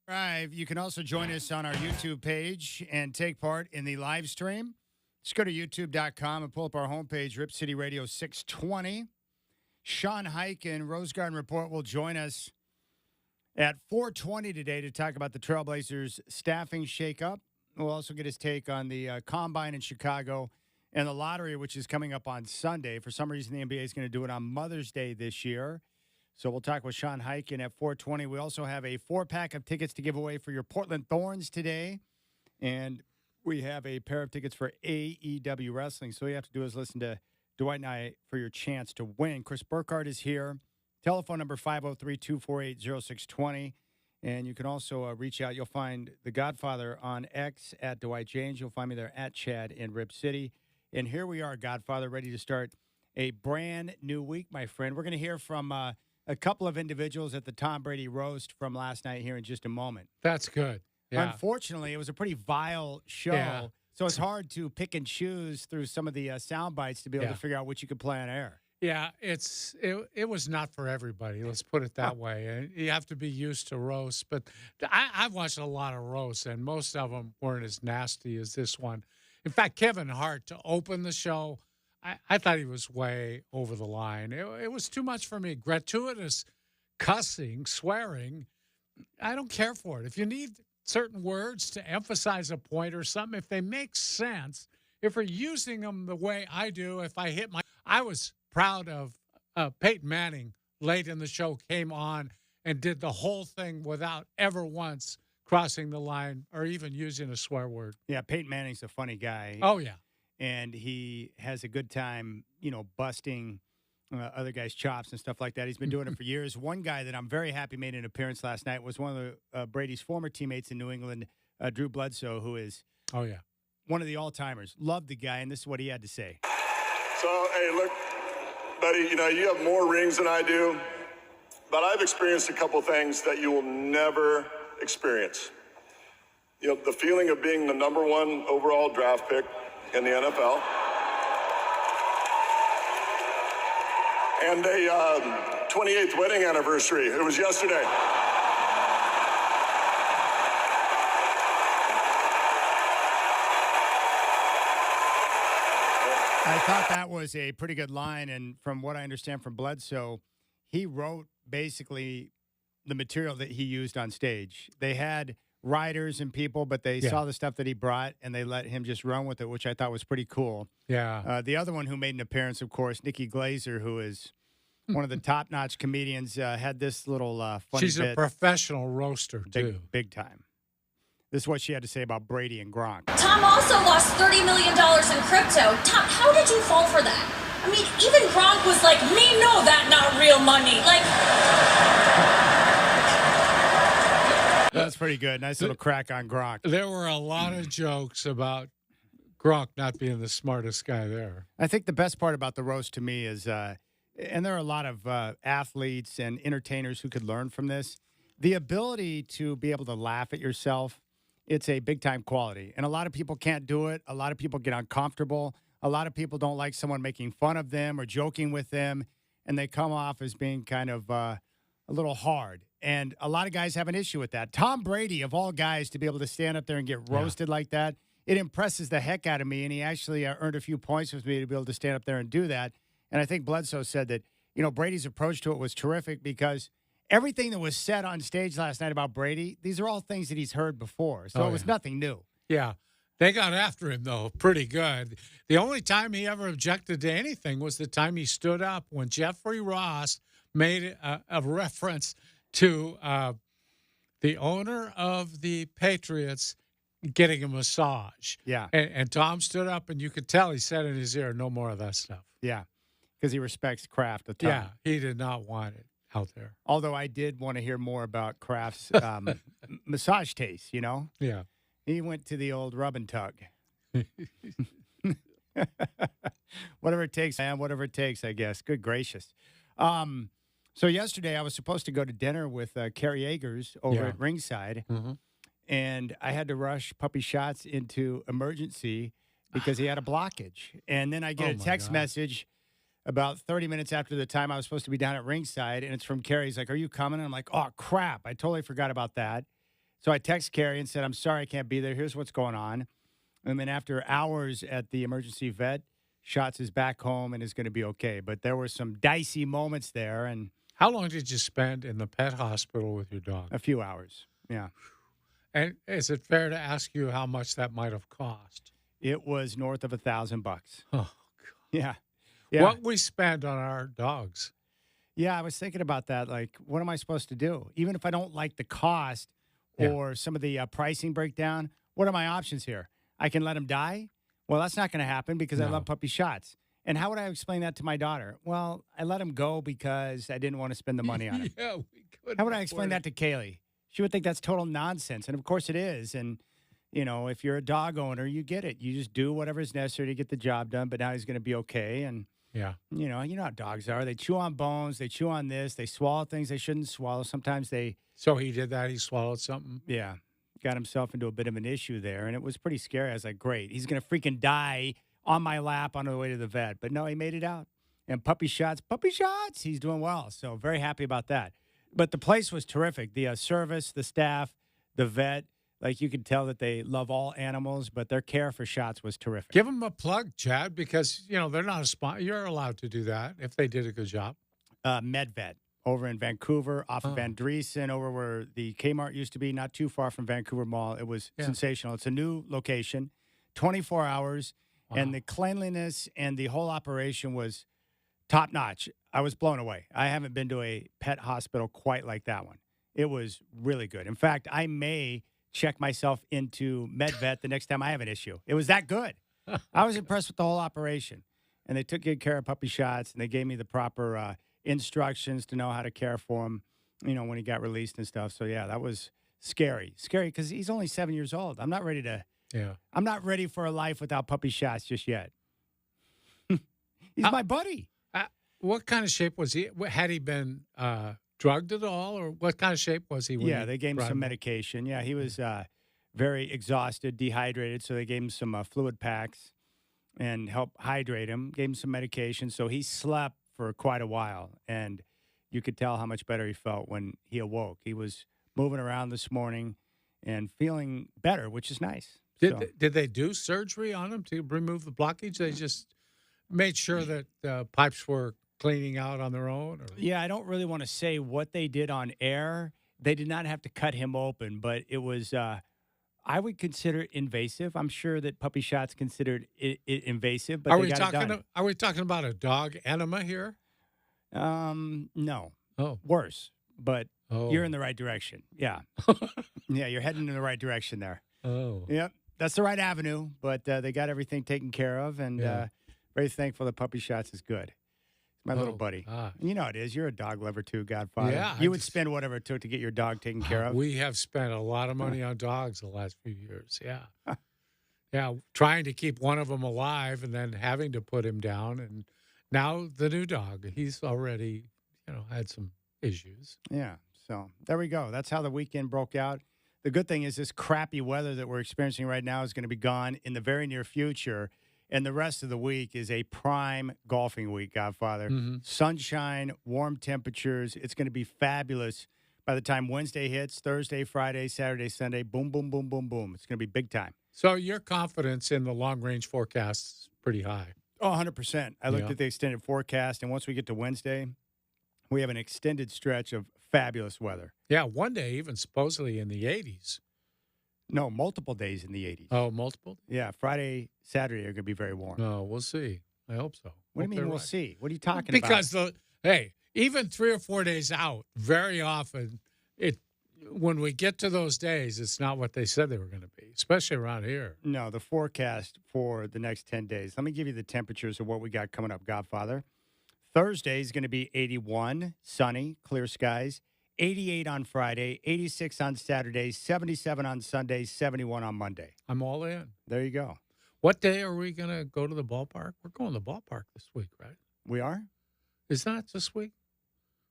Right. You can also join us on our YouTube page and take part in the live stream. Just go to youtube.com and pull up our homepage, Rip City Radio 620. Sean Highkin, Rose Garden Report, will join us at 4:20 today to talk about the Trailblazers staffing shakeup. We'll also get his take on the Combine in Chicago and the lottery, which is coming up on Sunday. For some reason, the NBA is going to do it on Mother's Day this year. So we'll talk with Sean Highkin at 4:20. We also have a 4-pack of tickets to give away for your Portland Thorns today. And we have a pair of tickets for AEW Wrestling. So all you have to do is listen to Dwight and I for your chance to win. Chris Burkhardt is here. Telephone number 503-248-0620. And you can also reach out. You'll find The Godfather on X at Dwight Jaynes. You'll find me there at Chad in Rip City. And here we are, Godfather, ready to start a brand new week, my friend. We're going to hear from a couple of individuals at the Tom Brady roast from last night here in just a moment. That's good. Yeah. Unfortunately, it was a pretty vile show. Yeah. So it's hard to pick and choose through some of the sound bites to be able to figure out which you could play on air. Yeah, it was not for everybody. Let's put it that way. And you have to be used to roasts. But I've watched a lot of roasts, and most of them weren't as nasty as this one. In fact, Kevin Hart, to open the show, I thought he was way over the line. It was too much for me. Gratuitous cussing, swearing, I don't care for it. If you need certain words to emphasize a point or something, if they make sense, if we're using them the way I do, if I hit I was proud of Peyton Manning late in the show, came on and did the whole thing without ever once crossing the line or even using a swear word. Yeah, Peyton Manning's a funny guy. Oh, yeah. And he has a good time, busting other guys' chops and stuff like that. He's been doing it for years. One guy that I'm very happy made an appearance last night was one of the Brady's former teammates in New England, Drew Bledsoe, who is one of the all-timers. Loved the guy, and this is what he had to say. So, hey, look, buddy, you have more rings than I do, but I've experienced a couple things that you will never experience. The feeling of being the #1 overall draft pick in the NFL. And a 28th wedding anniversary. It was yesterday. I thought that was a pretty good line, and from what I understand from Bledsoe, he wrote basically the material that he used on stage. They had writers and people, but they saw the stuff that he brought, and they let him just run with it, which I thought was pretty cool. Yeah. The other one who made an appearance, of course, Nikki Glazer, who is one of the top-notch comedians, had this little funny She's bit. a professional roaster, too. Big time. This is what she had to say about Brady and Gronk. Tom also lost $30 million in crypto. Tom, how did you fall for that? I mean, even Gronk was like, me know that not real money. That's pretty good. Nice little crack on Gronk. There were a lot of jokes about Gronk not being the smartest guy there. I think the best part about the roast to me is, and there are a lot of athletes and entertainers who could learn from this, the ability to be able to laugh at yourself. It's a big-time quality, and a lot of people can't do it. A lot of people get uncomfortable. A lot of people don't like someone making fun of them or joking with them, and they come off as being kind of a little hard. And a lot of guys have an issue with that. Tom Brady, of all guys, to be able to stand up there and get roasted like that, it impresses the heck out of me, and he actually earned a few points with me to be able to stand up there and do that. And I think Bledsoe said that, Brady's approach to it was terrific because everything that was said on stage last night about Brady, these are all things that he's heard before. So it was nothing new. Yeah. They got after him, though, pretty good. The only time he ever objected to anything was the time he stood up when Jeffrey Ross made a reference to the owner of the Patriots getting a massage. Yeah. And Tom stood up, and you could tell he said in his ear, no more of that stuff. Yeah, because he respects Kraft a ton. Yeah, he did not want it out there. Although I did want to hear more about Kraft's massage taste, Yeah. He went to the old rub and tug. Whatever it takes, man, whatever it takes, I guess. Good gracious. So yesterday I was supposed to go to dinner with Kerry Eggers over at Ringside, and I had to rush Puppy Shots into emergency because he had a blockage. And then I get a text message about 30 minutes after the time I was supposed to be down at Ringside, and it's from Kerry. He's like, "Are you coming?" And I'm like, "Oh, crap. I totally forgot about that." So I text Carrie and said, I'm sorry I can't be there. Here's what's going on. And then after hours at the emergency vet, Schatz is back home and is going to be okay. But there were some dicey moments there and How long did you spend in the pet hospital with your dog? a few hours. Yeah. And is it fair to ask you how much that might have cost? It was north of $1,000. Oh, God. Yeah. Yeah. What we spend on our dogs. Yeah, I was thinking about that. Like, what am I supposed to do? Even if I don't like the cost Yeah. or some of the pricing breakdown, what are my options here? I can let him die? Well, that's not going to happen because I No. love puppy Schatz. And how would I explain that to my daughter? Well, I let him go because I didn't want to spend the money on him. Yeah, we could. How would I explain that to Kaylee? She would think that's total nonsense. And of course it is. And, you know, if you're a dog owner, you get it. You just do whatever is necessary to get the job done. But now he's going to be okay. And, Yeah. you know how dogs are. They chew on bones. They chew on this. They swallow things they shouldn't swallow. Sometimes they, So he did that. He swallowed something. yeah, got himself into a bit of an issue there. And it was pretty scary. I was like, great. He's going to freaking die on my lap on the way to the vet. But no, he made it out. And puppy Schatz, he's doing well. So very happy about that. But the place was terrific. The service, the staff, the vet, like you could tell that they love all animals, but their care for Schatz was terrific. Give them a plug, Chad, because, you know, they're not a sponsor. You're allowed to do that if they did a good job. MedVet over in Vancouver, off of Oh. Van Driesen, over where the Kmart used to be, not too far from Vancouver Mall. It was Yeah. sensational. It's a new location, 24 hours, and Wow. the cleanliness and the whole operation was top notch. I was blown away. I haven't been to a pet hospital quite like that one. It was really good. In fact, I may check myself into MedVet the next time I have an issue. It was that good. I was impressed with the whole operation. And they took good care of puppy Schatz, and they gave me the proper instructions to know how to care for him, you know, when he got released and stuff. So, yeah, that was scary. Scary because he's only 7 years old. I'm not ready for a life without puppy Schatz just yet. He's my buddy. What kind of shape was he? Had he been drugged at all, or what kind of shape was he? When Yeah, you they gave him brought some him? medication. Yeah, he was very exhausted, dehydrated, so they gave him some fluid packs and helped hydrate him, gave him some medication. So he slept for quite a while, and you could tell how much better he felt when he awoke. He was moving around this morning and feeling better, which is nice. So- Did they do surgery on him to remove the blockage? They just made sure that the pipes were cleaning out on their own? Or? Yeah, I don't really want to say what they did on air. They did not have to cut him open, but it was, I would consider it invasive. I'm sure that puppy Schatz considered it invasive, but Are they we got it talking? done. Are we talking about a dog enema here? No, Oh, worse, but oh, you're in the right direction. Yeah. Yeah, you're heading in the right direction there. Oh, Yep, that's the right avenue, but they got everything taken care of, and Yeah. very thankful that puppy Schatz is good. My little Oh, buddy. ah. You know how it is. You're a dog lover too, Godfather. Yeah, You I would just- spend whatever it took to get your dog taken care of. We have spent a lot of money on dogs the last few years. Yeah. Yeah. Trying to keep one of them alive and then having to put him down. And now the new dog, he's already, had some issues. Yeah. So there we go. That's how the weekend broke out. The good thing is this crappy weather that we're experiencing right now is going to be gone in the very near future. And the rest of the week is a prime golfing week, Godfather. Mhm. Sunshine, warm temperatures. It's going to be fabulous by the time Wednesday hits, Thursday, Friday, Saturday, Sunday. Boom, boom, boom, boom, boom. It's going to be big time. So your confidence in the long range forecast is pretty high. Oh, 100%. I looked Yeah. at the extended forecast, and once we get to Wednesday, we have an extended stretch of fabulous weather. Yeah. One day, even supposedly in the 80s. No, multiple days in the 80s. Oh, multiple? Yeah, Friday, Saturday are going to be very warm. No, we'll see. I hope so. What do you Hope mean they're we'll right. see? What are you talking Because about? even 3 or 4 days out, very often when we get to those days, it's not what they said they were going to be, especially around here. No, the forecast for the next 10 days. Let me give you the temperatures of what we got coming up, Godfather. Thursday is going to be 81, sunny, clear skies. 88 on Friday, 86 on Saturday, 77 on Sunday, 71 on Monday. I'm all in. There you go. What day are we going to go to the ballpark? We're going to the ballpark this week, right? We are? Is that this week?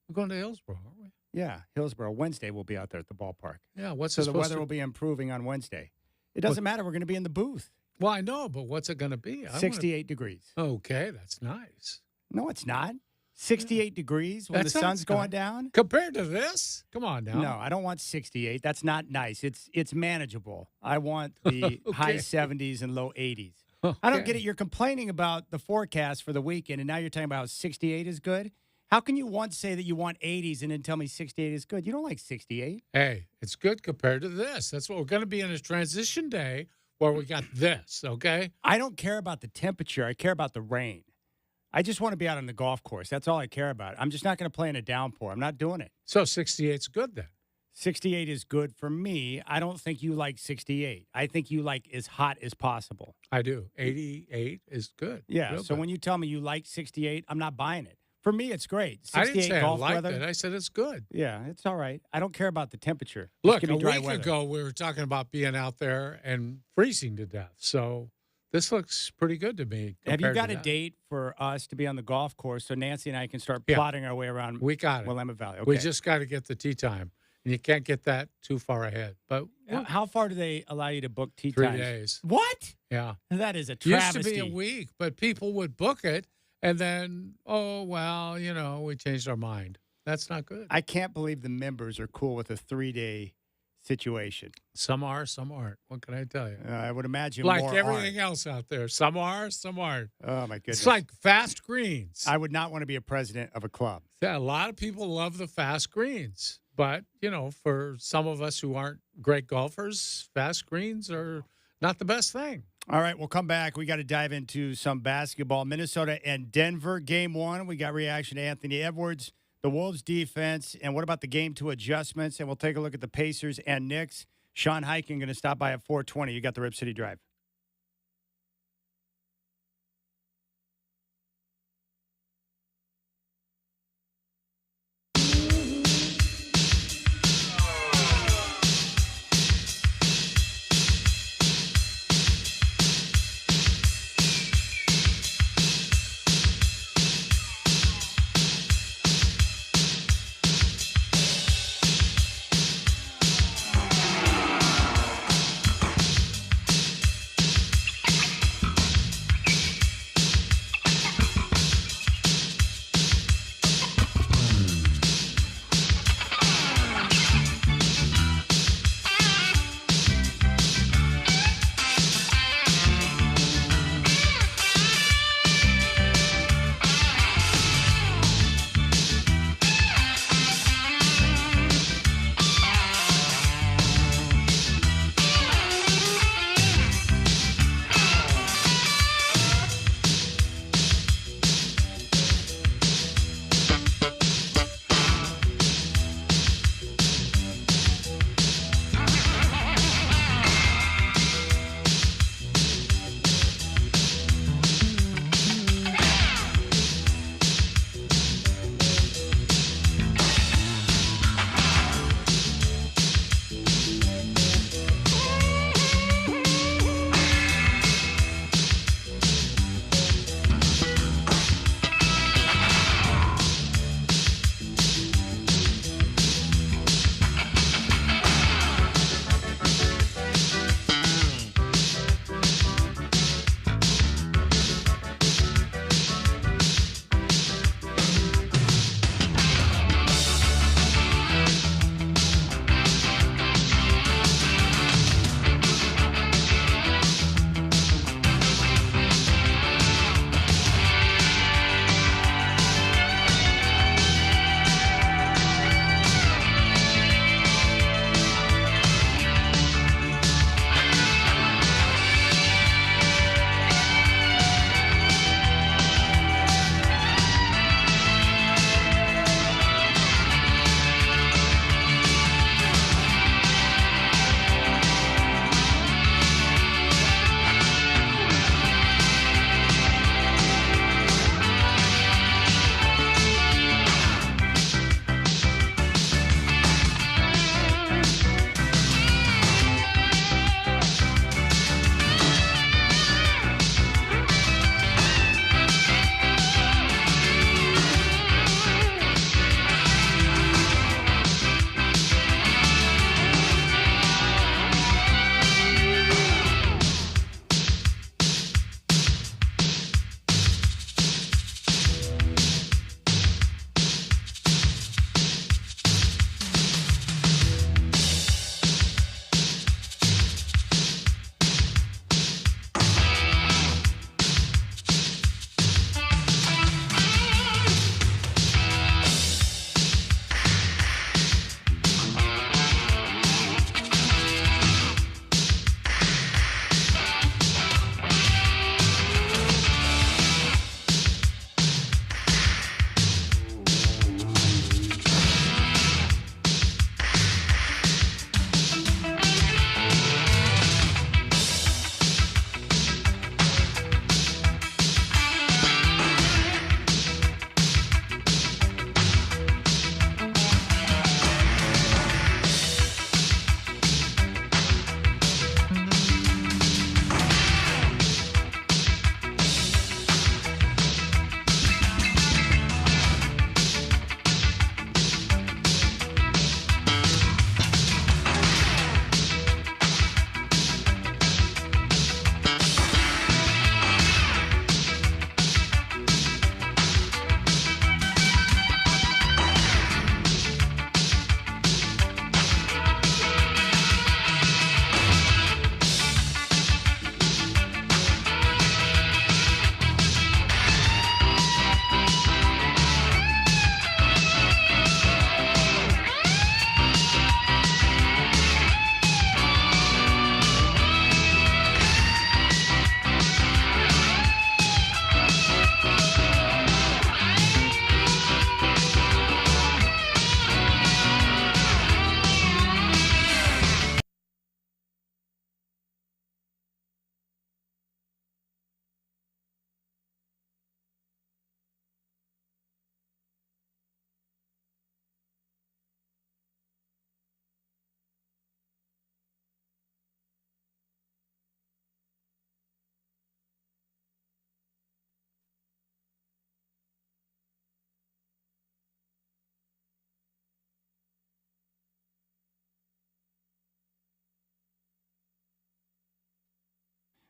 We're going to Hillsborough, aren't we? Yeah, Hillsborough. Wednesday we'll be out there at the ballpark. Yeah. What's So it the supposed weather to- will be improving on Wednesday. It doesn't matter. We're going to be in the booth. Well, I know, but what's it going to be? 68 degrees. Okay, that's nice. No, it's not. 68 degrees when That the sounds sun's going good. down? Compared to this? Come on now. No, I don't want 68. That's not nice. It's manageable. I want the high Okay. 70s and low 80s. I don't get it. You're complaining about the forecast for the weekend, and now you're talking about how 68 is good. How can you once say that you want 80s and then tell me 68 is good? You don't like 68. Hey, it's good compared to this. That's what we're going to be in a transition day where we got this, okay? I don't care about the temperature. I care about the rain. I just want to be out on the golf course. That's all I care about. I'm just not going to play in a downpour. I'm not doing it. So 68's good then. 68 is good for me. I don't think you like 68. I think you like as hot as possible. I do. 88 is good. Yeah. Real So good. when you tell me you like 68, I'm not buying it. For me, it's great. 68 I didn't say I golf liked weather. it. I said it's good. Yeah, it's all right. I don't care about the temperature. Just Look, give a me dry week weather. ago, we were talking about being out there and freezing to death. So this looks pretty good to me. Have you compared got to a that. date for us to be on the golf course so Nancy and I can start Yeah. plotting our way around We got it. Willamette Valley? Okay. We just got to get the tee time. And you can't get that too far ahead. But How far do they allow you to book tee 3 times? days. What? Yeah. That is a Used travesty. to be a week, but people would book it. And then, oh, well, we changed our mind. That's not good. I can't believe the members are cool with a 3-day situation. Some are, some aren't. What can I tell you? I would imagine Like more everything else out there. Some are, some aren't. aren't. Oh, my goodness. It's like fast greens. I would not want to be a president of a club. Yeah, a lot of people love the fast greens. But, for some of us who aren't great golfers, fast greens are not the best thing. All right, we'll come back. We got to dive into some basketball. Minnesota and Denver, game 1. We got reaction to Anthony Edwards, the Wolves defense, and what about the game 2 adjustments? And we'll take a look at the Pacers and Knicks. Sean Highkin going to stop by at 4:20. You got the Rip City Drive.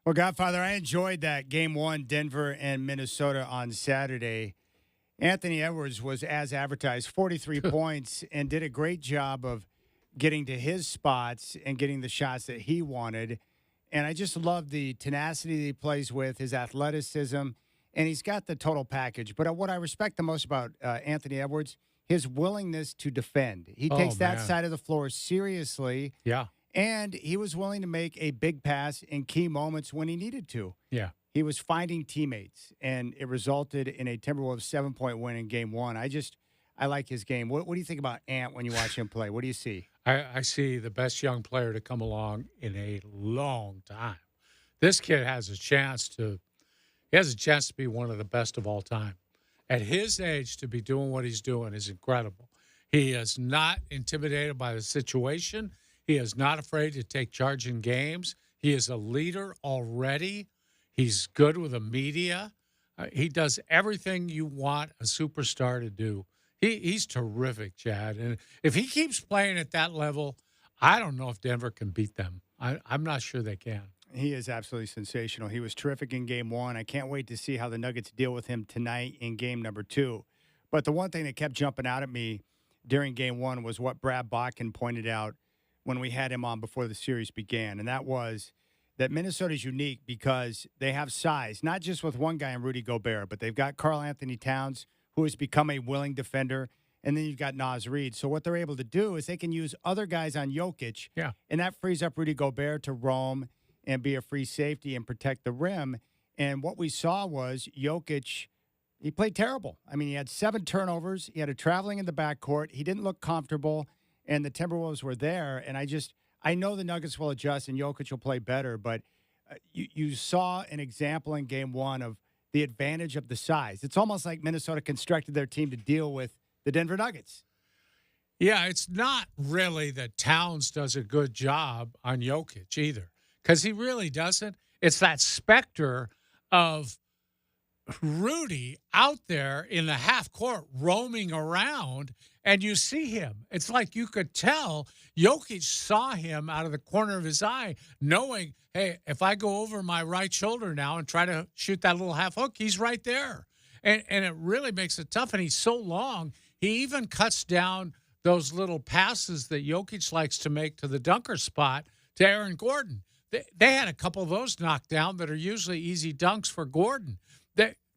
Well, Godfather, I enjoyed that game one, Denver and Minnesota on Saturday. Anthony Edwards was, as advertised, 43 points and did a great job of getting to his spots and getting the shots that he wanted. And I just love the tenacity that he plays with, his athleticism, and he's got the total package. But what I respect the most about Anthony Edwards, his willingness to defend. He takes that side of the floor seriously. Yeah. And he was willing to make a big pass in key moments when he needed to. Yeah. He was finding teammates, and it resulted in a Timberwolves 7-point win in game one. I like his game. What do you think about Ant when you watch him play? What do you see? I see the best young player to come along in a long time. This kid has a chance to be one of the best of all time. At his age, to be doing what he's doing is incredible. He is not intimidated by the situation. He is not afraid to take charge in games. He is a leader already. He's good with the media. He does everything you want a superstar to do. He's terrific, Chad. And if he keeps playing at that level, I don't know if Denver can beat them. I'm not sure they can. He is absolutely sensational. He was terrific in game one. I can't wait to see how the Nuggets deal with him tonight in game number two. But the one thing that kept jumping out at me during game one was what Brad Botkin pointed out when we had him on before the series began, and that was that Minnesota is unique because they have size, not just with one guy in Rudy Gobert, but they've got Karl Anthony Towns, who has become a willing defender, and then you've got Naz Reid. So what they're able to do is they can use other guys on Jokic, and that frees up Rudy Gobert to roam and be a free safety and protect the rim. And what we saw was Jokic, he played terrible. I mean, he had 7 turnovers. He had a traveling in the backcourt. He didn't look comfortable, and the Timberwolves were there. And I know the Nuggets will adjust and Jokic will play better, but you saw an example in game one of the advantage of the size. It's almost like Minnesota constructed their team to deal with the Denver Nuggets. Yeah, it's not really that Towns does a good job on Jokic either, because he really doesn't. It's that specter of Rudy out there in the half court roaming around, and you see him. It's like you could tell Jokic saw him out of the corner of his eye, knowing, hey, if I go over my right shoulder now and try to shoot that little half hook, he's right there. And it really makes it tough, and he's so long. He even cuts down those little passes that Jokic likes to make to the dunker spot to Aaron Gordon. They had a couple of those knocked down that are usually easy dunks for Gordon.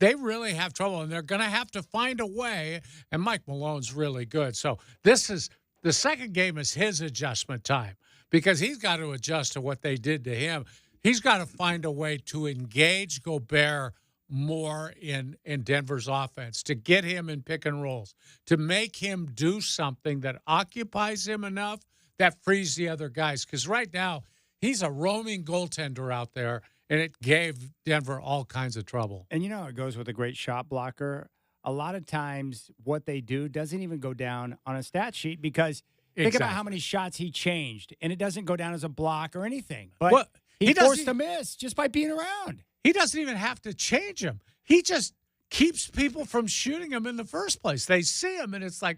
They really have trouble, and they're going to have to find a way, and Mike Malone's really good. So this is the second game is his adjustment time because he's got to adjust to what they did to him. He's got to find a way to engage Gobert more in Denver's offense, to get him in pick and rolls, to make him do something that occupies him enough that frees the other guys. Because right now, he's a roaming goaltender out there, and it gave Denver all kinds of trouble. And you know how it goes with a great shot blocker? A lot of times what they do doesn't even go down on a stat sheet because think about how many shots he changed, and it doesn't go down as a block or anything. But he forced a miss just by being around. He doesn't even have to change him. He just keeps people from shooting him in the first place. They see him, and it's like,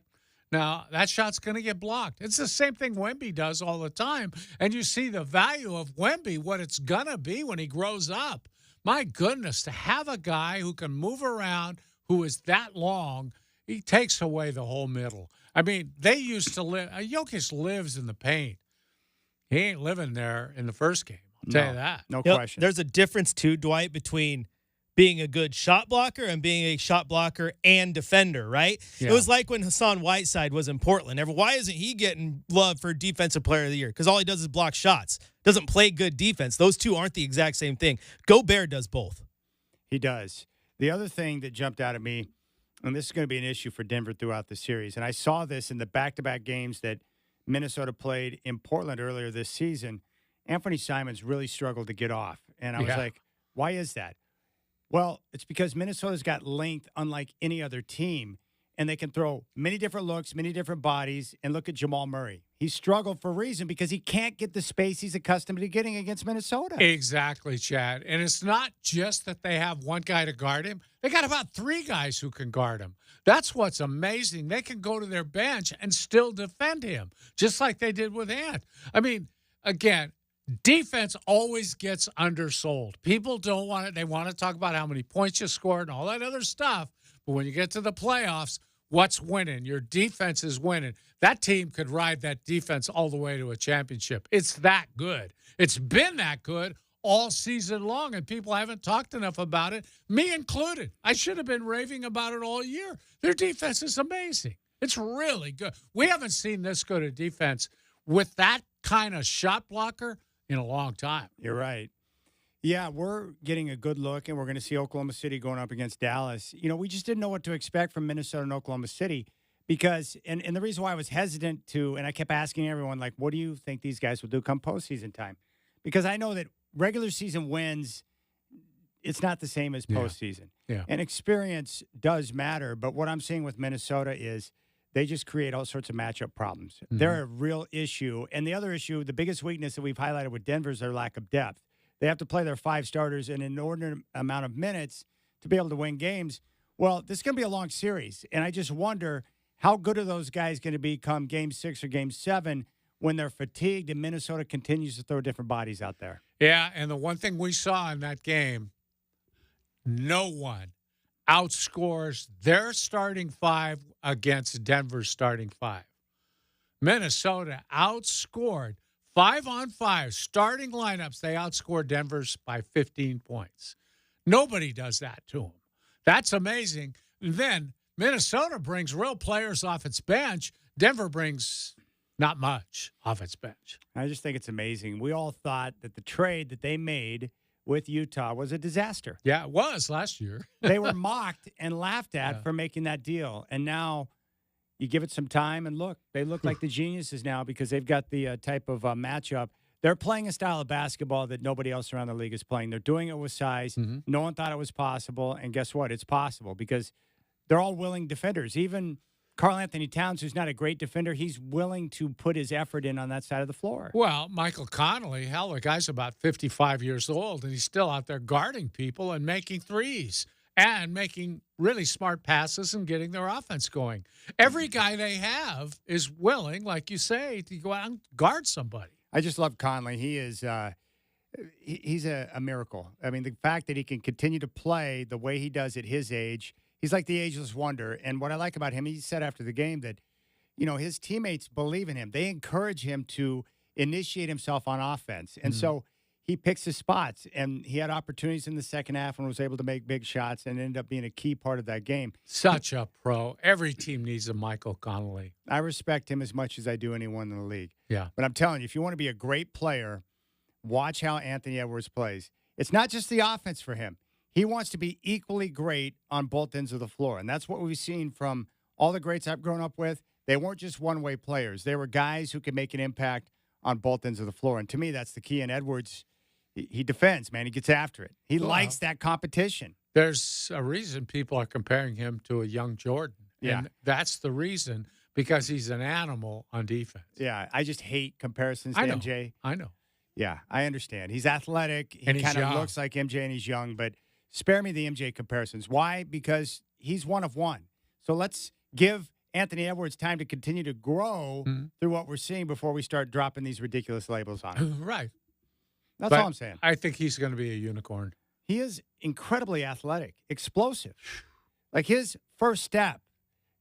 now, that shot's going to get blocked. It's the same thing Wemby does all the time. And you see the value of Wemby, what it's going to be when he grows up. My goodness, to have a guy who can move around, who is that long, he takes away the whole middle. I mean, they used to live – Jokic lives in the paint. He ain't living there in the first game. I'll tell you that. No question. There's a difference, too, Dwight, between – being a good shot blocker and being a shot blocker and defender, right? Yeah. It was like when Hassan Whiteside was in Portland. Why isn't he getting love for Defensive Player of the Year? Because all he does is block shots. Doesn't play good defense. Those two aren't the exact same thing. Gobert does both. He does. The other thing that jumped out at me, and this is going to be an issue for Denver throughout the series, and I saw this in the back-to-back games that Minnesota played in Portland earlier this season, Anthony Simons really struggled to get off. And I was like, why is that? Well, it's because Minnesota's got length unlike any other team, and they can throw many different looks, many different bodies, and look at Jamal Murray. He struggled for a reason because he can't get the space he's accustomed to getting against Minnesota. Exactly, Chad. And it's not just that they have one guy to guard him. They got about 3 guys who can guard him. That's what's amazing. They can go to their bench and still defend him, just like they did with Ant. I mean, again, defense always gets undersold. People don't want it. They want to talk about how many points you scored and all that other stuff. But when you get to the playoffs, what's winning? Your defense is winning. That team could ride that defense all the way to a championship. It's that good. It's been that good all season long, and people haven't talked enough about it, me included. I should have been raving about it all year. Their defense is amazing. It's really good. We haven't seen this good a defense with that kind of shot blocker in a long time. You're right. Yeah, we're getting a good look, and we're going to see Oklahoma City going up against Dallas. We just didn't know what to expect from Minnesota and Oklahoma City because, and the reason why I was hesitant to, and I kept asking everyone, like, what do you think these guys will do come postseason time? Because I know that regular season wins, it's not the same as postseason. Yeah. And experience does matter, but what I'm seeing with Minnesota is they just create all sorts of matchup problems. Mm-hmm. They're a real issue. And the other issue, the biggest weakness that we've highlighted with Denver is their lack of depth. They have to play their 5 starters in an inordinate amount of minutes to be able to win games. Well, this is going to be a long series, and I just wonder how good are those guys going to be come Game 6 or Game 7 when they're fatigued and Minnesota continues to throw different bodies out there. Yeah, and the one thing we saw in that game, no one outscores their starting 5 against Denver's starting 5. Minnesota outscored 5-on-5 starting lineups. They outscored Denver's by 15 points. Nobody does that to them. That's amazing. Then Minnesota brings real players off its bench. Denver brings not much off its bench. I just think it's amazing. We all thought that the trade that they made with Utah was a disaster. Yeah, it was last year. They were mocked and laughed at for making that deal. And now you give it some time, and look, they look like the geniuses now because they've got the type of matchup. They're playing a style of basketball that nobody else around the league is playing. They're doing it with size. Mm-hmm. No one thought it was possible, and guess what? It's possible because they're all willing defenders. Even Karl Anthony Towns, who's not a great defender, he's willing to put his effort in on that side of the floor. Well, Michael Connolly, hell, the guy's about 55 years old, and he's still out there guarding people and making threes and making really smart passes and getting their offense going. Every guy they have is willing, like you say, to go out and guard somebody. I just love Conley. He is he's a miracle. I mean, the fact that he can continue to play the way he does at his age, he's like the ageless wonder. And what I like about him, he said after the game that, his teammates believe in him. They encourage him to initiate himself on offense. And so he picks his spots, and he had opportunities in the second half and was able to make big shots and ended up being a key part of that game. Such a pro. Every team needs a Michael Connolly. I respect him as much as I do anyone in the league. Yeah. But I'm telling you, if you want to be a great player, watch how Anthony Edwards plays. It's not just the offense for him. He wants to be equally great on both ends of the floor, and that's what we've seen from all the greats I've grown up with. They weren't just one-way players. They were guys who could make an impact on both ends of the floor, and to me, that's the key. And Edwards, he defends, man. He gets after it. He likes that competition. There's a reason people are comparing him to a young Jordan. Yeah. And that's the reason, because he's an animal on defense. Yeah, I just hate comparisons to MJ. I know. Yeah, I understand. He's athletic. He And kind of looks like MJ, and he's young, but spare me the MJ comparisons. Why? Because he's one of one. So let's give Anthony Edwards time to continue to grow through what we're seeing before we start dropping these ridiculous labels on him. Right. That's all I'm saying. I think he's going to be a unicorn. He is incredibly athletic, explosive. Like his first step,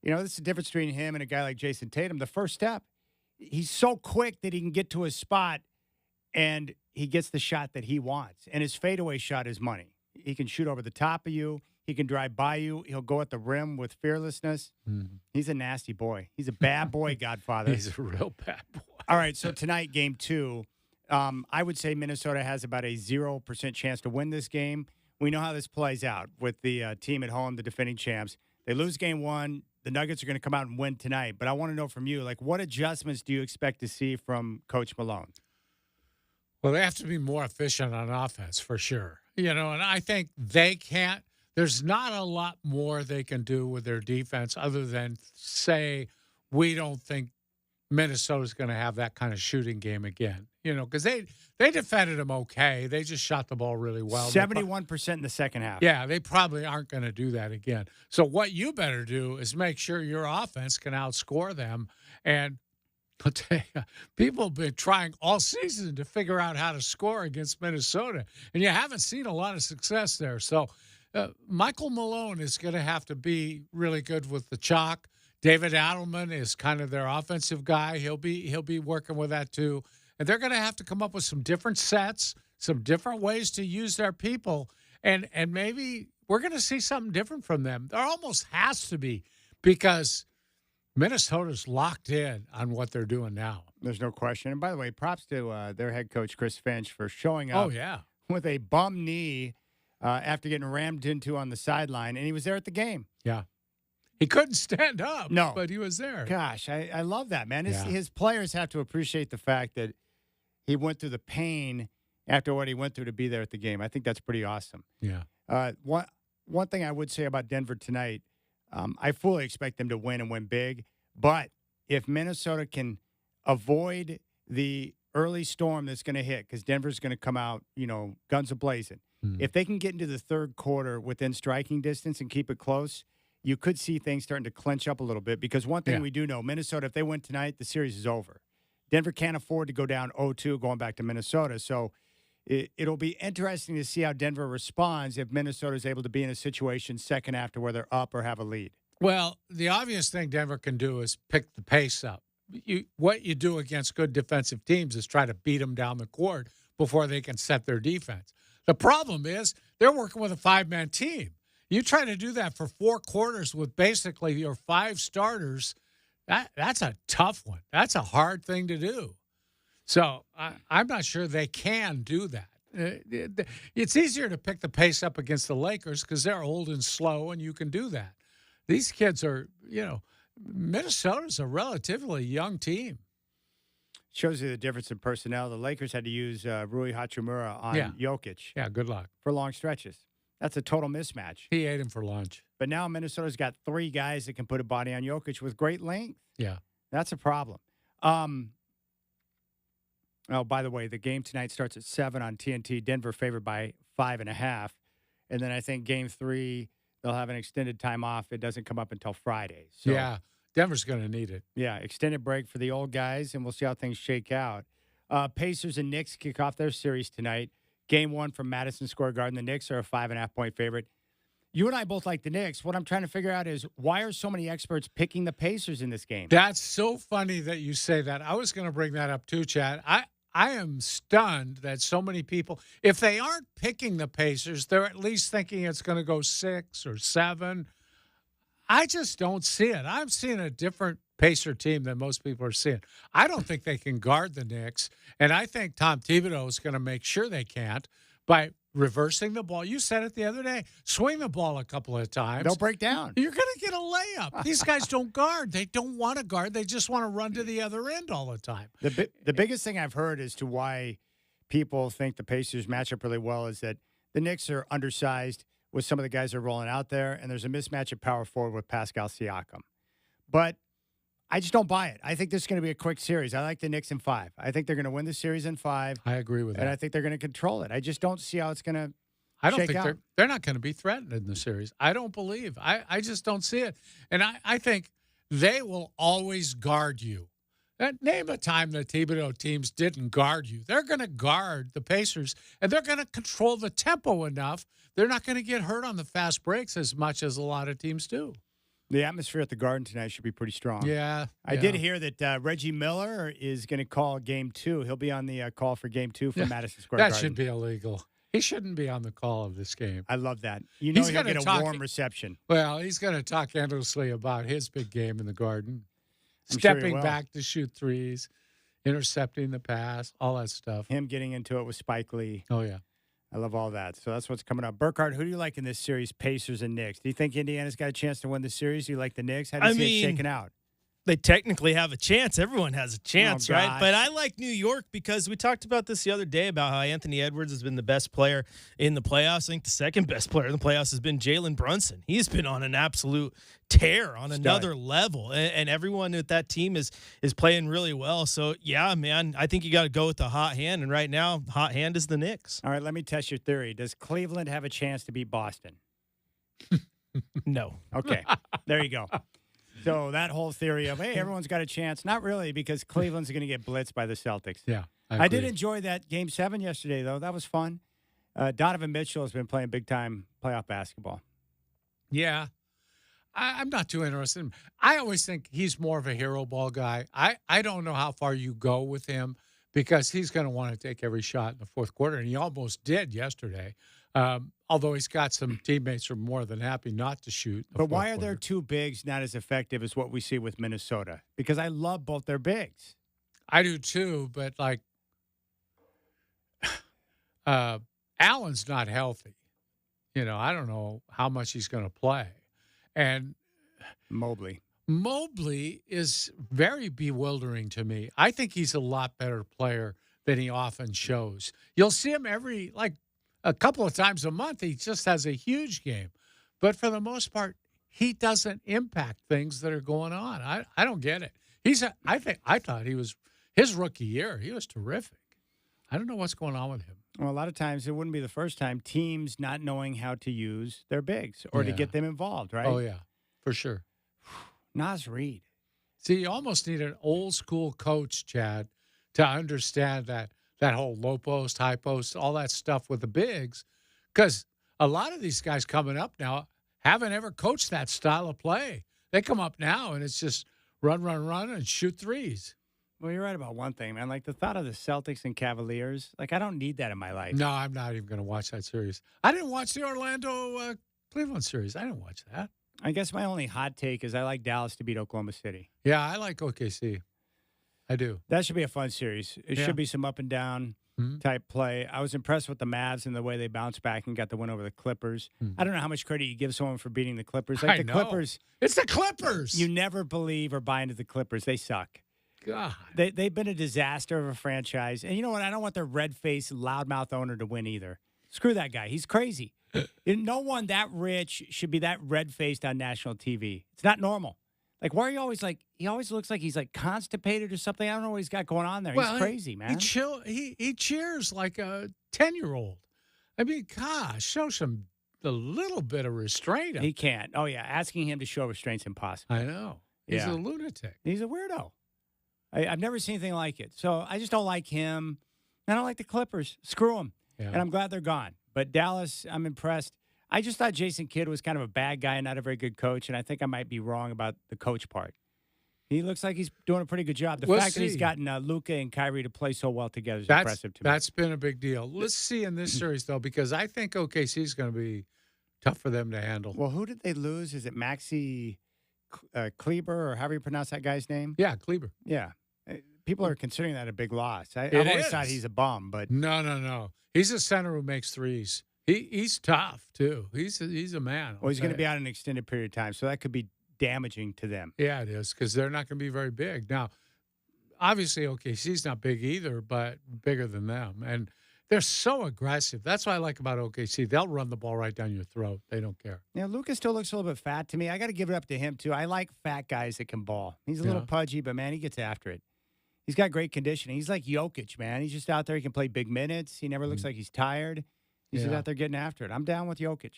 this is the difference between him and a guy like Jason Tatum. The first step, he's so quick that he can get to his spot and he gets the shot that he wants. And his fadeaway shot is money. He can shoot over the top of you. He can drive by you. He'll go at the rim with fearlessness. Mm-hmm. He's a nasty boy. He's a bad boy, Godfather. He's a real bad boy. All right, so tonight, Game 2. I would say Minnesota has about a 0% chance to win this game. We know how this plays out with the team at home, the defending champs. They lose Game 1. The Nuggets are going to come out and win tonight. But I want to know from you, what adjustments do you expect to see from Coach Malone? Well, they have to be more efficient on offense for sure. And I think they can't. There's not a lot more they can do with their defense other than say, we don't think Minnesota's going to have that kind of shooting game again. Because they defended them okay. They just shot the ball really well. 71% in the second half. Yeah, they probably aren't going to do that again. So what you better do is make sure your offense can outscore them. And But people have been trying all season to figure out how to score against Minnesota, and you haven't seen a lot of success there. So Michael Malone is going to have to be really good with the chalk. David Adelman is kind of their offensive guy. He'll be working with that too. And they're going to have to come up with some different sets, some different ways to use their people, and maybe we're going to see something different from them. There almost has to be, because Minnesota's locked in on what they're doing now. There's no question. And by the way, props to their head coach, Chris Finch, for showing up with a bum knee after getting rammed into on the sideline, and he was there at the game. Yeah. He couldn't stand up, no, but he was there. Gosh, I love that, man. His players have to appreciate the fact that he went through the pain after what he went through to be there at the game. I think that's pretty awesome. Yeah. One thing I would say about Denver tonight, I fully expect them to win and win big. But if Minnesota can avoid the early storm that's going to hit, because Denver's going to come out, guns a-blazing. If they can get into the third quarter within striking distance and keep it close, you could see things starting to clinch up a little bit, because one thing we do know, Minnesota, if they win tonight, the series is over. Denver can't afford to go down 0-2 going back to Minnesota. So it'll be interesting to see how Denver responds if Minnesota is able to be in a situation second after where they're up or have a lead. Well, the obvious thing Denver can do is pick the pace up. What you do against good defensive teams is try to beat them down the court before they can set their defense. The problem is they're working with a five-man team. You try to do that for 4 quarters with basically your 5 starters, that's a tough one. That's a hard thing to do. So I'm not sure they can do that. It's easier to pick the pace up against the Lakers because they're old and slow, and you can do that. These kids are, Minnesota's a relatively young team. Shows you the difference in personnel. The Lakers had to use Rui Hachimura on Jokic. Yeah, good luck. For long stretches. That's a total mismatch. He ate him for lunch. But now Minnesota's got 3 guys that can put a body on Jokic with great length. Yeah. That's a problem. Oh, by the way, the game tonight starts at 7 on TNT. Denver favored by 5.5. And then I think game 3, they'll have an extended time off. It doesn't come up until Friday. So, yeah, Denver's going to need it. Yeah, extended break for the old guys, and we'll see how things shake out. Pacers and Knicks kick off their series tonight. Game 1 from Madison Square Garden. The Knicks are a 5.5-point favorite. You and I both like the Knicks. What I'm trying to figure out is, why are so many experts picking the Pacers in this game? That's so funny that you say that. I was going to bring that up too, Chad. I am stunned that so many people, if they aren't picking the Pacers, they're at least thinking it's going to go 6 or 7. I just don't see it. I'm seeing a different Pacer team than most people are seeing. I don't think they can guard the Knicks, and I think Tom Thibodeau is going to make sure they can't by reversing the ball. You said it the other day. Swing the ball a couple of times. They'll break down. You're going to get a layup. These guys don't guard. They don't want to guard. They just want to run to the other end all the time. The biggest thing I've heard as to why people think the Pacers match up really well is that the Knicks are undersized with some of the guys that are rolling out there, and there's a mismatch at power forward with Pascal Siakam. But I just don't buy it. I think this is going to be a quick series. I like the Knicks in 5. I think they're going to win the series in 5. I agree with that. And I think they're going to control it. I just don't see how it's going to I don't think they're not going to be threatened in the series. I don't believe. I just don't see it. And I think they will always guard you. Name a time the Thibodeau teams didn't guard you. They're going to guard the Pacers, and they're going to control the tempo enough. They're not going to get hurt on the fast breaks as much as a lot of teams do. The atmosphere at the Garden tonight should be pretty strong. Yeah. I did hear that Reggie Miller is going to call Game 2. He'll be on the call for Game 2 for Madison Square Garden. That should be illegal. He shouldn't be on the call of this game. I love that. You know he'll get a warm reception. Well, he's going to talk endlessly about his big game in the Garden. I'm Stepping sure back to shoot threes, intercepting the pass, all that stuff. Him getting into it with Spike Lee. Oh, yeah. I love all that. So that's what's coming up. Burkhardt, who do you like in this series, Pacers and Knicks? Do you think Indiana's got a chance to win the series? Do you like the Knicks? How do you see it shaking out? They technically have a chance. Everyone has a chance, right? But I like New York because we talked about this the other day about how Anthony Edwards has been the best player in the playoffs. I think the second best player in the playoffs has been Jalen Brunson. He's been on an absolute tear on another level, and everyone with that team is playing really well. So, yeah, man, I think you got to go with the hot hand, and right now, hot hand is the Knicks. All right, let me test your theory. Does Cleveland have a chance to beat Boston? No. Okay, there you go. So that whole theory of, hey, everyone's got a chance, not really, because Cleveland's going to get blitzed by the Celtics. Yeah, I did enjoy that Game 7 yesterday, though. That was fun. Donovan Mitchell has been playing big-time playoff basketball. Yeah. I'm not too interested. I always think he's more of a hero ball guy. I don't know how far you go with him because he's going to want to take every shot in the fourth quarter, and he almost did yesterday. Although he's got some teammates who are more than happy not to shoot. But why are their two bigs not as effective as what we see with Minnesota? Because I love both their bigs. I do too, but like Allen's not healthy. I don't know how much he's going to play. And Mobley is very bewildering to me. I think he's a lot better player than he often shows. You'll see him a couple of times a month. He just has a huge game. But for the most part, he doesn't impact things that are going on. I don't get it. I thought he was his rookie year. He was terrific. I don't know what's going on with him. Well, a lot of times it wouldn't be the first time teams not knowing how to use their bigs or to get them involved, right? Oh, yeah, for sure. Nas Reed. See, you almost need an old school coach, Chad, to understand that whole low post, high post, all that stuff with the bigs, because a lot of these guys coming up now haven't ever coached that style of play. They come up now, and it's just run, and shoot threes. Well, you're right about one thing, man. Like the thought of the Celtics and Cavaliers, like I don't need that in my life. No, I'm not even going to watch that series. I didn't watch the Orlando Cleveland series. I didn't watch that. I guess my only hot take is I like Dallas to beat Oklahoma City. Yeah, I like OKC. I do. That should be a fun series. It should be some up and down type play. I was impressed with the Mavs and the way they bounced back and got the win over the Clippers. I don't know how much credit you give someone for beating the Clippers. Like the Clippers. It's the Clippers. You never believe or buy into the Clippers. They suck. God. They've been a disaster of a franchise. And you know what? I don't want their red-faced, loudmouth owner to win either. Screw that guy. He's crazy. No one that rich should be that red-faced on national TV. It's not normal. Like, why are you always like, he always looks like he's like constipated or something. I don't know what he's got going on there. He's crazy, man. He cheers like a 10-year-old. I mean, gosh, show a little bit of restraint. He can't. Oh, yeah. Asking him to show restraint's impossible. I know. He's a lunatic. He's a weirdo. I've never seen anything like it. So I just don't like him. I don't like the Clippers. Screw them. Yeah. And I'm glad they're gone. But Dallas, I'm impressed. I just thought Jason Kidd was kind of a bad guy and not a very good coach, and I think I might be wrong about the coach part. He looks like he's doing a pretty good job. The fact that he's gotten Luka and Kyrie to play so well together is impressive to me. That's been a big deal. Let's see in this series, though, because I think OKC is going to be tough for them to handle. Well, who did they lose? Is it Maxi Kleber or however you pronounce that guy's name? Yeah, Kleber. Yeah. People are considering that a big loss. I've always thought he's a bum, but no. He's a center who makes threes. He's tough too. He's a man. Well, he's going to be out an extended period of time, so that could be damaging to them. Yeah, it is because they're not going to be very big. Now, obviously, OKC's not big either, but bigger than them, and they're so aggressive. That's what I like about OKC. They'll run the ball right down your throat. They don't care. Yeah, Luka still looks a little bit fat to me. I got to give it up to him too. I like fat guys that can ball. He's a little pudgy, but man, he gets after it. He's got great conditioning. He's like Jokic, man. He's just out there. He can play big minutes. He never looks like he's tired. He's just out there getting after it. I'm down with Jokic,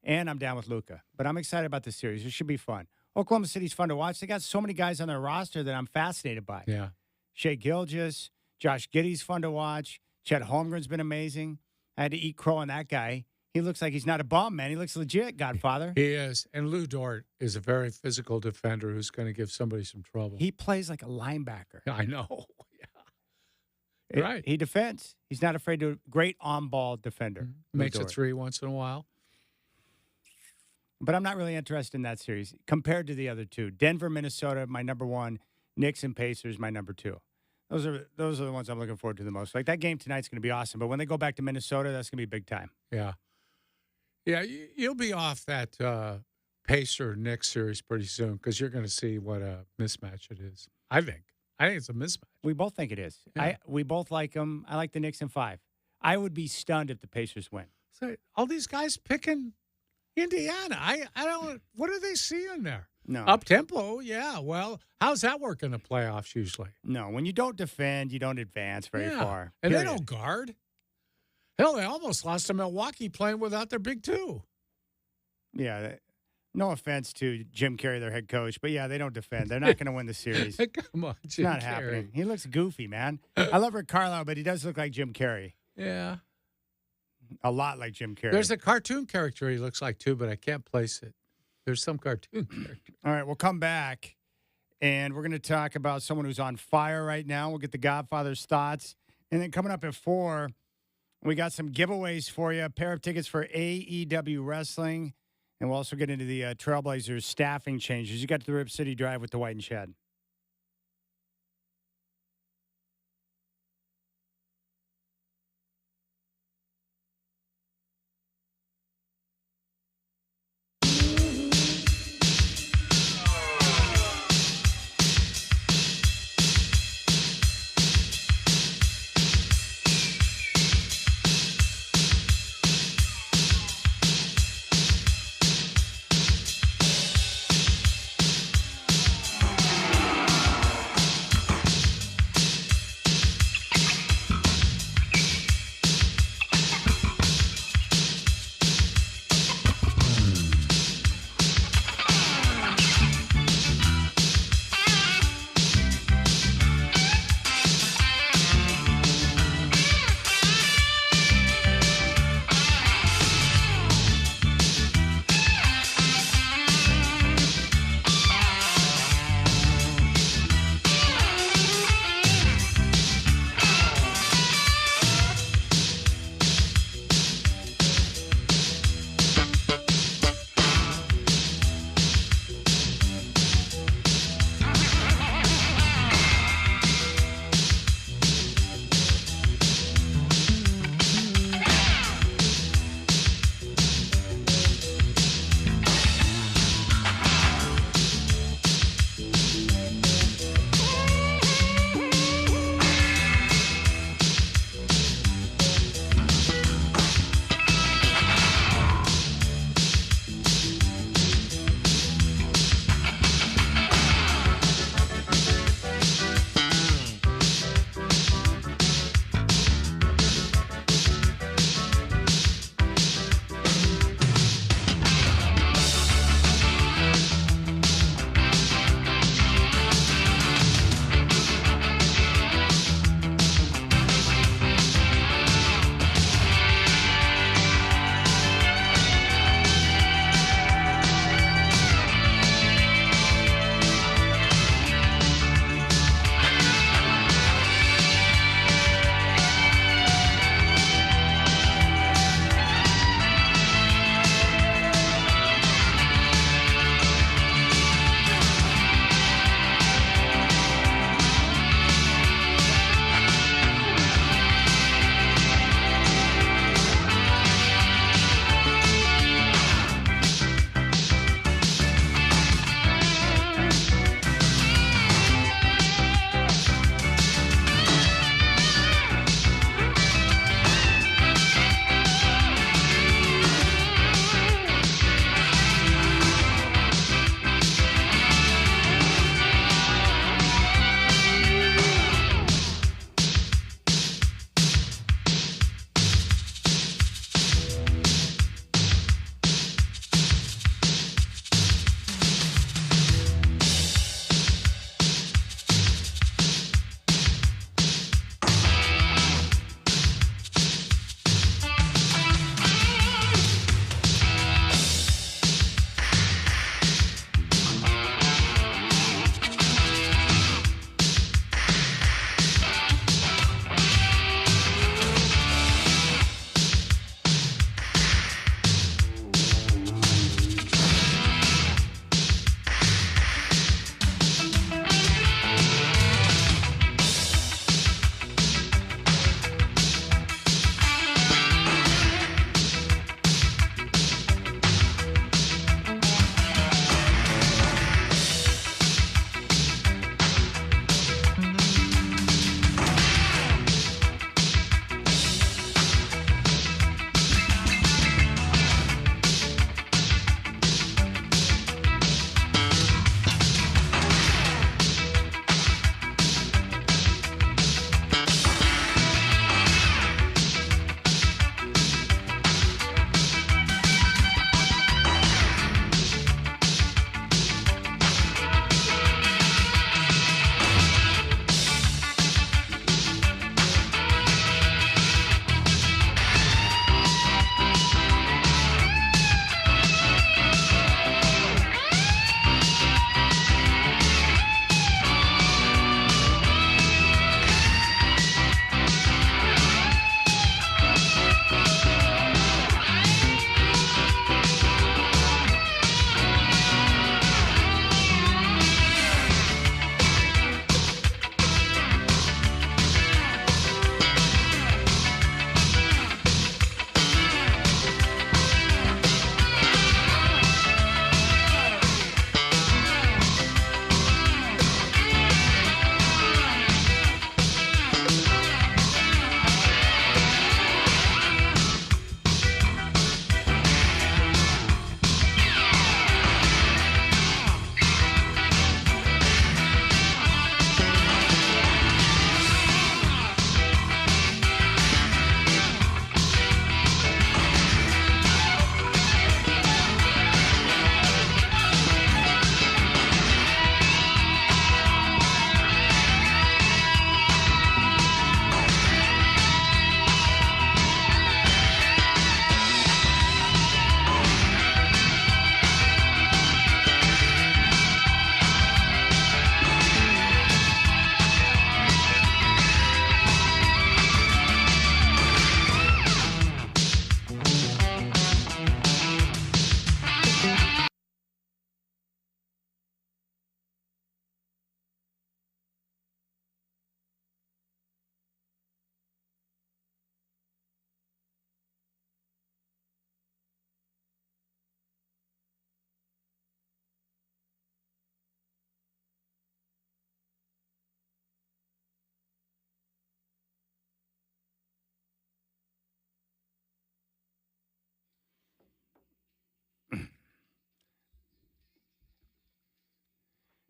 and I'm down with Luka. But I'm excited about this series. It should be fun. Oklahoma City's fun to watch. They got so many guys on their roster that I'm fascinated by. Yeah. Shea Gilgeous, Josh Giddey's fun to watch. Chet Holmgren's been amazing. I had to eat crow on that guy. He looks like he's not a bum, man. He looks legit, Godfather. He is. And Lou Dort is a very physical defender who's going to give somebody some trouble. He plays like a linebacker. I know. Yeah. Right. He defends. He's not afraid to. Great on-ball defender. Mm-hmm. Makes a three once in a while. But I'm not really interested in that series compared to the other two. Denver, Minnesota, my number one. Knicks and Pacers, my number two. Those are the ones I'm looking forward to the most. Like that game tonight's going to be awesome. But when they go back to Minnesota, that's going to be big time. Yeah. Yeah, you'll be off that Pacer-Knicks series pretty soon because you're going to see what a mismatch it is. I think it's a mismatch. We both think it is. Yeah. We both like them. I like the Knicks in 5. I would be stunned if the Pacers win. So all these guys picking Indiana. I don't. What do they see in there? No. Up tempo, yeah. Well, how's that work in the playoffs usually? No, when you don't defend, you don't advance very far. And they don't guard. Hell, they almost lost to Milwaukee playing without their big two. Yeah. No offense to Jim Carrey, their head coach, but yeah, they don't defend. They're not going to win the series. Come on, It's Jim not Carrey. happening. He looks goofy, man. I love Rick Carlisle, but he does look like Jim Carrey. Yeah. A lot like Jim Carrey. There's a cartoon character he looks like, too, but I can't place it. There's some cartoon character. All right, we'll come back, and we're going to talk about someone who's on fire right now. We'll get the Godfather's thoughts. And then coming up at 4, we got some giveaways for you, a pair of tickets for AEW Wrestling, and we'll also get into the Trailblazers staffing changes. You got to the Rip City Drive with Dwight and Chad.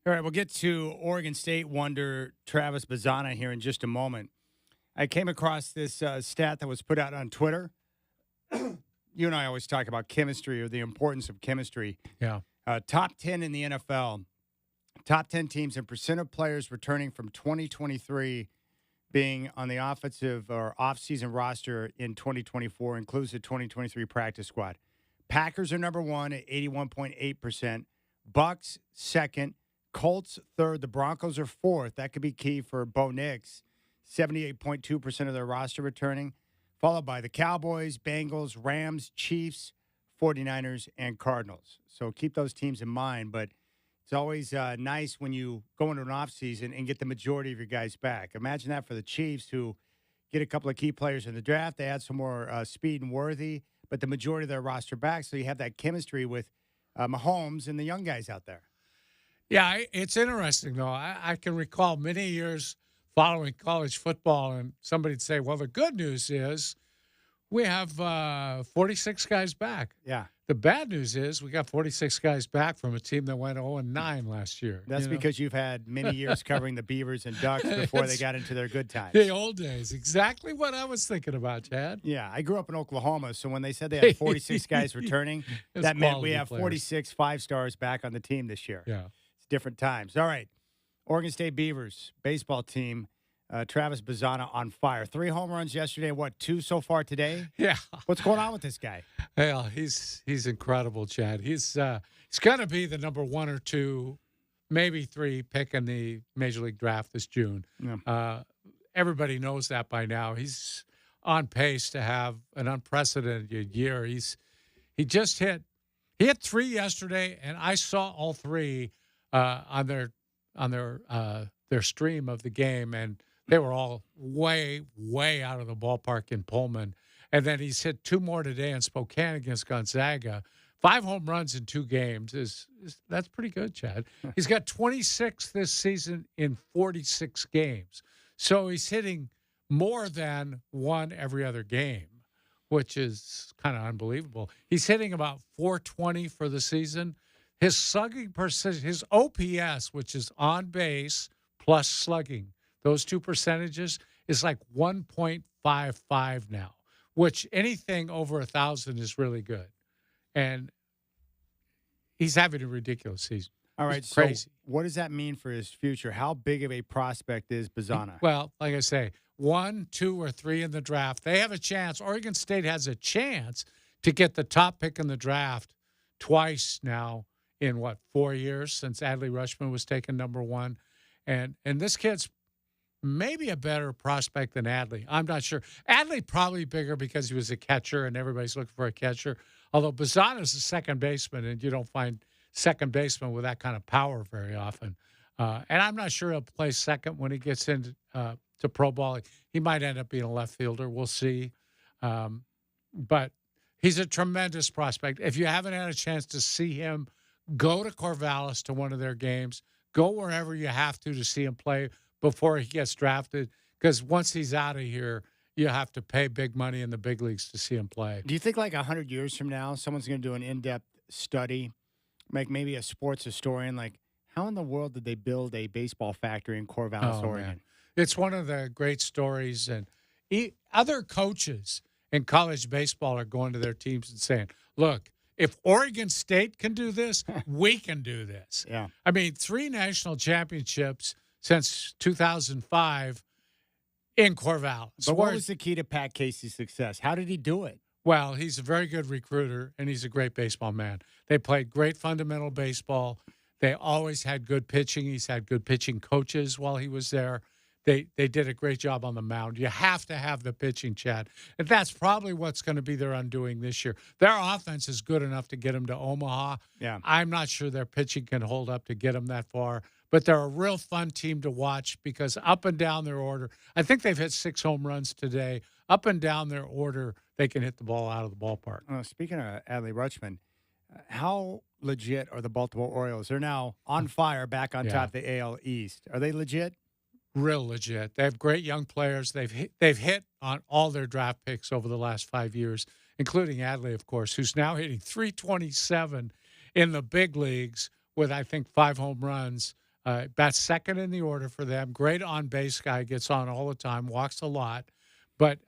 All right, we'll get to Oregon State wonder Travis Bazzana here in just a moment. I came across this stat that was put out on Twitter. You and I always talk about chemistry or the importance of chemistry. Yeah. Top 10 in the NFL. Top 10 teams and percent of players returning from 2023 being on the offensive or off-season roster in 2024 includes the 2023 practice squad. Packers are number one at 81.8%. Bucks second. Colts third. The Broncos are fourth. That could be key for Bo Nix. 78.2% of their roster returning. Followed by the Cowboys, Bengals, Rams, Chiefs, 49ers, and Cardinals. So keep those teams in mind. But it's always nice when you go into an offseason and get the majority of your guys back. Imagine that for the Chiefs, who get a couple of key players in the draft. They add some more speed and Worthy, but the majority of their roster back. So you have that chemistry with Mahomes and the young guys out there. Yeah, it's interesting, though. I can recall many years following college football, and somebody'd say, well, the good news is we have 46 guys back. Yeah. The bad news is we got 46 guys back from a team that went 0-9 last year. That's because you've had many years covering the Beavers and Ducks before they got into their good times. The old days. Exactly what I was thinking about, Chad. Yeah, I grew up in Oklahoma, so when they said they had 46 guys returning, that meant we have 46 five-stars back on the team this year. Yeah. It's different times. All right. Oregon State Beavers baseball team, Travis Bazzana on fire. 3 home runs yesterday. What, 2 so far today? Yeah. What's going on with this guy? Well, he's incredible, Chad. He's going to be the number 1 or 2, maybe 3 pick in the Major League Draft this June. Yeah. Everybody knows that by now. He's on pace to have an unprecedented year. He hit 3 yesterday, and I saw all 3 on their stream of the game, and they were all way, way out of the ballpark in Pullman. And then he's hit 2 more today in Spokane against Gonzaga. 5 home runs in 2 games that's pretty good, Chad. He's got 26 this season in 46 games. So he's hitting more than 1 every other game, which is kind of unbelievable. He's hitting about 420 for the season. His slugging percentage, his OPS, which is on base plus slugging, those 2 percentages is like 1.55 now, which anything over 1,000 is really good. And he's having a ridiculous season. All right, it's crazy. So what does that mean for his future? How big of a prospect is Bazzana? Well, like I say, 1, 2, or 3 in the draft. They have a chance. Oregon State has a chance to get the top pick in the draft twice now in, 4 years since Adley Rutschman was taken number 1. And this kid's maybe a better prospect than Adley. I'm not sure. Adley probably bigger because he was a catcher and everybody's looking for a catcher. Although Bazzana's a second baseman, and you don't find second baseman with that kind of power very often. And I'm not sure he'll play second when he gets into to pro ball. He might end up being a left fielder. We'll see. But he's a tremendous prospect. If you haven't had a chance to see him, go to Corvallis to one of their games. Go wherever you have to see him play before he gets drafted, because once he's out of here, you have to pay big money in the big leagues to see him play. Do you think like 100 years from now, someone's going to do an in-depth study, like maybe a sports historian, like how in the world did they build a baseball factory in Corvallis, Oregon? Man. It's one of the great stories, and other coaches in college baseball are going to their teams and saying, look, if Oregon State can do this, we can do this. Yeah. I mean, 3 national championships since 2005 in Corvallis. But what was the key to Pat Casey's success? How did he do it? Well, he's a very good recruiter, and he's a great baseball man. They played great fundamental baseball. They always had good pitching. He's had good pitching coaches while he was there. They did a great job on the mound. You have to have the pitching, Chad. And that's probably what's going to be their undoing this year. Their offense is good enough to get them to Omaha. Yeah. I'm not sure their pitching can hold up to get them that far. But they're a real fun team to watch because up and down their order, I think they've hit 6 home runs today. Up and down their order, they can hit the ball out of the ballpark. Speaking of Adley Rutschman, how legit are the Baltimore Orioles? They're now on fire back on top of the AL East. Are they legit? Real legit. They have great young players. They've hit on all their draft picks over the last 5 years, including Adley, of course, who's now hitting .327 in the big leagues with, I think, 5 home runs Bats second in the order for them. Great on-base guy, gets on all the time, walks a lot. But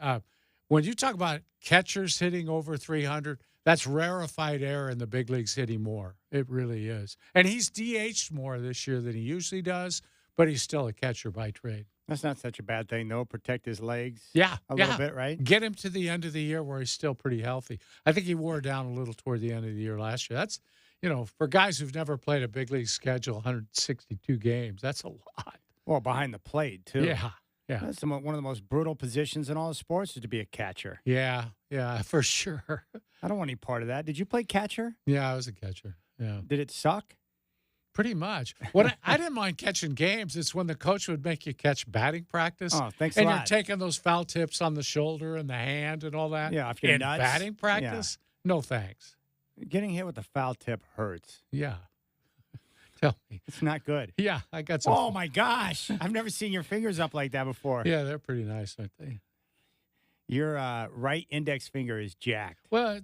when you talk about catchers hitting over 300, that's rarefied air in the big leagues hitting more. It really is. And he's DH'd more this year than he usually does, but he's still a catcher by trade. That's not such a bad thing, though. Protect his legs. Yeah. A little bit, right? Get him to the end of the year where he's still pretty healthy. I think he wore down a little toward the end of the year last year. That's, for guys who've never played a big league schedule, 162 games, that's a lot. Well, behind the plate, too. Yeah. That's one of the most brutal positions in all the sports is to be a catcher. Yeah, for sure. I don't want any part of that. Did you play catcher? Yeah, I was a catcher. Yeah. Did it suck? Pretty much. What I didn't mind catching games. It's when the coach would make you catch batting practice. Oh, thanks a lot. And you're taking those foul tips on the shoulder and the hand and all that. Yeah, if you're in nuts. Batting practice? Yeah. No thanks. Getting hit with a foul tip hurts. Yeah. Tell me. It's not good. Yeah, I got some. Oh, my gosh. I've never seen your fingers up like that before. Yeah, they're pretty nice, aren't they? Your right index finger is jacked. Well, it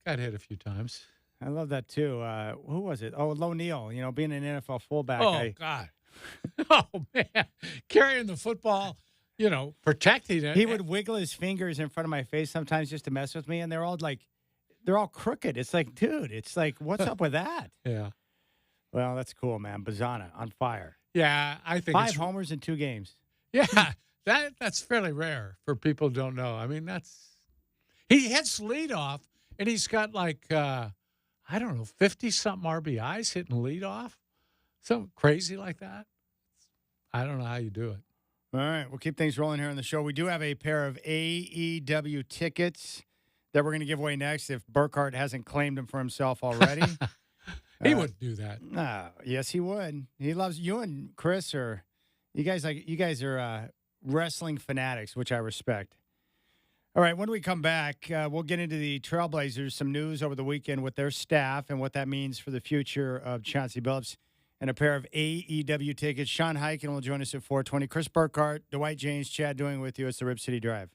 got hit a few times. I love that, too. Who was it? Oh, Lo Neal, being an NFL fullback. Oh, God. Oh, man. Carrying the football, protecting it. He would wiggle his fingers in front of my face sometimes just to mess with me, and they're all crooked. It's like, dude, what's up with that? Yeah. Well, that's cool, man. Bazana on fire. Yeah, I think 5 homers in 2 games. Yeah, that's fairly rare for people who don't know. I mean, he hits leadoff, and he's got 50-something RBIs hitting leadoff. Something crazy like that. I don't know how you do it. All right, we'll keep things rolling here on the show. We do have a pair of AEW tickets that we're going to give away next if Burkhart hasn't claimed them for himself already. He wouldn't do that. No, yes, he would. He loves you and Chris. You guys are wrestling fanatics, which I respect. All right, when we come back, we'll get into the Trailblazers, some news over the weekend with their staff and what that means for the future of Chauncey Billups, and a pair of AEW tickets. Sean Highkin will join us at 4:20. Chris Burkhart, Dwight, Jaynes, Chad doing with you. It's the Rip City Drive.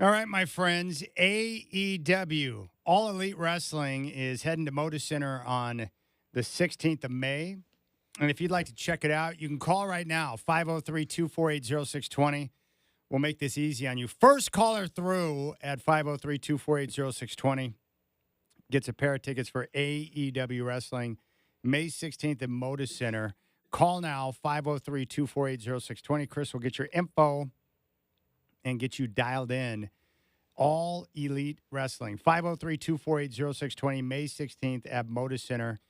All right, my friends, AEW, All Elite Wrestling, is heading to Moda Center on the 16th of May. And if you'd like to check it out, you can call right now, 503-248-0620. We'll make this easy on you. First caller through at 503-248-0620 gets a pair of tickets for AEW Wrestling, May 16th at Moda Center. Call now, 503-248-0620. Chris will get your info and get you dialed in. All Elite Wrestling, 503-248-0620, May 16th at Moda Center.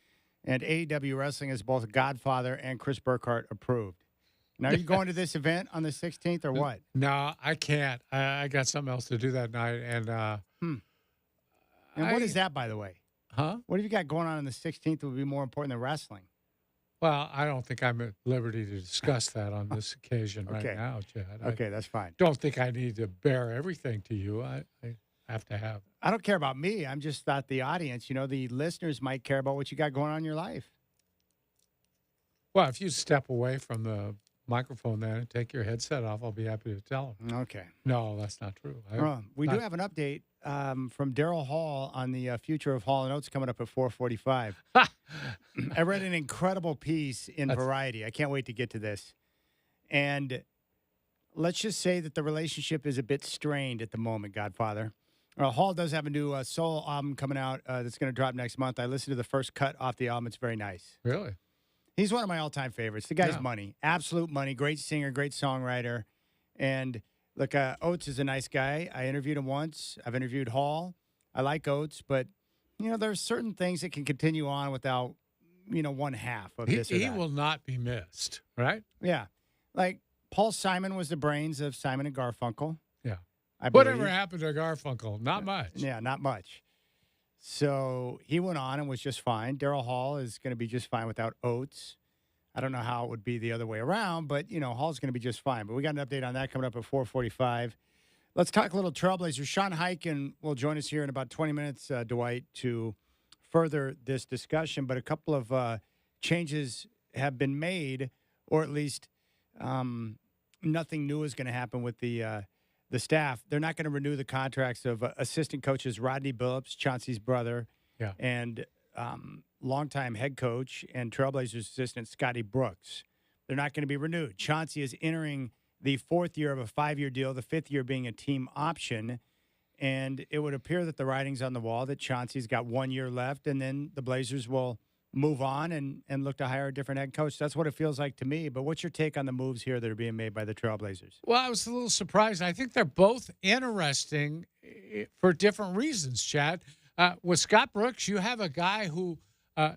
And AEW Wrestling is both Godfather and Chris Burkhart approved. Now, are you going to this event on the 16th or what? No, I can't. I got something else to do that night. And And what is that, by the way? Huh? What have you got going on the 16th that would be more important than wrestling? Well, I don't think I'm at liberty to discuss that on this occasion Okay. right now, Chad. Okay, that's fine. Don't think I need to bear everything to you. I have to have. I don't care about me. I'm just thought the audience, the listeners might care about what you got going on in your life. Well, if you step away from the microphone then and take your headset off, I'll be happy to tell them. Okay. No, that's not true. We do have an update from Daryl Hall on the future of Hall & Oates coming up at 4:45. I read an incredible piece in Variety. I can't wait to get to this. And let's just say that the relationship is a bit strained at the moment, Godfather. Hall does have a new solo album coming out that's going to drop next month. I listened to the first cut off the album. It's very nice. Really? He's one of my all-time favorites. The guy's money. Absolute money. Great singer, great songwriter. And look, Oates is a nice guy. I interviewed him once. I've interviewed Hall. I like Oates, but, there's certain things that can continue on without, one half of this or that. He will not be missed, right? Yeah. Like, Paul Simon was the brains of Simon and Garfunkel. Yeah. I believe. Whatever happened to Garfunkel? Not much. Yeah, not much. So he went on and was just fine. Daryl Hall is going to be just fine without Oates. I don't know how it would be the other way around, but, Hall's going to be just fine. But we got an update on that coming up at 4:45. Let's talk a little Trailblazers. Sean Highkin will join us here in about 20 minutes, Dwight, to further this discussion. But a couple of changes have been made, or at least nothing new is going to happen with the staff. They're not going to renew the contracts of assistant coaches Rodney Billups, Chauncey's brother, and longtime head coach and Trailblazers assistant Scotty Brooks. They're not going to be renewed. Chauncey is entering the fourth year of a 5-year deal, the fifth year being a team option. And it would appear that the writing's on the wall that Chauncey's got 1 year left, and then the Blazers will move on and look to hire a different head coach. That's what it feels like to me. But what's your take on the moves here that are being made by the Trailblazers? Well, I was a little surprised. I think they're both interesting for different reasons, Chad. With Scott Brooks, you have a guy who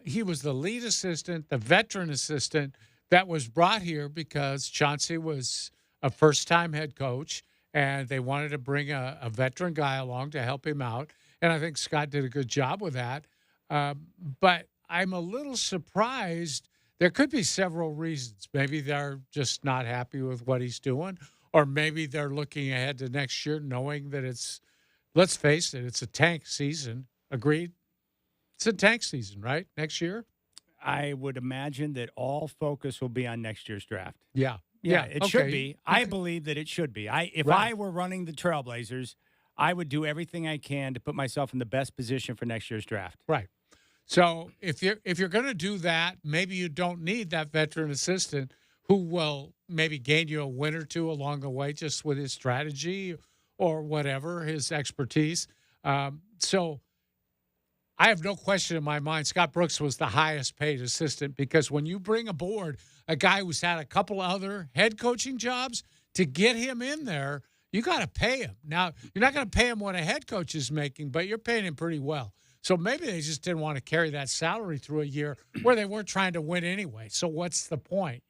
he was the lead assistant, the veteran assistant that was brought here because Chauncey was a first-time head coach, and they wanted to bring a veteran guy along to help him out. And I think Scott did a good job with that. But I'm a little surprised. There could be several reasons. Maybe they're just not happy with what he's doing, or maybe they're looking ahead to next year knowing that let's face it, it's a tank season. Agreed? It's a tank season, right? Next year? I would imagine that all focus will be on next year's draft. Yeah. Yeah, it should be. I believe that it should be. If I were running the Trailblazers, I would do everything I can to put myself in the best position for next year's draft. Right. So if you're going to do that, maybe you don't need that veteran assistant who will maybe gain you a win or two along the way just with his strategy or whatever, his expertise. So I have no question in my mind Scott Brooks was the highest paid assistant because when you bring aboard a guy who's had a couple other head coaching jobs, to get him in there, you got to pay him. Now, you're not going to pay him what a head coach is making, but you're paying him pretty well. So maybe they just didn't want to carry that salary through a year where they weren't trying to win anyway. So what's the point,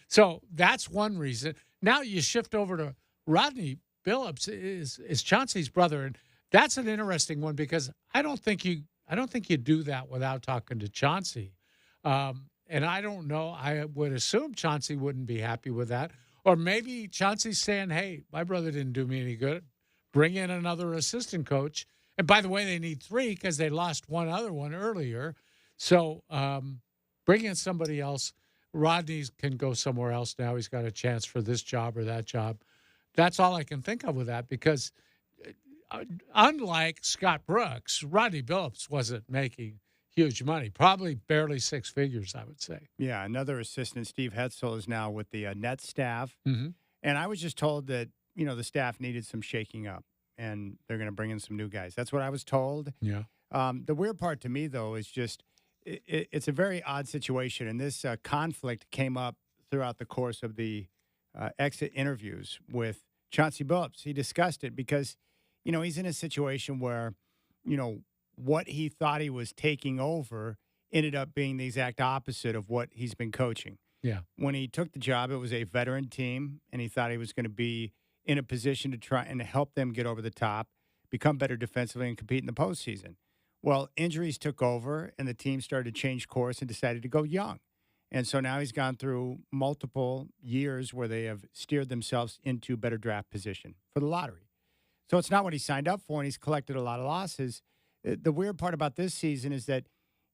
So that's one reason. Now you shift over to Rodney Billups is Chauncey's brother, and that's an interesting one because I don't think you do that without talking to Chauncey. And I don't know. I would assume Chauncey wouldn't be happy with that. Or maybe Chauncey's saying, hey, my brother didn't do me any good. Bring in another assistant coach. And by the way, they need 3 because they lost one other one earlier. So bring in somebody else. Rodney can go somewhere else now. He's got a chance for this job or that job. That's all I can think of with that because unlike Scott Brooks, Rodney Billups wasn't making huge money, probably barely six figures, I would say. Yeah, another assistant, Steve Hetzel, is now with the Nets staff. Mm-hmm. And I was just told that, the staff needed some shaking up, and they're going to bring in some new guys. That's what I was told. Yeah. The weird part to me, though, is just it's a very odd situation. And this conflict came up throughout the course of the exit interviews with Chauncey Billups. He discussed it because, he's in a situation where, what he thought he was taking over ended up being the exact opposite of what he's been coaching. Yeah. When he took the job, it was a veteran team, and he thought he was going to be in a position to try and help them get over the top, become better defensively, and compete in the postseason. Well, injuries took over, and the team started to change course and decided to go young. And so now he's gone through multiple years where they have steered themselves into better draft position for the lottery. So it's not what he signed up for, and he's collected a lot of losses. The weird part about this season is that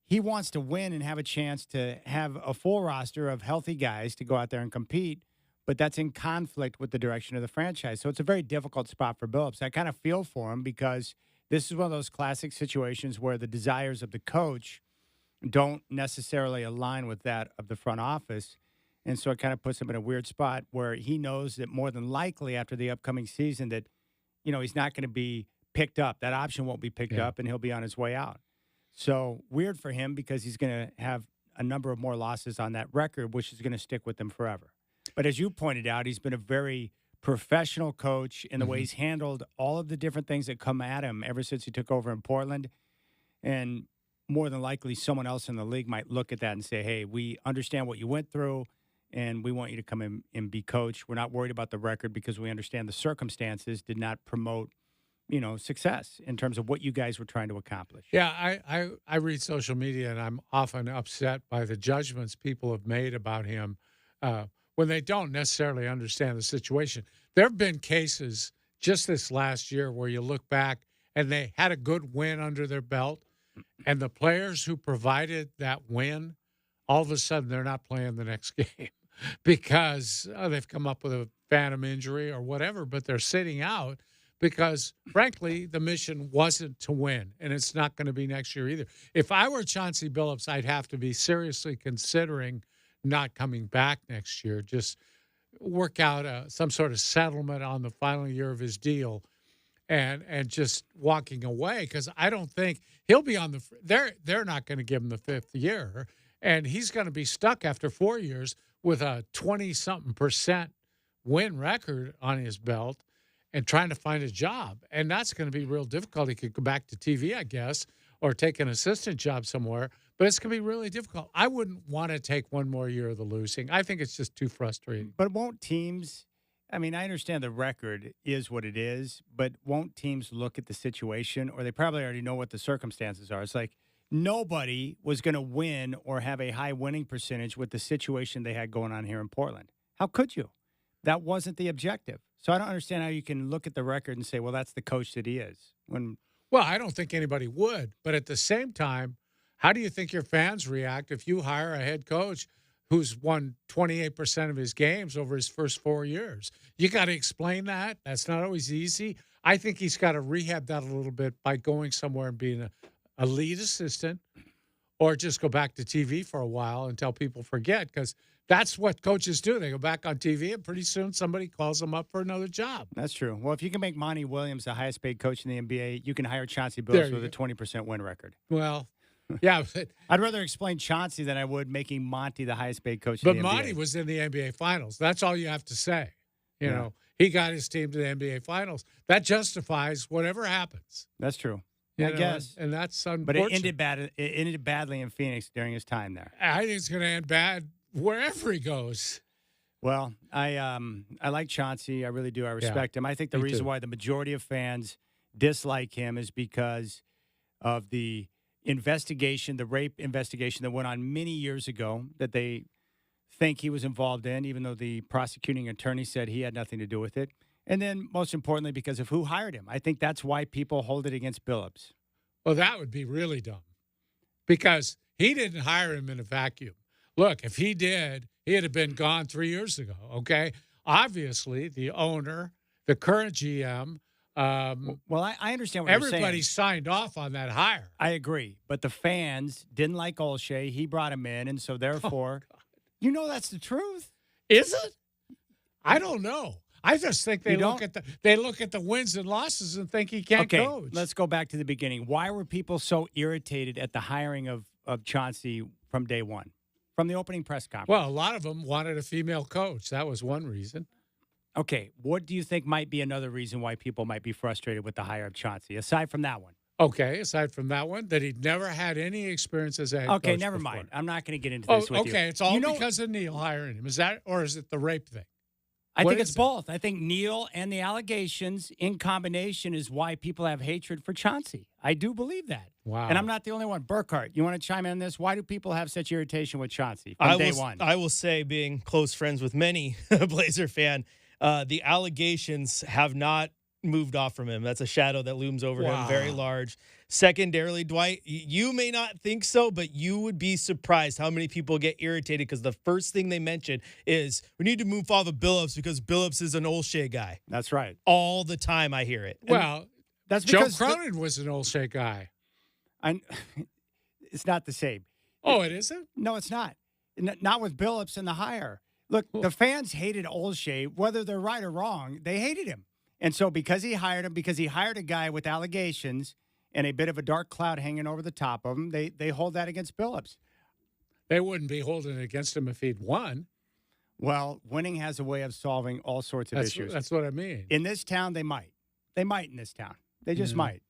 he wants to win and have a chance to have a full roster of healthy guys to go out there and compete, but that's in conflict with the direction of the franchise. So it's a very difficult spot for Billups. I kind of feel for him because this is one of those classic situations where the desires of the coach don't necessarily align with that of the front office. And so it kind of puts him in a weird spot where he knows that more than likely after the upcoming season that, he's not going to be picked up. That option won't be picked up, and he'll be on his way out. So weird for him because he's going to have a number of more losses on that record, which is going to stick with him forever. But as you pointed out, he's been a very professional coach in the way he's handled all of the different things that come at him ever since he took over in Portland. And more than likely, someone else in the league might look at that and say, hey, we understand what you went through, and we want you to come in and be coach. We're not worried about the record because we understand the circumstances did not promote success in terms of what you guys were trying to accomplish. Yeah, I read social media, and I'm often upset by the judgments people have made about him when they don't necessarily understand the situation. There have been cases just this last year where you look back and they had a good win under their belt, and the players who provided that win, all of a sudden they're not playing the next game because they've come up with a phantom injury or whatever, but they're sitting out because, frankly, the mission wasn't to win, and it's not going to be next year either. If I were Chauncey Billups, I'd have to be seriously considering not coming back next year, just work out some sort of settlement on the final year of his deal and just walking away, because I don't think he'll be on the – they're not going to give him the fifth year, and he's going to be stuck after 4 years with a 20-something% win record on his belt and trying to find a job. And that's going to be real difficult. He could go back to TV, I guess, or take an assistant job somewhere, but it's going to be really difficult. I wouldn't want to take one more year of the losing. I think it's just too frustrating. But won't teams – I understand the record is what it is, but won't teams look at the situation, or they probably already know what the circumstances are? It's like nobody was going to win or have a high winning percentage with the situation they had going on here in Portland. How could you? That wasn't the objective. So I don't understand how you can look at the record and say, well, that's the coach that he is. Well, I don't think anybody would. But at the same time, how do you think your fans react if you hire a head coach who's won 28% of his games over his first 4 years? You got to explain that. That's not always easy. I think he's got to rehab that a little bit by going somewhere and being a lead assistant, or just go back to TV for a while until people forget, because that's what coaches do. They go back on TV, and pretty soon somebody calls them up for another job. That's true. Well, if you can make Monty Williams the highest paid coach in the NBA, you can hire Chauncey Billups with a 20% win record. Well, yeah. But I'd rather explain Chauncey than I would making Monty the highest paid coach in the NBA. But Monty was in the NBA Finals. That's all you have to say. You know, he got his team to the NBA Finals. That justifies whatever happens. That's true. I guess. And that's unfortunate. But it ended badly in Phoenix during his time there. I think it's going to end bad wherever he goes. Well, I like Chauncey. I really do. I respect him. I think the reason why the majority of fans dislike him is because of the investigation, the rape investigation that went on many years ago that they think he was involved in, even though the prosecuting attorney said he had nothing to do with it. And then, most importantly, because of who hired him. I think that's why people hold it against Billups. Well, that would be really dumb, because he didn't hire him in a vacuum. Look, if he did, he'd have been gone 3 years ago, okay? Obviously, the owner, the current GM, Well, I understand what you're saying. Everybody signed off on that hire. I agree. But the fans didn't like Olshey. He brought him in. And so, therefore, you know that's the truth. Is it? I don't know. I just think they You look don't? at the wins and losses and think he can't coach. Let's go back to the beginning. Why were people so irritated at the hiring of Chauncey from day one, from the opening press conference? Well, a lot of them wanted a female coach. That was one reason. Okay, what do you think might be another reason why people might be frustrated with the hire of Chauncey, aside from that one? Okay, aside from that one, that he'd never had any experience as a head coach. Okay, never before. mind. I'm not going to get into this with you. Okay, it's all You know- because of Neil hiring him. Is that, or is it the rape thing? I What think is it's it? both. I think Neil and the allegations in combination is why people have hatred for Chauncey. I do believe that. Wow. And I'm not the only one. Burkhart, you want to chime in on this? Why do people have such irritation with Chauncey from day one? I will say, being close friends with many Blazer fan, the allegations have not moved off from him. That's a shadow that looms over him, very large. Secondarily, Dwight, you may not think so, but you would be surprised how many people get irritated because the first thing they mention is we need to move off of Billups because Billups is an Olshey guy. That's right. All the time I hear it. Well, That's Joe because Cronin was an Olshey guy. it's not the same. Oh, it isn't? No, it's not. Not with Billups and the hire. Look, the fans hated Olshey, whether they're right or wrong. They hated him. And so because he hired him, because he hired a guy with allegations and a bit of a dark cloud hanging over the top of him, they hold that against Billups. They wouldn't be holding it against him if he'd won. Well, winning has a way of solving all sorts of issues. That's what I mean. In this town, they might. They might in this town. They just might.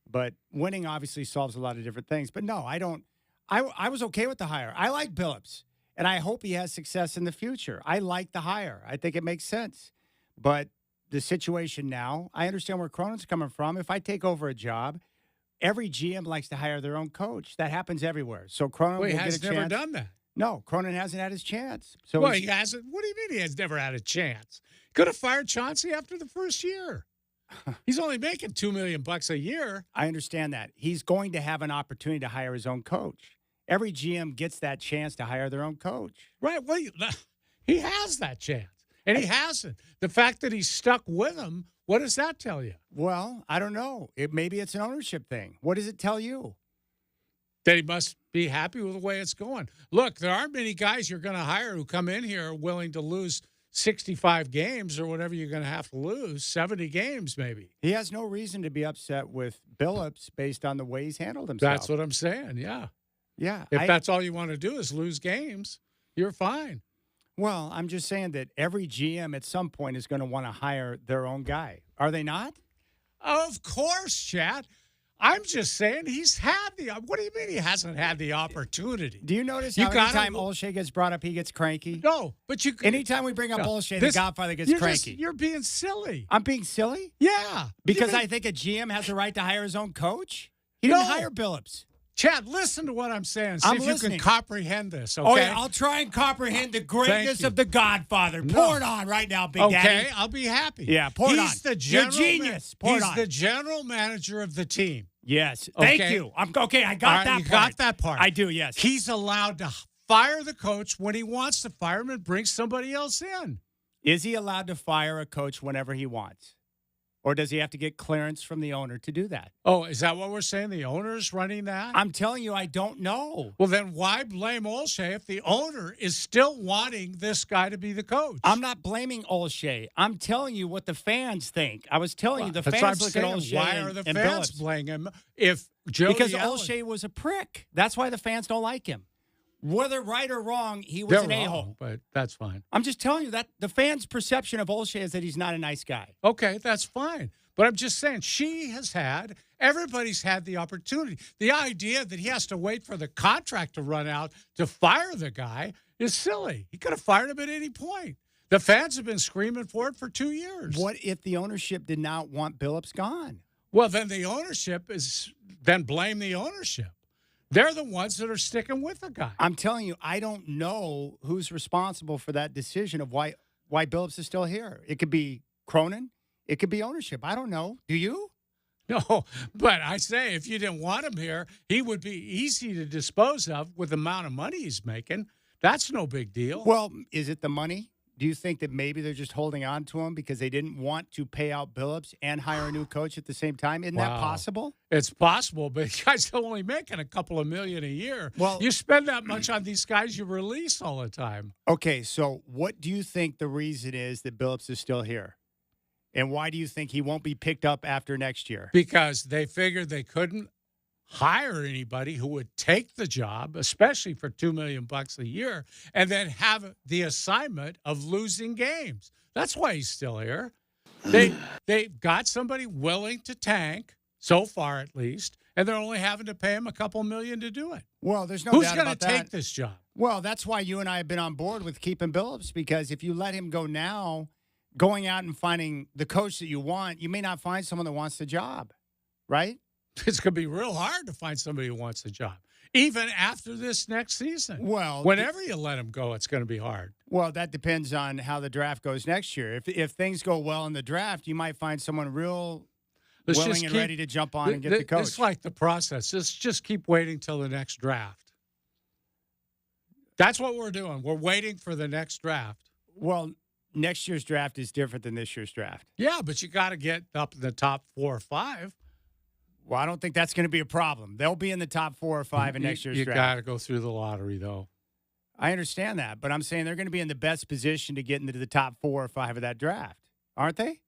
But winning obviously solves a lot of different things. But no, I don't. I was okay with the hire. I like Billups, and I hope he has success in the future. I like the hire. I think it makes sense. But the situation now, I understand where Cronin's coming from. If I take over a job, every GM likes to hire their own coach. That happens everywhere. So Cronin Well, he will get a has never chance. done that. No, Cronin hasn't had his chance. So Well, he's- he hasn't. What do you mean he has never had a chance? Could have fired Chauncey after the first year. He's only making $2 million a year. I understand that. He's going to have an opportunity to hire his own coach. Every GM gets that chance to hire their own coach. Right. Well, he has that chance, and he hasn't. The fact that he's stuck with him, what does that tell you? Well, I don't know. Maybe it's an ownership thing. What does it tell you? That he must be happy with the way it's going. Look, there aren't many guys you're going to hire who come in here willing to lose 65 games or whatever you're going to have to lose, 70 games maybe. He has no reason to be upset with Billups based on the way he's handled himself. That's what I'm saying, yeah. Yeah. If that's all you want to do is lose games, you're fine. Well, I'm just saying that every GM at some point is going to want to hire their own guy. Are they not? Of course, Chad. I'm just saying he's had the. What do you mean he hasn't had the opportunity? Do you notice You how gotta- anytime Olshey gets brought up, he gets cranky? No, but you. Anytime we bring up Olshey, This- the Godfather gets cranky. You're being silly. I'm being silly? Yeah, Because You I think a GM has the right to hire his own coach? He didn't No. hire Billups. Chad, listen to what I'm saying. See I'm if listening. you can comprehend this. Okay. Oh, yeah, I'll try and comprehend the greatness you. of the Godfather. No. Pour it on right now, Big Okay, Daddy. I'll be happy. Yeah, pour it on. He's the You're general genius. Pour it He's on. the general manager of the team. Yes. Thank Okay. you. Okay, I All got right, that you part. got that part. I do, yes. He's allowed to fire the coach when he wants to fire him and bring somebody else in. Is he allowed to fire a coach whenever he wants? Or does he have to get clearance from the owner to do that? Oh, is that what we're saying? The owner's running that? I'm telling you, I don't know. Well, then why blame Olshey if the owner is still wanting this guy to be the coach? I'm not blaming Olshey. I'm telling you what the fans think. I was telling you the That's fans what look I'm at saying. Olshey Why and, are the and fans Billups. blaming him if Jody Because Allen- Olshey was a prick. That's why the fans don't like him. Whether right or wrong, he was They're an wrong, a-hole. but that's fine. I'm just telling you that the fans' perception of Olshey is that he's not a nice guy. Okay, that's fine. But I'm just saying, everybody's had the opportunity. The idea that he has to wait for the contract to run out to fire the guy is silly. He could have fired him at any point. The fans have been screaming for it for 2 years. What if the ownership did not want Billups gone? Well, then then blame the ownership. They're the ones that are sticking with the guy. I'm telling you, I don't know who's responsible for that decision of why Billups is still here. It could be Cronin. It could be ownership. I don't know. Do you? No, but I say if you didn't want him here, he would be easy to dispose of with the amount of money he's making. That's no big deal. Well, is it the money? do you think that maybe they're just holding on to him because they didn't want to pay out Billups and hire a new coach at the same time? Isn't that possible? It's possible, but you guys are only making a couple of million a year. Well, you spend that much on these guys you release all the time. Okay, so what do you think the reason is that Billups is still here? And why do you think he won't be picked up after next year? Because they figured they couldn't hire anybody who would take the job, especially for $2 million a year, and then have the assignment of losing games. That's why he's still here. They got somebody willing to tank, so far at least, and they're only having to pay him a couple million to do it. Well, there's no Who's doubt going to about that. take this job? Well, that's why you and I have been on board with keeping Billups, because if you let him go now, going out and finding the coach that you want, you may not find someone that wants the job, right? It's going to be real hard to find somebody who wants the job, even after this next season. Well, whenever you let him go, it's going to be hard. Well, that depends on how the draft goes next year. If things go well in the draft, you might find someone willing and ready to jump on and get the coach. It's like the process. Let's just keep waiting till the next draft. That's what we're doing. We're waiting for the next draft. Well, next year's draft is different than this year's draft. Yeah, but you got to get up in the top 4 or 5. Well, I don't think that's going to be a problem. They'll be in the top 4 or 5 in next year's draft. You got to go through the lottery, though. I understand that, but I'm saying they're going to be in the best position to get into the top 4 or 5 of that draft, aren't they?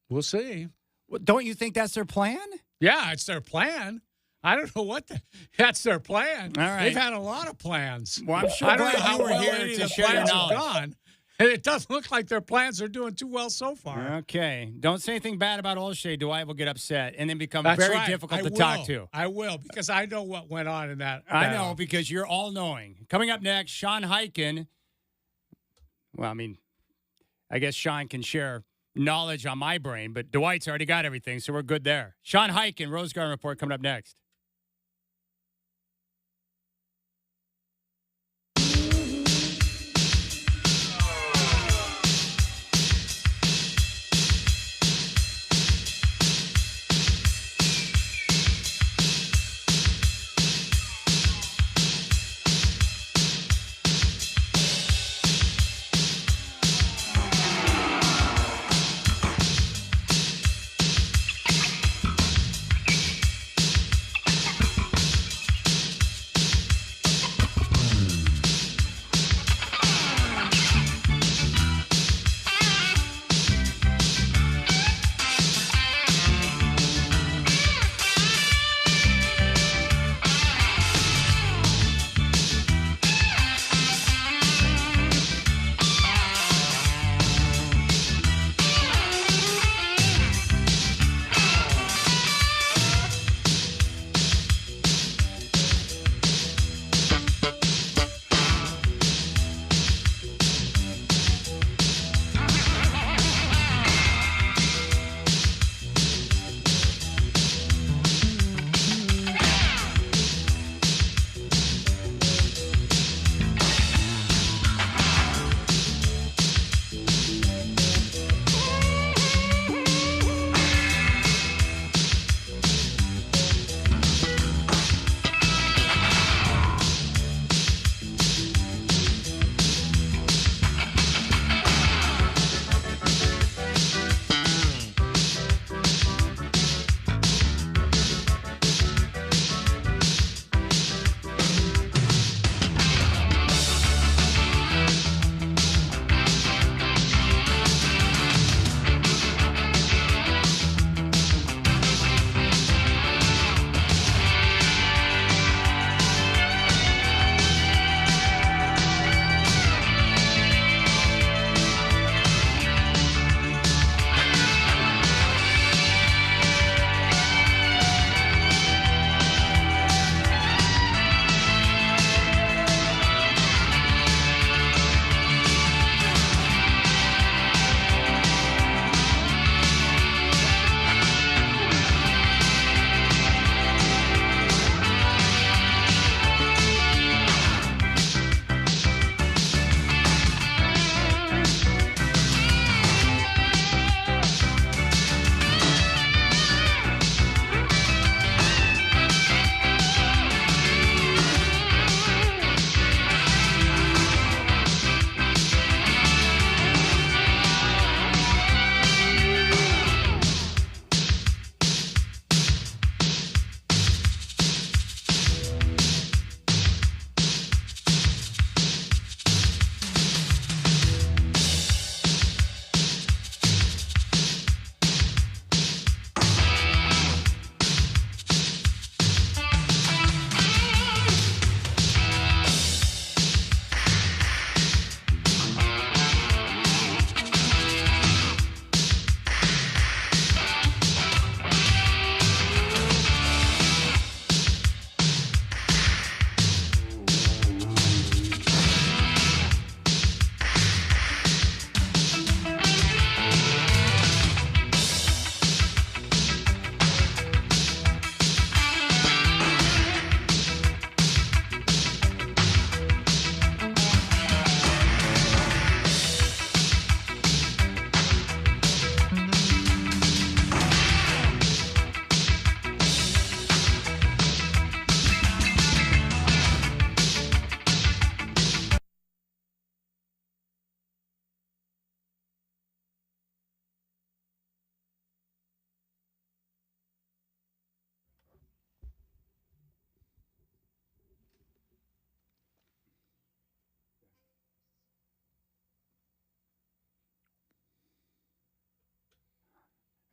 We'll see. Well, don't you think that's their plan? Yeah, it's their plan. I don't know that's their plan. All right. They've had a lot of plans. Well, I'm sure I don't know glad how you were well here any to of the share your plans have knowledge. gone. And it doesn't look like their plans are doing too well so far. Okay. Don't say anything bad about Olshey. Dwight will get upset and then become That's very right. difficult to talk to. I will, because I know what went on in that. I know, because you're all-knowing. Coming up next, Sean Highkin. Well, I mean, I guess Sean can share knowledge on my brain, but Dwight's already got everything, so we're good there. Sean Highkin, Rose Garden Report, coming up next.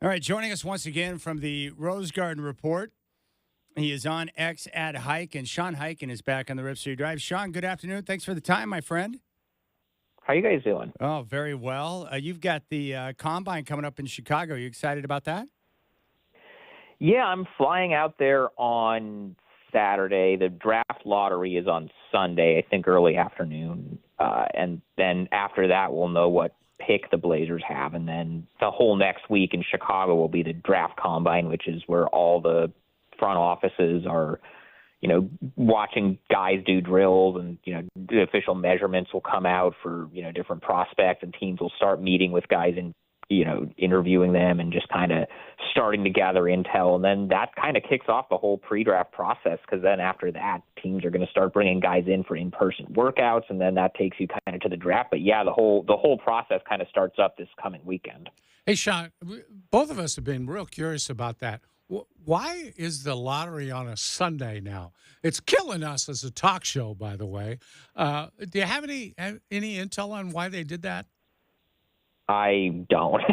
All right, joining us once again from the Rose Garden Report. He is on X at Highkin. Sean Highkin is back on the Rip City Drive. Sean, good afternoon. Thanks for the time, my friend. How you guys doing? Oh, very well. You've got the Combine coming up in Chicago. Are you excited about that? Yeah, I'm flying out there on Saturday. The draft lottery is on Sunday, I think early afternoon. And then after that, we'll know what pick the Blazers have. And then the whole next week in Chicago will be the draft combine, which is where all the front offices are, watching guys do drills, and, the official measurements will come out for, different prospects, and teams will start meeting with guys and, interviewing them and just kind of starting to gather intel. And then that kind of kicks off the whole pre-draft process, because then after that, teams are going to start bringing guys in for in-person workouts, and then that takes you kind of to the draft. But yeah, the whole process kind of starts up this coming weekend. Hey, Sean, both of us have been real curious about that. Why is the lottery on a Sunday now? It's killing us as a talk show, by the way. Do you have any intel on why they did that? I don't.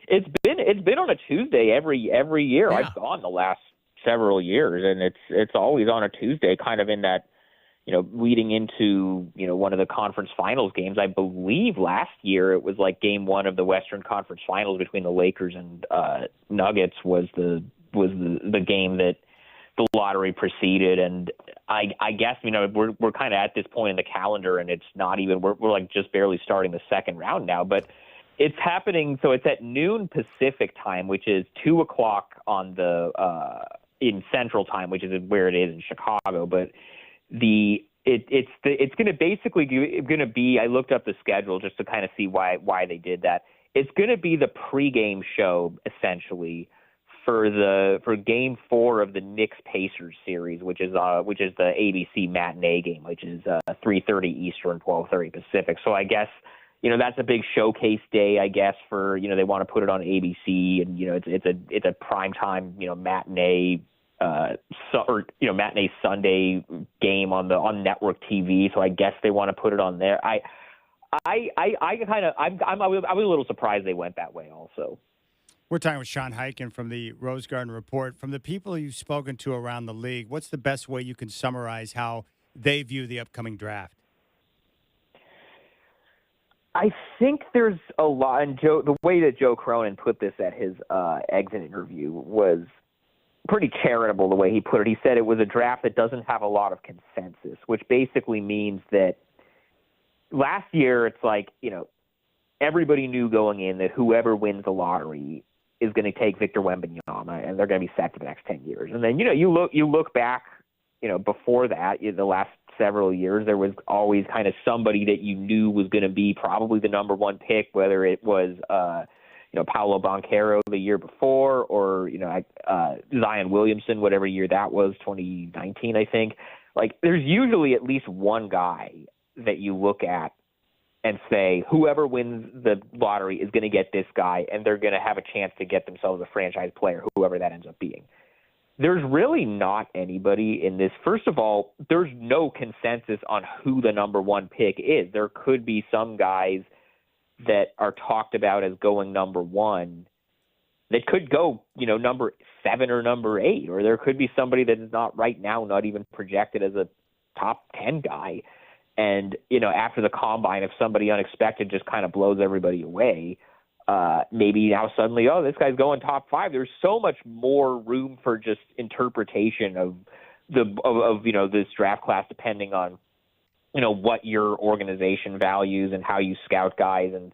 It's been on a Tuesday every year. Yeah. I've gone the last several years, and it's always on a Tuesday, kind of in that, leading into, one of the conference finals games. I believe last year it was like game one of the Western Conference Finals between the Lakers and Nuggets was the game that the lottery preceded. And I guess, we're kind of at this point in the calendar, and it's not even, we're like just barely starting the second round now, but it's happening. So it's at noon Pacific time, which is 2:00 on the, in Central time, which is where it is in Chicago. But it's going to basically going to be, I looked up the schedule just to kind of see why they did that. It's going to be the pregame show essentially for game 4 of the Knicks Pacers series, which is the ABC matinee game, which is 3:30 Eastern, 12:30 Pacific. So I guess, that's a big showcase day, I guess, for, they want to put it on ABC, and, it's a primetime, matinee matinee Sunday game on network TV. So I guess they want to put it on there. I was a little surprised they went that way also. We're talking with Sean Highkin from the Rose Garden Report. From the people you've spoken to around the league, what's the best way you can summarize how they view the upcoming draft? I think there's a lot, and the way that Joe Cronin put this at his exit interview was pretty charitable, the way he put it. He said it was a draft that doesn't have a lot of consensus, which basically means that last year it's like, everybody knew going in that whoever wins the lottery is going to take Victor Wembanyama, and they're going to be set for the next 10 years. And then, you look back, before that, the last several years, there was always kind of somebody that you knew was going to be probably the number one pick, whether it was, Paolo Banchero the year before, or, Zion Williamson, whatever year that was, 2019, I think. Like, there's usually at least one guy that you look at and say, whoever wins the lottery is going to get this guy, and they're going to have a chance to get themselves a franchise player, whoever that ends up being. There's really not anybody in this. First of all, there's no consensus on who the number one pick is. There could be some guys that are talked about as going number one that could go, number 7 or number 8, or there could be somebody that is not right now, not even projected as a top 10 guy. And, after the combine, if somebody unexpected just kind of blows everybody away, maybe now suddenly, this guy's going top 5. There's so much more room for just interpretation of this draft class, depending on, what your organization values and how you scout guys. And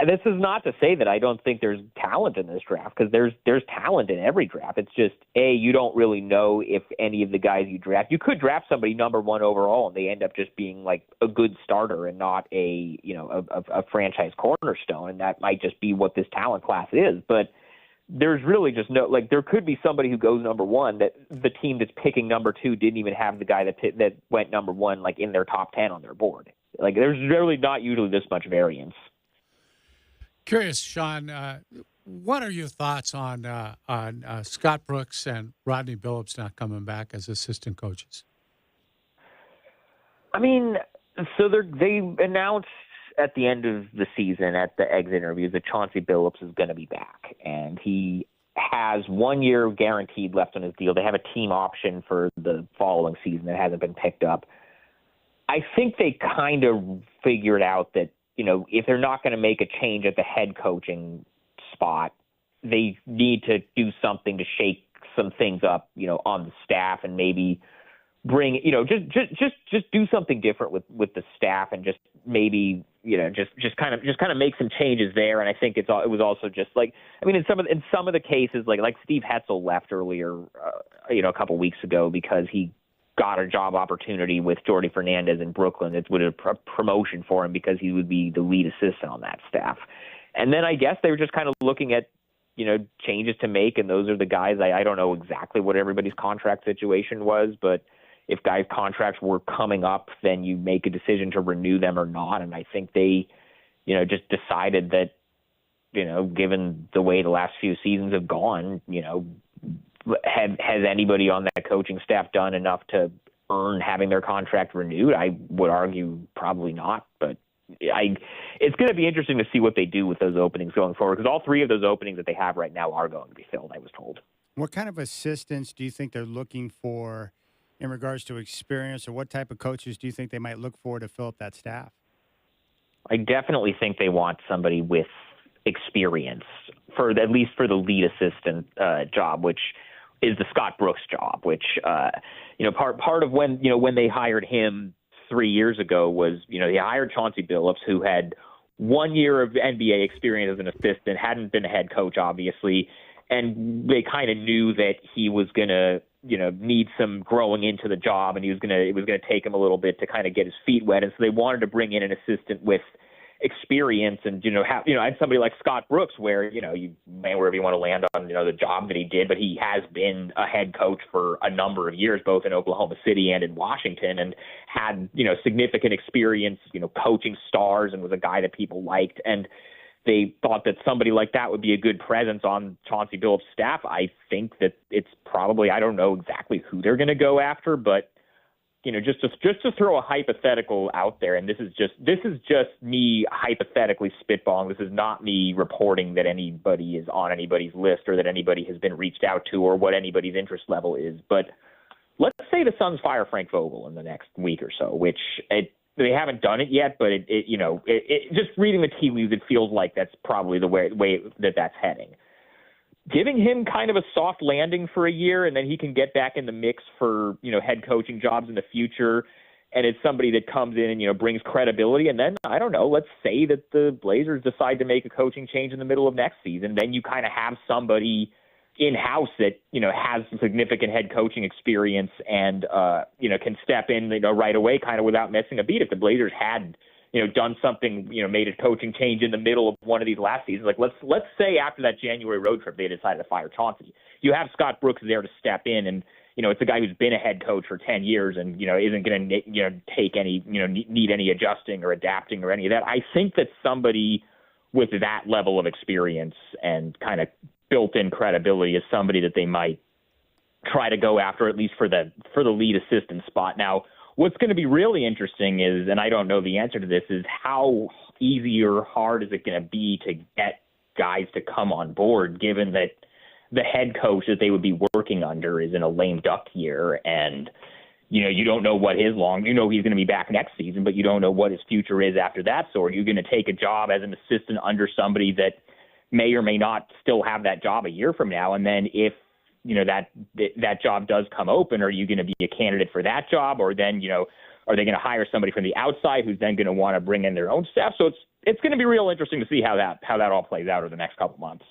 this is not to say that I don't think there's talent in this draft, because there's talent in every draft. It's just, you don't really know if any of the guys you draft. You could draft somebody number 1 overall, and they end up just being like a good starter and not a franchise cornerstone, and that might just be what this talent class is. But there's really just no, like, there could be somebody who goes number 1 that the team that's picking number 2 didn't even have the guy that went number 1 like in their top 10 on their board. Like, there's really not usually this much variance. Curious, Sean, what are your thoughts on Scott Brooks and Rodney Billups not coming back as assistant coaches? I mean, so they announced at the end of the season at the exit interviews that Chauncey Billups is going to be back, and he has 1 year guaranteed left on his deal. They have a team option for the following season that hasn't been picked up. I think they kind of figured out that, if they're not going to make a change at the head coaching spot, they need to do something to shake some things up, on the staff, and maybe bring, just do something different with the staff, and just maybe, just kind of make some changes there. And I think it was also just like, in some of the cases, like Steve Hetzel left earlier, a couple weeks ago because he got a job opportunity with Jordy Fernandez in Brooklyn. It would have a promotion for him because he would be the lead assistant on that staff. And then I guess they were just kind of looking at, changes to make, and those are the guys. I don't know exactly what everybody's contract situation was, but if guys' contracts were coming up, then you make a decision to renew them or not. And I think they, just decided that, given the way the last few seasons have gone, has anybody on that coaching staff done enough to earn having their contract renewed? I would argue probably not, but it's going to be interesting to see what they do with those openings going forward, because all three of those openings that they have right now are going to be filled, I was told. What kind of assistance do you think they're looking for in regards to experience, or what type of coaches do you think they might look for to fill up that staff? I definitely think they want somebody with experience, at least for the lead assistant job, which is the Scott Brooks job, which, part of when they hired him 3 years ago was, they hired Chauncey Billups, who had 1 year of NBA experience as an assistant, hadn't been a head coach, obviously, and they kind of knew that he was going to, need some growing into the job, and it was going to take him a little bit to kind of get his feet wet. And so they wanted to bring in an assistant with experience, and have somebody like Scott Brooks, where you may, wherever you want to land on the job that he did, but he has been a head coach for a number of years, both in Oklahoma City and in Washington, and had significant experience coaching stars, and was a guy that people liked. And they thought that somebody like that would be a good presence on Chauncey Billups' staff. I think that it's probably, I don't know exactly who they're going to go after, but just to throw a hypothetical out there, and this is just me hypothetically spitballing. This is not me reporting that anybody is on anybody's list, or that anybody has been reached out to, or what anybody's interest level is. But let's say the Suns fire Frank Vogel in the next week or so, which they haven't done it yet, but it just reading the tea leaves, it feels like that's probably the way that's heading. Giving him kind of a soft landing for a year, and then he can get back in the mix for, head coaching jobs in the future. And it's somebody that comes in and, brings credibility. And then, I don't know, let's say that the Blazers decide to make a coaching change in the middle of next season. Then you kind of have somebody in-house that, has significant head coaching experience and, can step in, right away kind of without missing a beat. If the Blazers had, done something, made a coaching change in the middle of one of these last seasons. Like let's say after that January road trip, they decided to fire Chauncey. You have Scott Brooks there to step in, and, it's a guy who's been a head coach for 10 years and, isn't going to, take any, need any adjusting or adapting or any of that. I think that somebody with that level of experience and kind of built-in credibility is somebody that they might try to go after, at least for the lead assistant spot. Now, what's going to be really interesting is, and I don't know the answer to this, is how easy or hard is it going to be to get guys to come on board, given that the head coach that they would be working under is in a lame duck year, and you don't know what he's going to be back next season, but you don't know what his future is after that. So are you going to take a job as an assistant under somebody that may or may not still have that job a year from now? And then if that job does come open, are you going to be a candidate for that job? Or then, are they going to hire somebody from the outside who's then going to want to bring in their own staff? So it's going to be real interesting to see how that all plays out over the next couple months.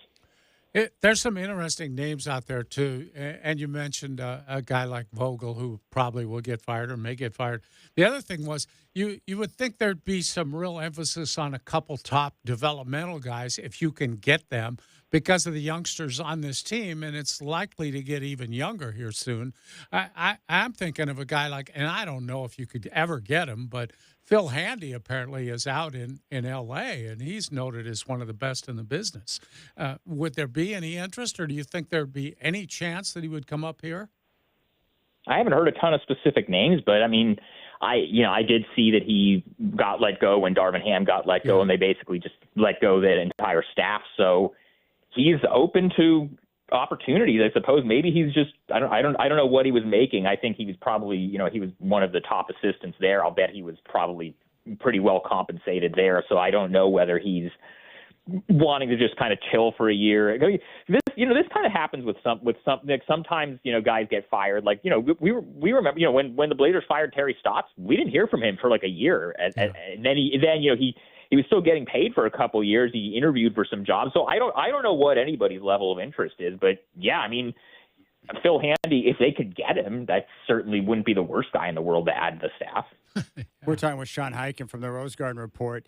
There's some interesting names out there, too. And you mentioned a guy like Vogel, who probably will get fired or may get fired. The other thing was you would think there'd be some real emphasis on a couple top developmental guys if you can get them, because of the youngsters on this team, and it's likely to get even younger here soon. I'm thinking of a guy like, and I don't know if you could ever get him, but Phil Handy apparently is out in L.A., and he's noted as one of the best in the business. Would there be any interest, or do you think there'd be any chance that he would come up here? I haven't heard a ton of specific names, but, I did see that he got let go when Darvin Ham got let go, and they basically just let go that entire staff. So he's open to opportunities, I suppose. Maybe he's just I don't know what he was making. I think he was probably, he was one of the top assistants there. I'll bet he was probably pretty well compensated there. So I don't know whether he's wanting to just kind of chill for a year. This kind of happens with some like sometimes, guys get fired. Like, we remember, when the Blazers fired Terry Stotts, we didn't hear from him for like a year. And then he was still getting paid for a couple years. He interviewed for some jobs. So I don't know what anybody's level of interest is, but yeah, I mean, Phil Handy, if they could get him, that certainly wouldn't be the worst guy in the world to add to the staff. We're talking with Sean Highkin from the Rose Garden Report.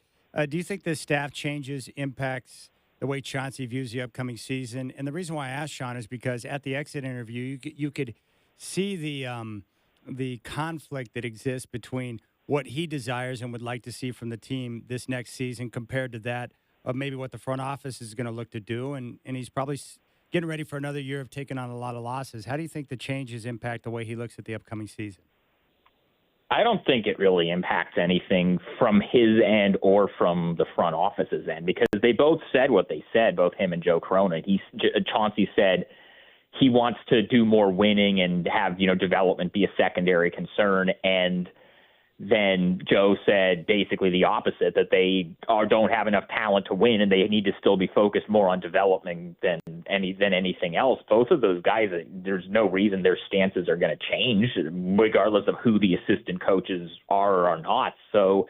Do you think this staff changes impacts the way Chauncey views the upcoming season? And the reason why I asked Sean is because at the exit interview, you could see the conflict that exists between what he desires and would like to see from the team this next season compared to that of maybe what the front office is going to look to do. And he's probably getting ready for another year of taking on a lot of losses. How do you think the changes impact the way he looks at the upcoming season? I don't think it really impacts anything from his end or from the front office's end, because they both said what they said, both him and Joe Cronin. Chauncey said he wants to do more winning and have, development be a secondary concern. And then Joe said basically the opposite, that they don't have enough talent to win and they need to still be focused more on development than anything else. Both of those guys, there's no reason their stances are going to change, regardless of who the assistant coaches are or are not. So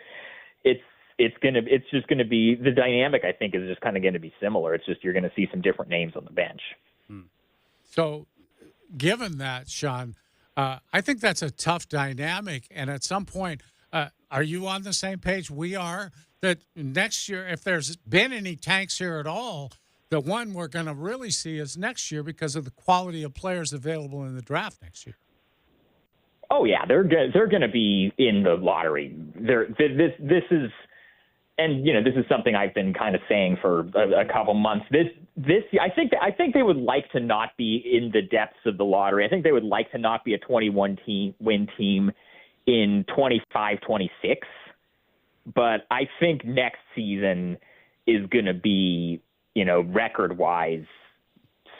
it's just going to be, the dynamic, I think, is just kind of going to be similar. It's just you're going to see some different names on the bench. So given that, Sean, I think that's a tough dynamic. And at some point, are you on the same page we are? That next year, if there's been any tanks here at all, the one we're going to really see is next year because of the quality of players available in the draft next year. Oh yeah, they're going to be in the lottery. This is, and this is something I've been kind of saying for a couple months. I think they would like to not be in the depths of the lottery. I think they would like to not be a 21-win team in 25-26. But I think next season is going to be, record-wise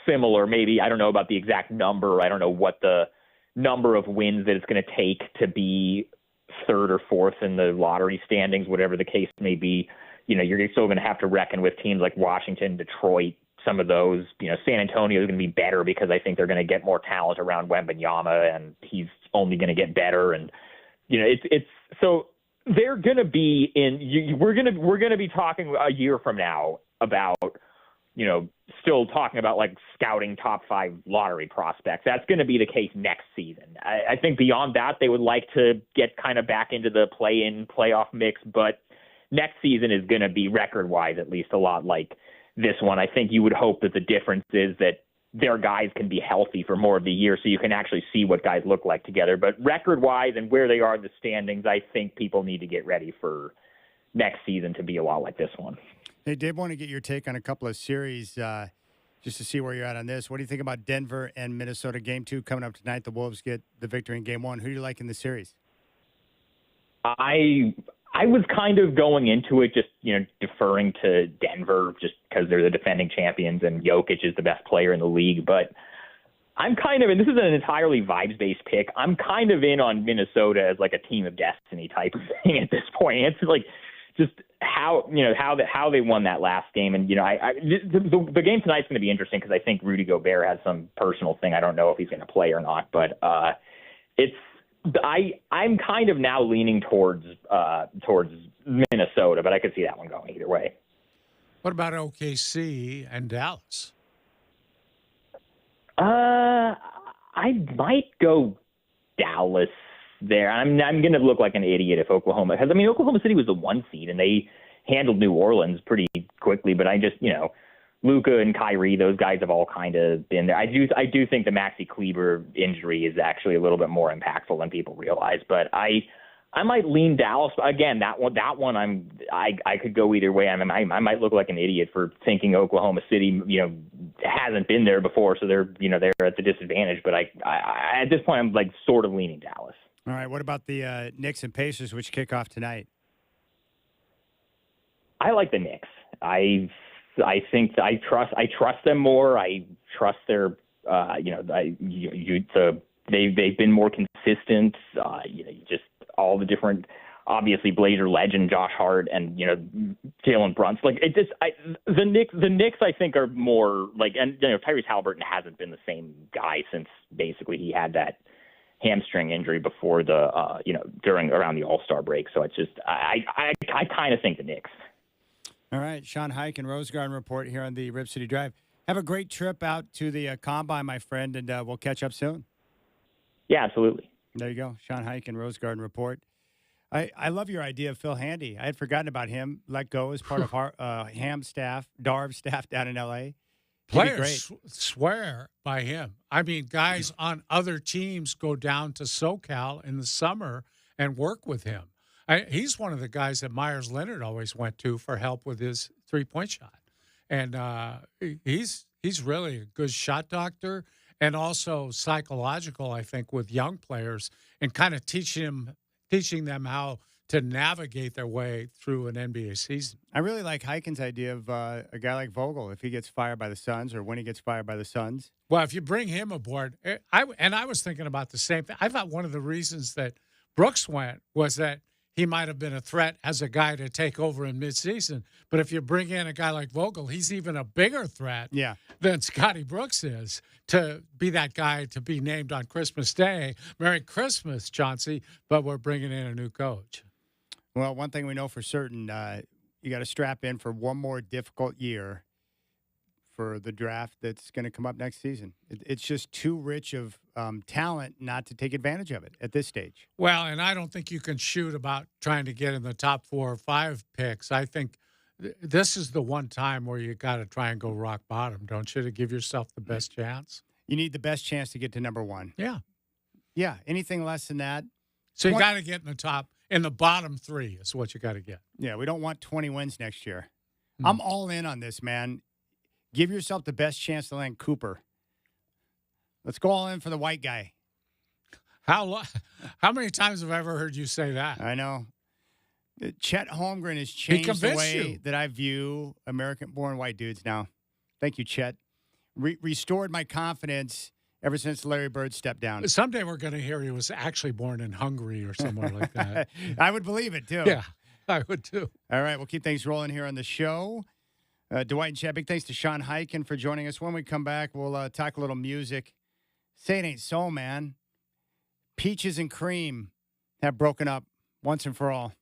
similar. Maybe, I don't know about the exact number. I don't know what the number of wins that it's going to take to be third or fourth in the lottery standings, whatever the case may be. You're still going to have to reckon with teams like Washington, Detroit, some of those. San Antonio is going to be better because I think they're going to get more talent around Wembanyama, and he's only going to get better. And it's so they're going to be in. We're going to be talking a year from now about still talking about like scouting top 5 lottery prospects. That's going to be the case next season. I think beyond that, they would like to get kind of back into the playoff mix, but next season is going to be record-wise at least a lot like this one. I think you would hope that the difference is that their guys can be healthy for more of the year so you can actually see what guys look like together. But record-wise and where they are in the standings, I think people need to get ready for next season to be a lot like this one. Hey, Dave, want to get your take on a couple of series just to see where you're at on this. What do you think about Denver and Minnesota Game 2 coming up tonight? The Wolves get the victory in Game 1. Who do you like in the series? I was kind of going into it just, deferring to Denver just because they're the defending champions and Jokic is the best player in the league. But I'm kind of, and this is an entirely vibes-based pick, I'm kind of in on Minnesota as like a team of destiny type of thing at this point. It's like just how they won that last game. And, the game tonight's going to be interesting because I think Rudy Gobert has some personal thing. I don't know if he's going to play or not, but I'm kind of now leaning towards Minnesota, but I could see that one going either way. What about OKC and Dallas? I might go Dallas there. I'm going to look like an idiot if Oklahoma, because Oklahoma City was the 1 seed and they handled New Orleans pretty quickly, but I just, Luka and Kyrie, those guys have all kind of been there. I do think the Maxi Kleber injury is actually a little bit more impactful than people realize, but I might lean Dallas. Again, that one I could go either way. I might look like an idiot for thinking Oklahoma City, hasn't been there before, so they're at the disadvantage. But I at this point I'm like sort of leaning Dallas. All right. What about the Knicks and Pacers, which kick off tonight? I like the Knicks. I think I trust them more. I trust their they've been more consistent. Just all the different, obviously Blazer legend Josh Hart and Jalen Brunson. The Knicks I think are more and Tyrese Halliburton hasn't been the same guy since basically he had that hamstring injury before around the All-Star break. So it's just I kind of think the Knicks. All right, Sean Highkin, Rose Garden Report here on the Rip City Drive. Have a great trip out to the Combine, my friend, and we'll catch up soon. Yeah, absolutely. There you go. Sean Highkin, Rose Garden Report. I love your idea of Phil Handy. I had forgotten about him. Let go as part of Darv's staff down in L.A. Players swear by him. I mean, guys on other teams go down to SoCal in the summer and work with him. He's one of the guys that Myers Leonard always went to for help with his three-point shot. And he's really a good shot doctor and also psychological, I think, with young players and kind of teaching them how to navigate their way through an NBA season. I really like Highkin's idea of a guy like Vogel if he gets fired by the Suns or when he gets fired by the Suns. Well, if you bring him aboard, I was thinking about the same thing. I thought one of the reasons that Brooks went was that he might have been a threat as a guy to take over in midseason. But if you bring in a guy like Vogel, he's even a bigger threat than Scotty Brooks is to be that guy to be named on Christmas Day. Merry Christmas, Chauncey, but we're bringing in a new coach. Well, one thing we know for certain, you got to strap in for one more difficult year for the draft that's going to come up next season. It's just too rich of talent not to take advantage of it at this stage. Well, and I don't think you can shoot about trying to get in the top 4 or 5 picks. I think this is the one time where you got to try and go rock bottom, don't you, to give yourself the best chance? You need the best chance to get to number 1. Yeah. Yeah, anything less than that. So you got to get in the bottom 3 is what you got to get. Yeah, we don't want 20 wins next year. I'm all in on this, man. Give yourself the best chance to land Cooper. Let's go all in for the white guy. How many times have I ever heard you say that? I know. Chet Holmgren has changed the way that I view American-born white dudes now. Thank you, Chet. Restored my confidence ever since Larry Bird stepped down. Someday we're going to hear he was actually born in Hungary or somewhere like that. I would believe it, too. Yeah, I would, too. All right, we'll keep things rolling here on the show. Dwight and Chad, big thanks to Sean Highkin for joining us. When we come back, we'll talk a little music. Say it ain't so, man. Peaches and Cream have broken up once and for all.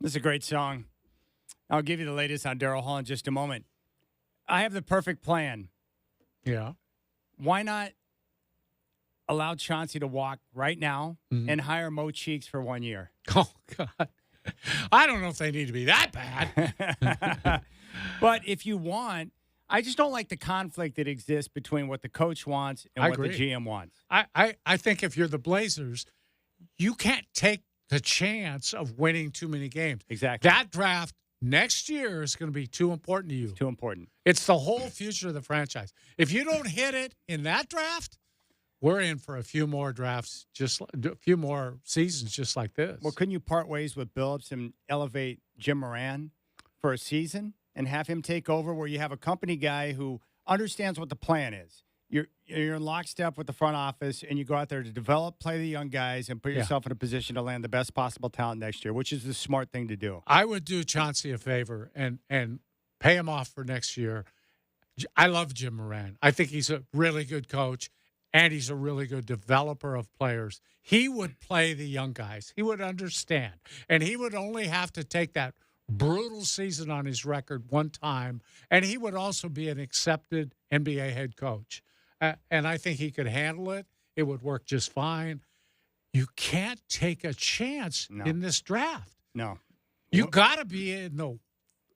This is a great song. I'll give you the latest on Daryl Hall in just a moment. I have the perfect plan. Yeah. Why not allow Chauncey to walk right now and hire Mo Cheeks for 1 year? Oh, God. I don't know if they need to be that bad. But if you want, I just don't like the conflict that exists between what the coach wants and what the GM wants. I think if you're the Blazers, you can't take the chance of winning too many games. Exactly. That draft next year is going to be too important to you. It's too important. It's the whole future of the franchise. If you don't hit it in that draft, we're in for a few more drafts, a few more seasons just like this. Well, couldn't you part ways with Billups and elevate Jim Moran for a season and have him take over where you have a company guy who understands what the plan is? You're in lockstep with the front office, and you go out there to develop, play the young guys, and put yourself in a position to land the best possible talent next year, which is the smart thing to do. I would do Chauncey a favor and pay him off for next year. I love Jim Moran. I think he's a really good coach, and he's a really good developer of players. He would play the young guys. He would understand, and he would only have to take that brutal season on his record one time, and he would also be an accepted NBA head coach. And I think he could handle it. It would work just fine. You can't take a chance in this draft. No. You got to be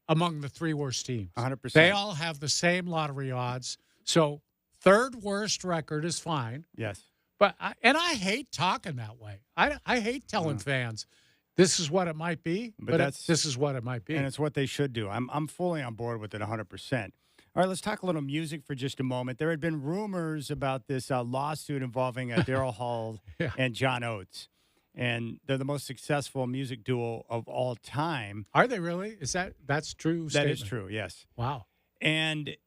among the three worst teams. 100%. They all have the same lottery odds. So third worst record is fine. Yes. But I hate talking that way. I hate telling fans this is what it might be, but this is what it might be. And it's what they should do. I'm fully on board with it 100%. All right, let's talk a little music for just a moment. There had been rumors about this lawsuit involving Daryl Hall and John Oates, and they're the most successful music duo of all time. Are they really? That's true? That statement? is true, yes. Wow. And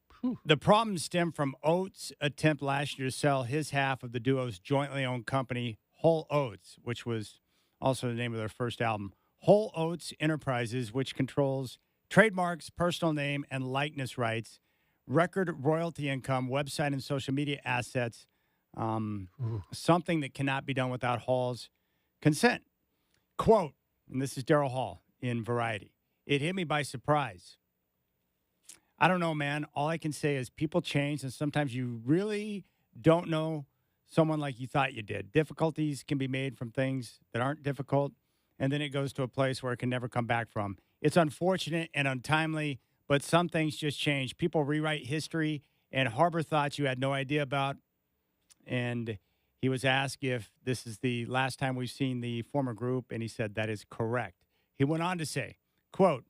the problem stemmed from Oates' attempt last year to sell his half of the duo's jointly owned company, Whole Oates, which was also the name of their first album. Whole Oates Enterprises, which controls trademarks, personal name, and likeness rights, record royalty income, website and social media assets, something that cannot be done without Hall's consent. Quote, and this is Daryl Hall in Variety, "It hit me by surprise. I don't know, man. All I can say is people change, and sometimes you really don't know someone like you thought you did. Difficulties can be made from things that aren't difficult, and then it goes to a place where it can never come back from. It's unfortunate and untimely, but some things just change. People rewrite history and harbor thoughts you had no idea about." And he was asked if this is the last time we've seen the former group, and he said that is correct. He went on to say, quote,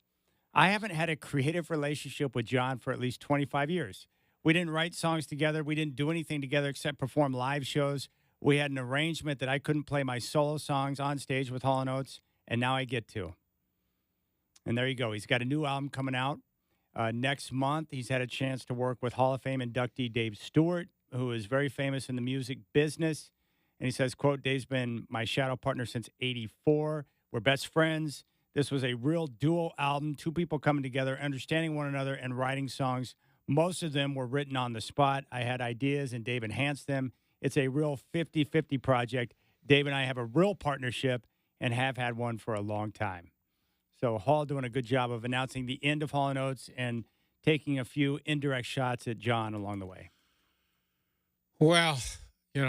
"I haven't had a creative relationship with John for at least 25 years. We didn't write songs together. We didn't do anything together except perform live shows. We had an arrangement that I couldn't play my solo songs on stage with Hall & Oates, and now I get to." And there you go. He's got a new album coming out next month. He's had a chance to work with Hall of Fame inductee Dave Stewart, who is very famous in the music business. And he says, quote, "Dave's been my shadow partner since '84. We're best friends. This was a real duo album, two people coming together, understanding one another, and writing songs. Most of them were written on the spot. I had ideas, and Dave enhanced them. It's a real 50-50 project. Dave and I have a real partnership and have had one for a long time." So Hall doing a good job of announcing the end of Hall & Oates and taking a few indirect shots at John along the way. Well,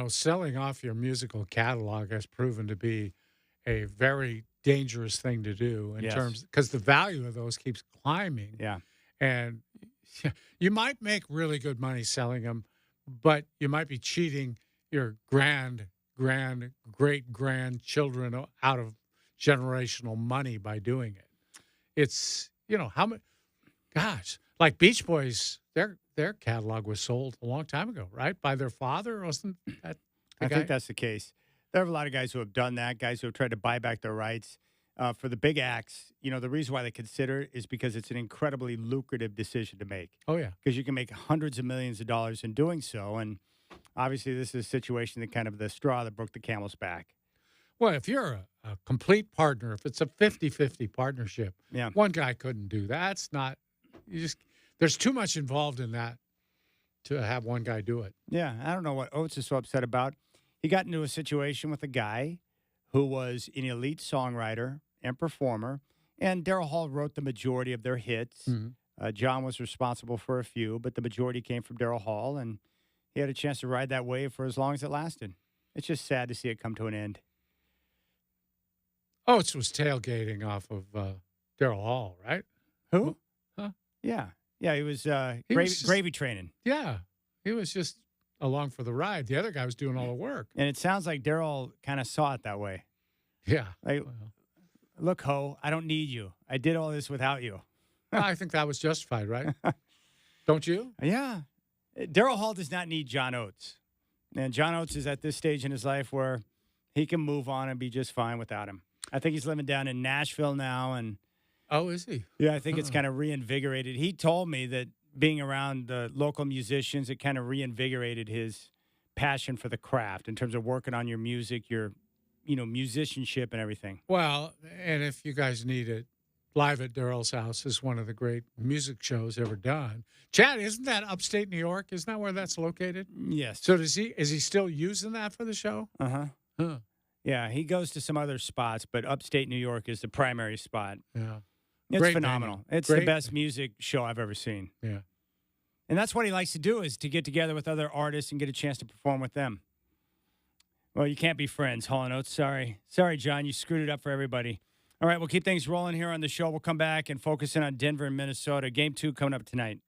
selling off your musical catalog has proven to be a very dangerous thing to do in terms, because the value of those keeps climbing. Yeah. And you might make really good money selling them, but you might be cheating your great grandchildren out of generational money by doing it. It's, how much, gosh, like Beach Boys, their catalog was sold a long time ago, right? By their father, wasn't that the guy? I think that's the case. There are a lot of guys who have done that, guys who have tried to buy back their rights. For the big acts, the reason why they consider it is because it's an incredibly lucrative decision to make. Oh, yeah. Because you can make hundreds of millions of dollars in doing so. And obviously, this is a situation that kind of the straw that broke the camel's back. Well, if you're a complete partner, if it's a 50-50 partnership, one guy couldn't do that. It's not, there's too much involved in that to have one guy do it. Yeah, I don't know what Oates is so upset about. He got into a situation with a guy who was an elite songwriter and performer, And Daryl Hall wrote the majority of their hits. John was responsible for a few, but the majority came from Daryl Hall, and he had a chance to ride that wave for as long as it lasted. It's just sad to see it come to an end. Oates was tailgating off of Daryl Hall, right? Who? Huh? Yeah. Yeah, he was, gravy training. Yeah. He was just along for the ride. The other guy was doing all the work. And it sounds like Daryl kind of saw it that way. Yeah. Like, look, Ho, I don't need you. I did all this without you. Well, I think that was justified, right? Don't you? Yeah. Daryl Hall does not need John Oates. And John Oates is at this stage in his life where he can move on and be just fine without him. I think he's living down in Nashville now. And oh, is he? yeah, I think it's kind of reinvigorated. He told me that being around the local musicians, it kind of reinvigorated his passion for the craft in terms of working on your music, your, musicianship and everything. Well, and if you guys need it, Live at Daryl's House is one of the great music shows ever done. Chad, isn't that upstate New York? Isn't that where that's located? Yes. So is he still using that for the show? Uh-huh. Huh. Yeah, he goes to some other spots, but upstate New York is the primary spot. Yeah. It's Great phenomenal. venue. It's Great. the best music show I've ever seen. Yeah. And that's what he likes to do, is to get together with other artists and get a chance to perform with them. Well, you can't be friends, Hall & Oates. Sorry. Sorry, John. You screwed it up for everybody. All right, we'll keep things rolling here on the show. We'll come back and focus in on Denver and Minnesota. Game 2 coming up tonight.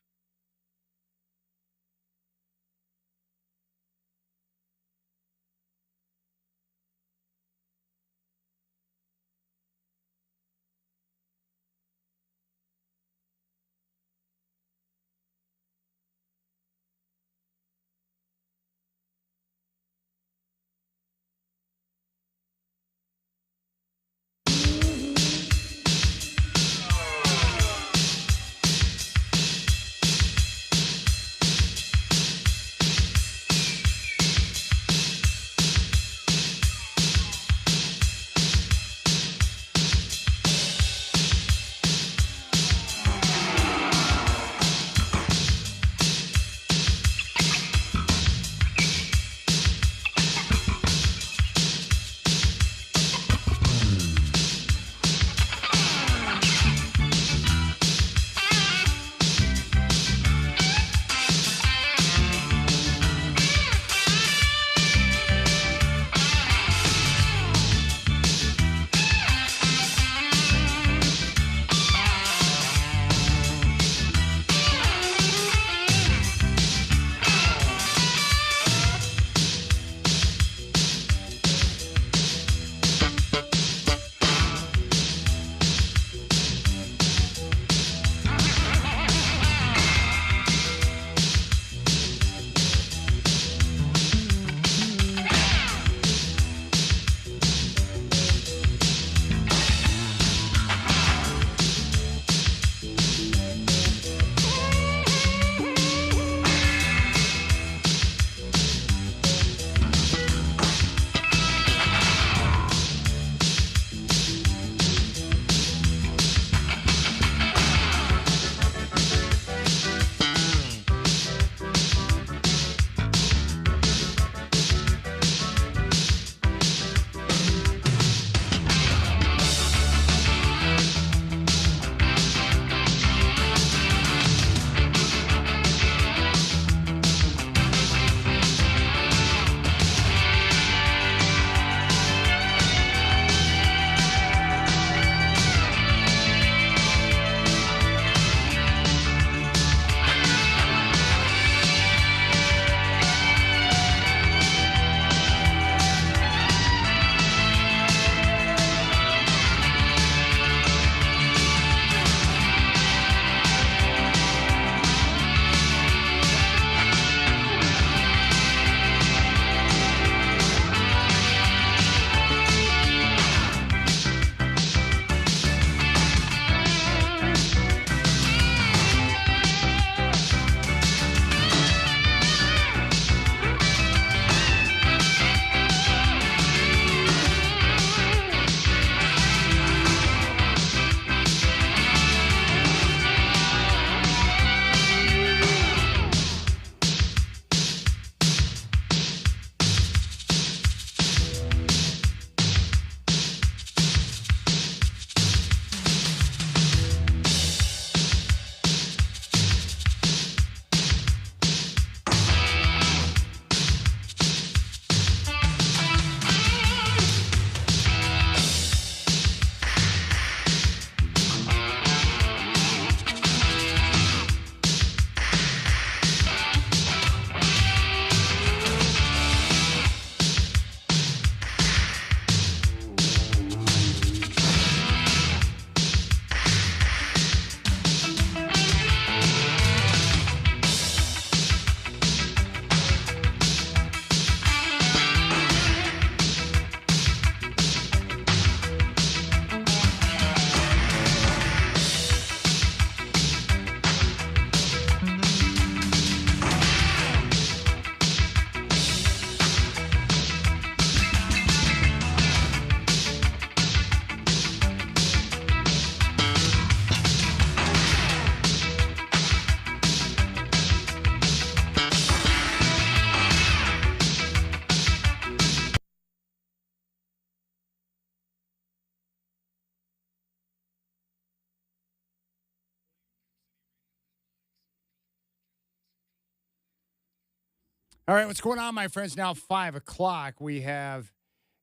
All right, what's going on, my friends? Now 5 o'clock. We have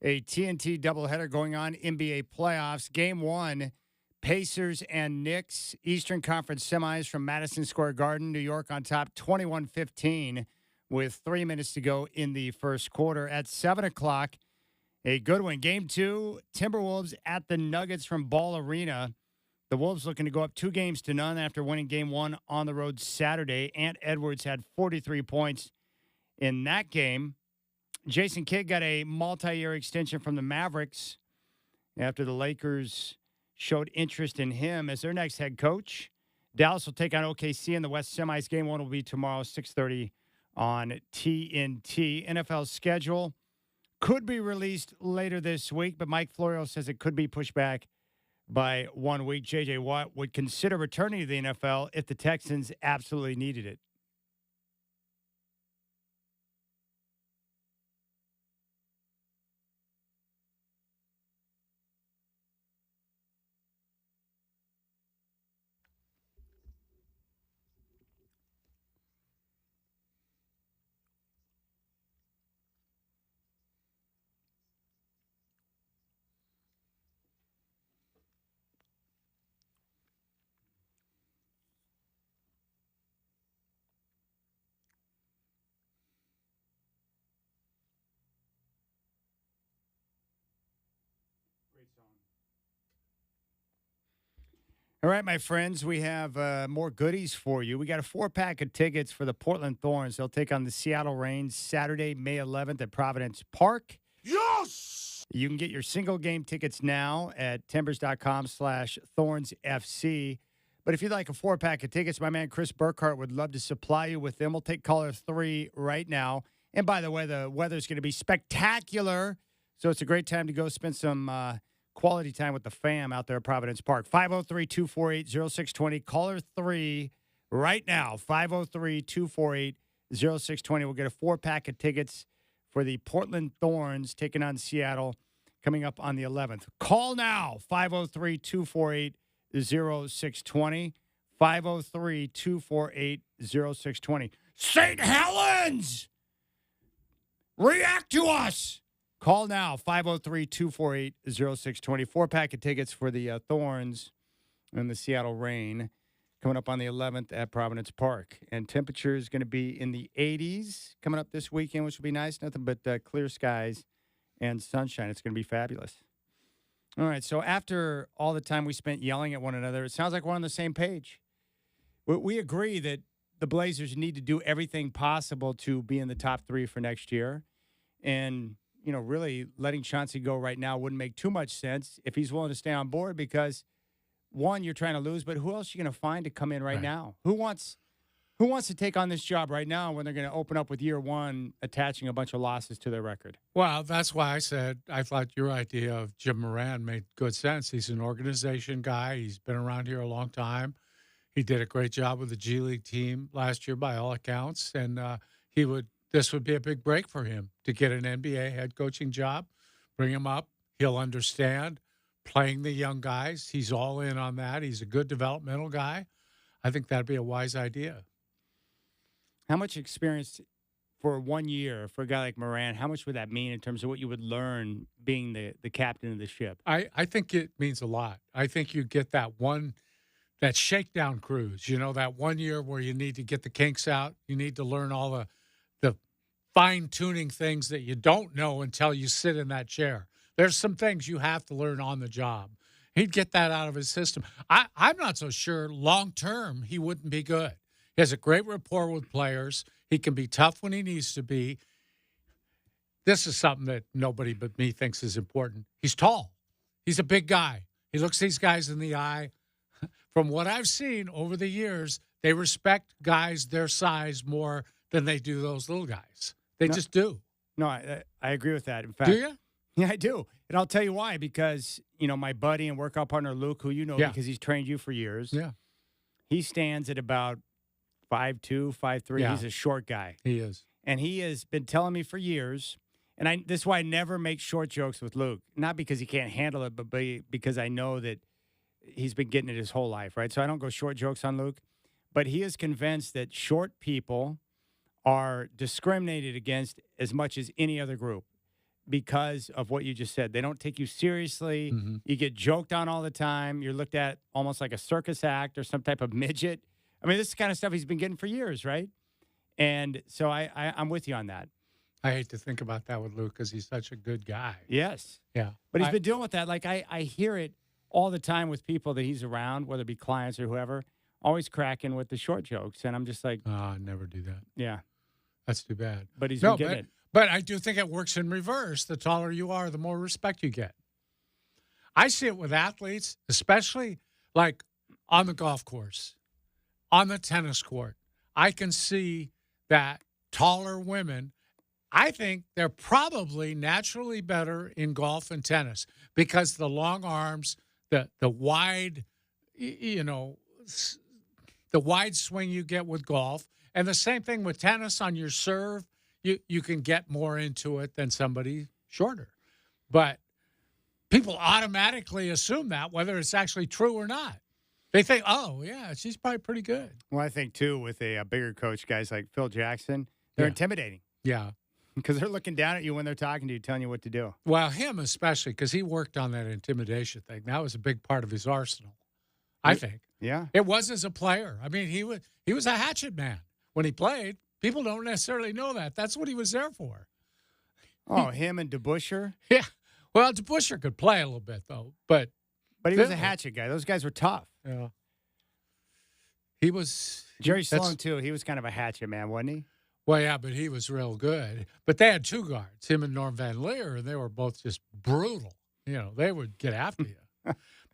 a TNT doubleheader going on, NBA playoffs. Game 1, Pacers and Knicks, Eastern Conference semis from Madison Square Garden, New York on top, 21-15 with 3 minutes to go in the first quarter. At 7 o'clock, a good one. Game 2, Timberwolves at the Nuggets from Ball Arena. The Wolves looking to go up 2-0 after winning Game 1 on the road Saturday. Ant Edwards had 43 points in that game. Jason Kidd got a multi-year extension from the Mavericks after the Lakers showed interest in him as their next head coach. Dallas will take on OKC in the West semis. Game 1 will be tomorrow, 6:30 on TNT. NFL schedule could be released later this week, but Mike Florio says it could be pushed back by 1 week. J.J. Watt would consider returning to the NFL if the Texans absolutely needed it. All right, my friends, we have more goodies for you. We got a 4-pack of tickets for the Portland Thorns. They'll take on the Seattle Reigns Saturday, May 11th at Providence Park. Yes! You can get your single game tickets now at timbers.com/ThornsFC. But if you'd like a 4-pack of tickets, my man Chris Burkhart would love to supply you with them. We'll take caller 3 right now. And by the way, the weather's going to be spectacular. So it's a great time to go spend some quality time with the fam out there at Providence Park. 503-248-0620. Caller 3 right now. 503-248-0620. We'll get a 4-pack of tickets for the Portland Thorns taking on Seattle coming up on the 11th. Call now. 503-248-0620. 503-248-0620. St. Helens! React to us! Call now, 503-248-0620. 4-pack of tickets for the Thorns and the Seattle Reign coming up on the 11th at Providence Park. And temperature is going to be in the 80s coming up this weekend, which will be nice. Nothing but clear skies and sunshine. It's going to be fabulous. All right, so after all the time we spent yelling at one another, it sounds like we're on the same page. We agree that the Blazers need to do everything possible to be in the top 3 for next year. And really letting Chauncey go right now wouldn't make too much sense if he's willing to stay on board because, one, you're trying to lose, but who else are you going to find to come in right now? Who wants to take on this job right now when they're going to open up with year 1 attaching a bunch of losses to their record? Well, that's why I said I thought your idea of Jim Moran made good sense. He's an organization guy. He's been around here a long time. He did a great job with the G League team last year by all accounts, and this would be a big break for him to get an NBA head coaching job, bring him up. He'll understand playing the young guys. He's all in on that. He's a good developmental guy. I think that'd be a wise idea. How much experience for 1 year for a guy like Moran, how much would that mean in terms of what you would learn being the captain of the ship? I think it means a lot. I think you get that shakedown cruise, that 1 year where you need to get the kinks out. You need to learn all the fine-tuning things that you don't know until you sit in that chair. There's some things you have to learn on the job. He'd get that out of his system. I'm not so sure long-term he wouldn't be good. He has a great rapport with players. He can be tough when he needs to be. This is something that nobody but me thinks is important. He's tall. He's a big guy. He looks these guys in the eye. From what I've seen over the years, they respect guys their size more than they do those little guys. They just do. No, I agree with that. In fact, do you? Yeah, I do. And I'll tell you why. Because, my buddy and workout partner, Luke, who because he's trained you for years. Yeah. He stands at about 5'2", 5'3". Yeah. He's a short guy. He is. And he has been telling me for years, and this is why I never make short jokes with Luke. Not because he can't handle it, but because I know that he's been getting it his whole life, right? So I don't go short jokes on Luke. But he is convinced that short people are discriminated against as much as any other group because of what you just said. They don't take you seriously. Mm-hmm. You get joked on all the time. You're looked at almost like a circus act or some type of midget. I mean, this is the kind of stuff he's been getting for years, right? And so I'm with you on that. I hate to think about that with Luke because he's such a good guy. Yes. Yeah. But he's been dealing with that. Like, I hear it all the time with people that he's around, whether it be clients or whoever, always cracking with the short jokes. And I'm just like, I never do that. yeah. That's too bad. But he's been getting it. But I do think it works in reverse. The taller you are, the more respect you get. I see it with athletes, especially like on the golf course, on the tennis court. I can see that taller women, I think they're probably naturally better in golf and tennis because the long arms, the wide, the wide swing you get with golf, and the same thing with tennis on your serve. You can get more into it than somebody shorter. But people automatically assume that, whether it's actually true or not. They think, oh, yeah, she's probably pretty good. Well, I think, too, with a bigger coach, guys like Phil Jackson, they're intimidating. Yeah. Because they're looking down at you when they're talking to you, telling you what to do. Well, him especially, because he worked on that intimidation thing. That was a big part of his arsenal, I think. Yeah. It was as a player. I mean, he was a hatchet man when he played. People don't necessarily know that. That's what he was there for. Oh, him and DeBuscher? Yeah. Well, DeBuscher could play a little bit, though. But he was a hatchet guy. Those guys were tough. Yeah. He was. Jerry Sloan, too. He was kind of a hatchet man, wasn't he? Well, yeah, but he was real good. But they had two guards, him and Norm Van Leer, and they were both just brutal. They would get after you.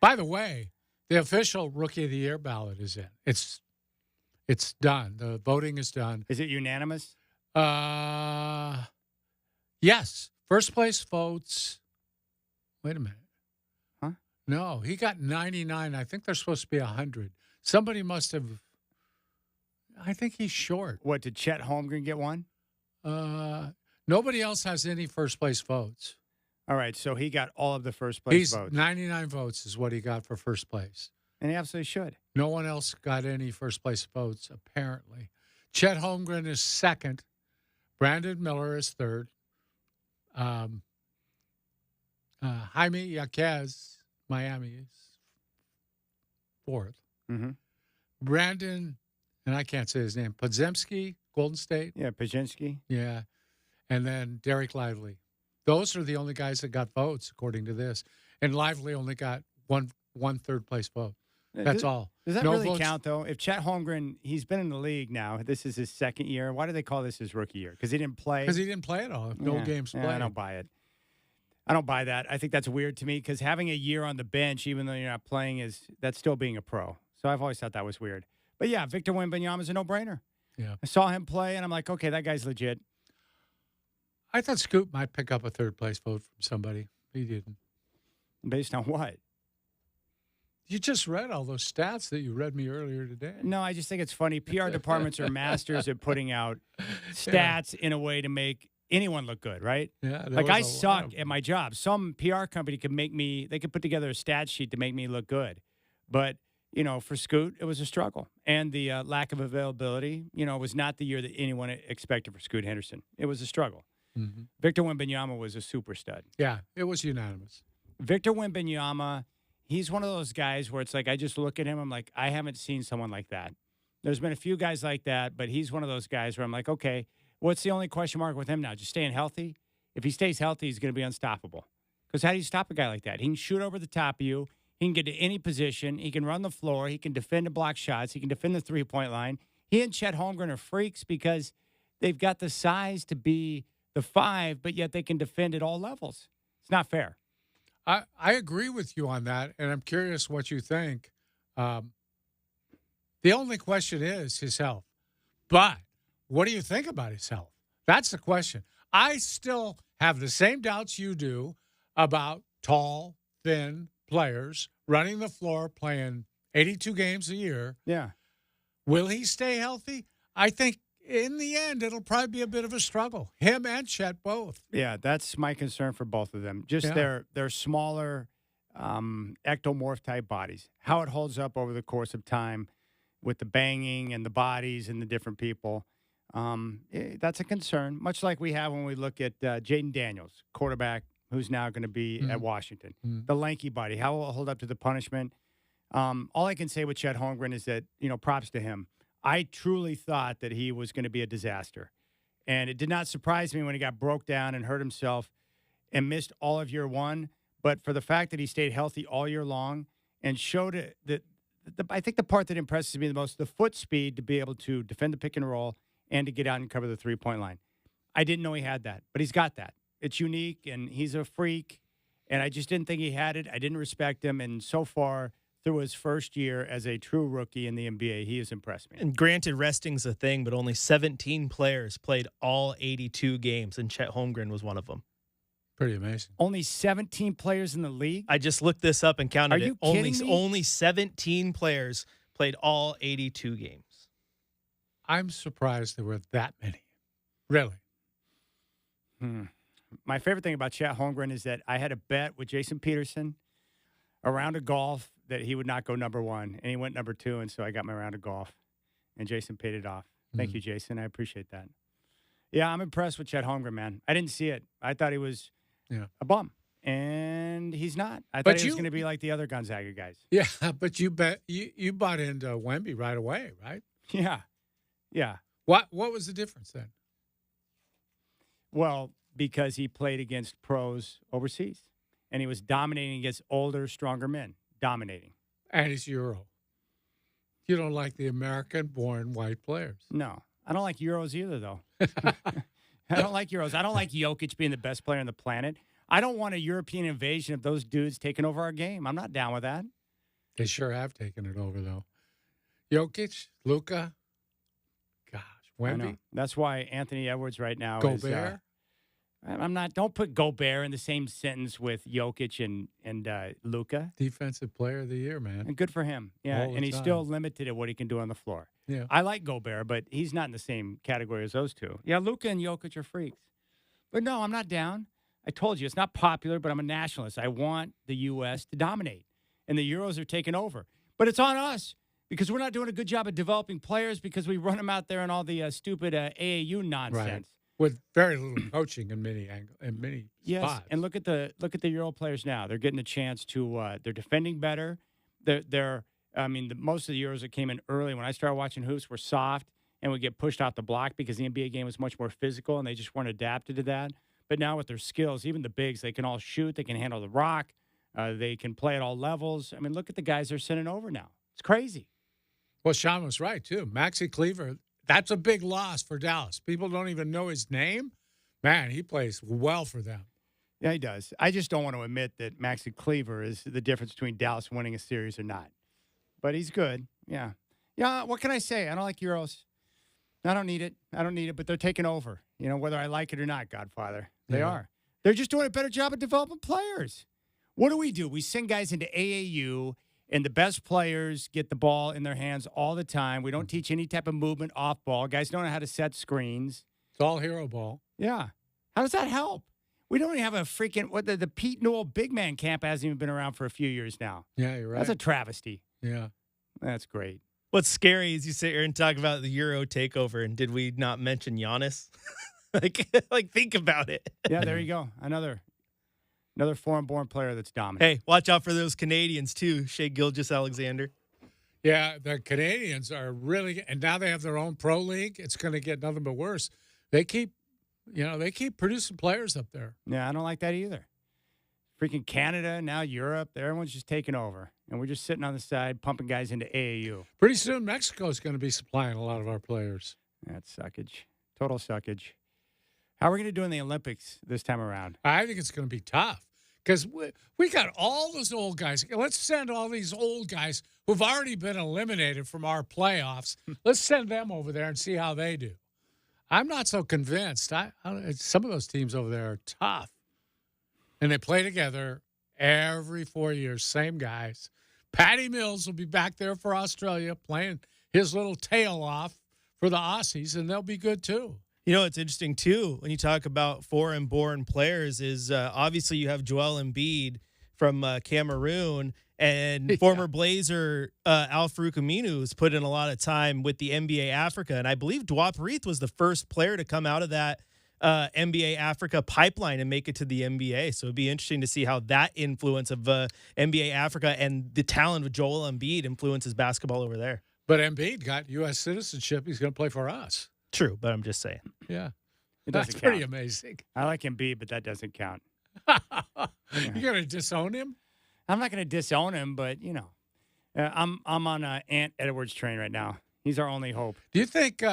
By the way, the official Rookie of the Year ballot is in. It's done. The voting is done. Is it unanimous? Yes. First place votes. Wait a minute. Huh? No, he got 99. I think there's supposed to be 100. Somebody must have. I think he's short. What, did Chet Holmgren get one? Nobody else has any first place votes. All right, so he got all of the first place votes. 99 votes is what he got for first place. And he absolutely should. No one else got any first place votes, apparently. Chet Holmgren is second. Brandon Miller is third. Jaime Jaquez, Miami, is fourth. Mm-hmm. Brandon, and I can't say his name, Podziemski, Golden State. Yeah, Pajinski. Yeah. And then Derek Lively. Those are the only guys that got votes, according to this. And Lively only got one third place vote. That's all. Does that no really votes. count, though? If Chet Holmgren, he's been in the league now. This is his second year. Why do they call this his rookie year? Because he didn't play? Because he didn't play at all. No games played. I don't buy it. I don't buy that. I think that's weird to me because having a year on the bench, even though you're not playing, that's still being a pro. So I've always thought that was weird. But, yeah, Victor Wembanyama is a no-brainer. Yeah. I saw him play, and I'm like, okay, that guy's legit. I thought Scoot might pick up a third place vote from somebody. He didn't. Based on what? You just read all those stats that you read me earlier today. No, I just think it's funny. PR departments are masters at putting out stats in a way to make anyone look good, right? Yeah. Like I suck at my job. Some PR company they could put together a stat sheet to make me look good. But, for Scoot, it was a struggle. And the lack of availability, was not the year that anyone expected for Scoot Henderson. It was a struggle. Mm-hmm. Victor Wembanyama was a super stud. Yeah, it was unanimous. Victor Wembanyama, he's one of those guys where it's like I just look at him, I'm like, I haven't seen someone like that. There's been a few guys like that, but he's one of those guys where I'm like, okay, what's the only question mark with him now? Just staying healthy? If he stays healthy, he's going to be unstoppable. Because how do you stop a guy like that? He can shoot over the top of you. He can get to any position. He can run the floor. He can defend and block shots. He can defend the three-point line. He and Chet Holmgren are freaks because they've got the size to be the five, but yet they can defend at all levels. It's not fair. I agree with you on that, and I'm curious what you think. The only question is his health. But what do you think about his health? That's the question. I still have the same doubts you do about tall, thin players running the floor, playing 82 games a year. Yeah. Will he stay healthy? I think in the end, it'll probably be a bit of a struggle. Him and Chet both. Yeah, that's my concern for both of them. Just their smaller ectomorph type bodies. How it holds up over the course of time with the banging and the bodies and the different people. That's a concern, much like we have when we look at Jaden Daniels, quarterback, who's now going to be at Washington. The lanky body, how will it hold up to the punishment? All I can say with Chet Holmgren is that, props to him. I truly thought that he was going to be a disaster. And it did not surprise me when he got broke down and hurt himself and missed all of year one. But for the fact that he stayed healthy all year long and showed it, that I think the part that impresses me the most, the foot speed to be able to defend the pick and roll and to get out and cover the three-point line. I didn't know he had that, but he's got that. It's unique, and he's a freak, and I just didn't think he had it. I didn't respect him, and so far, through his first year as a true rookie in the NBA, he has impressed me. And granted, resting's a thing, but only 17 players played all 82 games, and Chet Holmgren was one of them. Pretty amazing. Only 17 players in the league? I just looked this up and counted Are you it. kidding me? Only 17 players played all 82 games. I'm surprised there were that many. Really? My favorite thing about Chet Holmgren is that I had a bet with Jason Peterson, a round of golf, that he would not go number one, and he went number two, and so I got my round of golf, and Jason paid it off. Thank you, Jason. I appreciate that. Yeah, I'm impressed with Chet Holmgren, man. I didn't see it. I thought he was a bum, and he's not. I thought he was going to be like the other Gonzaga guys. Yeah, but you bought into Wemby right away, right? Yeah. What was the difference then? Well, because he played against pros overseas, and he was dominating against older, stronger men. Dominating. And he's Euro. You don't like the American-born white players. No. I don't like Euros either, though. I don't like Euros. I don't like Jokic being the best player on the planet. I don't want a European invasion of those dudes taking over our game. I'm not down with that. They sure have taken it over, though. Jokic, Luka, gosh, Wemby. That's why Anthony Edwards right now Gobert. is I'm not. Don't put Gobert in the same sentence with Jokic and Luka. Defensive Player of the Year, man. And good for him. Yeah, All the and he's time. still limited at what he can do on the floor. Yeah. I like Gobert, but he's not in the same category as those two. Yeah, Luka and Jokic are freaks. But no, I'm not down. I told you it's not popular, but I'm a nationalist. I want the U.S. to dominate, and the Euros are taking over. But it's on us because we're not doing a good job of developing players because we run them out there in all the stupid AAU nonsense. Right. With very little coaching in many Yes, spots. and look at the Euro players now. They're getting a chance to. They're defending better. Most of the Euros that came in early when I started watching hoops were soft and would get pushed off the block because the NBA game was much more physical and they just weren't adapted to that. But now with their skills, even the bigs, they can all shoot. They can handle the rock. They can play at all levels. I mean, look at the guys they're sending over now. It's crazy. Well, Sean was right, too. Maxi Cleaver, that's a big loss for Dallas. People don't even know his name. Man, he plays well for them. Yeah, he does. I just don't want to admit that Maxi Cleaver is the difference between Dallas winning a series or not. But he's good. Yeah. Yeah, what can I say? I don't like Euros. I don't need it, but they're taking over. Whether I like it or not, Godfather. They are. They're just doing a better job of developing players. What do? We send guys into AAU, and the best players get the ball in their hands all the time. We don't teach any type of movement off ball. Guys don't know how to set screens. It's all hero ball. Yeah. How does that help? We don't even have a freaking the Pete Newell big man camp hasn't even been around for a few years now. Yeah, you're right. That's a travesty. Yeah. That's great. What's scary is you sit here and talk about the Euro takeover, and did we not mention Giannis? like think about it. Yeah, there you go. Another foreign-born player that's dominant. Hey, watch out for those Canadians too, Shea Gilgeous-Alexander. Yeah, the Canadians are really, and now they have their own pro league. It's going to get nothing but worse. They keep producing players up there. Yeah, I don't like that either. Freaking Canada, now Europe, everyone's just taking over. And we're just sitting on the side pumping guys into AAU. Pretty soon, Mexico is going to be supplying a lot of our players. That's suckage. Total suckage. How are we going to do in the Olympics this time around? I think it's going to be tough because we got all those old guys. Let's send all these old guys who've already been eliminated from our playoffs. Let's send them over there and see how they do. I'm not so convinced. Some of those teams over there are tough. And they play together every 4 years, same guys. Patty Mills will be back there for Australia playing his little tail off for the Aussies, and they'll be good too. It's interesting, too, when you talk about foreign-born players is obviously you have Joel Embiid from Cameroon, And former Blazer Al Farouk Aminu has put in a lot of time with the NBA Africa. And I believe Dwight was the first player to come out of that NBA Africa pipeline and make it to the NBA. So it'd be interesting to see how that influence of NBA Africa and the talent of Joel Embiid influences basketball over there. But Embiid got U.S. citizenship. He's going to play for us. True, but I'm just saying. Yeah. That's pretty amazing. I like Embiid, but that doesn't count. You're going to disown him? I'm not going to disown him, but, I'm on Ant Edwards train right now. He's our only hope. Do you think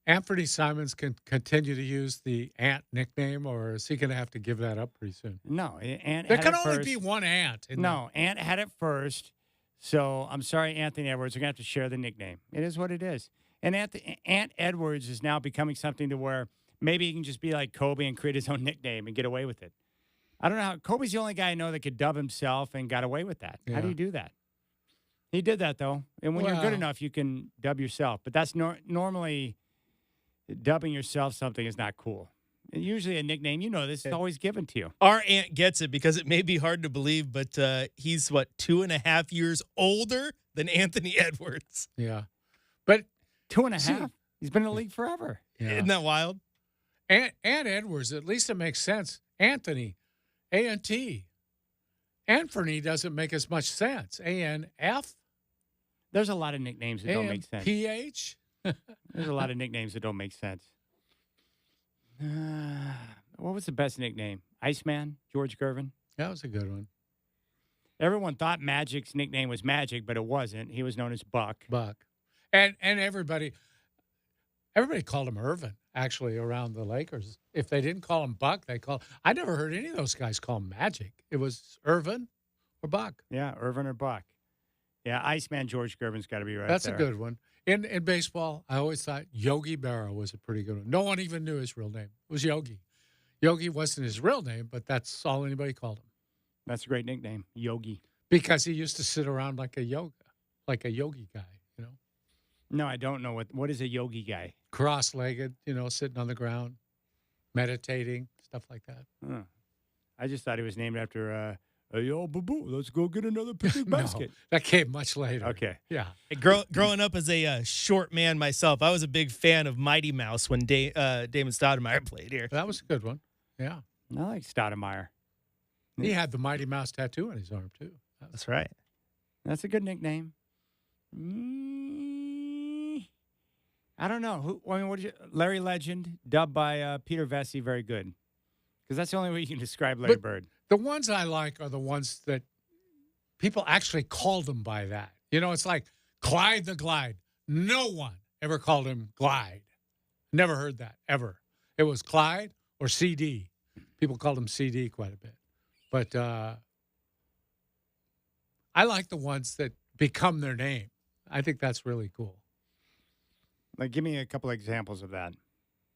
Anthony Simons can continue to use the Ant nickname, or is he going to have to give that up pretty soon? No, Ant. There had can it only first. be one Ant. No, Ant had it first. So I'm sorry, Anthony Edwards. We're going to have to share the nickname. It is what it is. And Ant Edwards is now becoming something to where maybe he can just be like Kobe and create his own nickname and get away with it. I don't know how. Kobe's the only guy I know that could dub himself and got away with that. Yeah. How do you do that? He did that, though. And when you're good enough, you can dub yourself. But that's normally dubbing yourself something is not cool. And usually a nickname, this is always given to you. Our Ant gets it because it may be hard to believe, but he's, 2.5 years older than Anthony Edwards. Yeah. But 2.5? He's been in the league forever. Yeah. Isn't that wild? Ant Edwards, at least it makes sense. Anthony, A-N-T. Anthony doesn't make as much sense. A-N-F. There's a lot of nicknames that don't make sense. P-H. There's a lot of nicknames that don't make sense. What was the best nickname? Iceman? George Gervin? That was a good one. Everyone thought Magic's nickname was Magic, but it wasn't. He was known as Buck. And everybody called him Irvin, actually, around the Lakers. If they didn't call him Buck, I never heard any of those guys call him Magic. It was Irvin or Buck. Yeah, Irvin or Buck. Yeah, Iceman George Gervin's got to be right That's there. a good one. In baseball, I always thought Yogi Berra was a pretty good one. No one even knew his real name. It was Yogi. Yogi wasn't his real name, but that's all anybody called him. That's a great nickname, Yogi. Because he used to sit around like a yogi guy, No, I don't know. What is a yogi guy? Cross-legged, sitting on the ground, meditating, stuff like that. Huh. I just thought he was named after, hey, yo, boo-boo, let's go get another picnic basket. No, that came much later. Okay. Yeah. Hey, growing up as a short man myself, I was a big fan of Mighty Mouse when Damon Stoudemire played here. That was a good one. Yeah. I like Stoudemire. He had the Mighty Mouse tattoo on his arm, too. That's right. That's a good nickname. I don't know. Larry Legend, dubbed by Peter Vesey, very good. Because that's the only way you can describe Larry Bird. The ones I like are the ones that people actually called him by that. It's like Clyde the Glide. No one ever called him Glide. Never heard that, ever. It was Clyde or CD. People called him CD quite a bit. But I like the ones that become their name. I think that's really cool. Like, give me a couple of examples of that.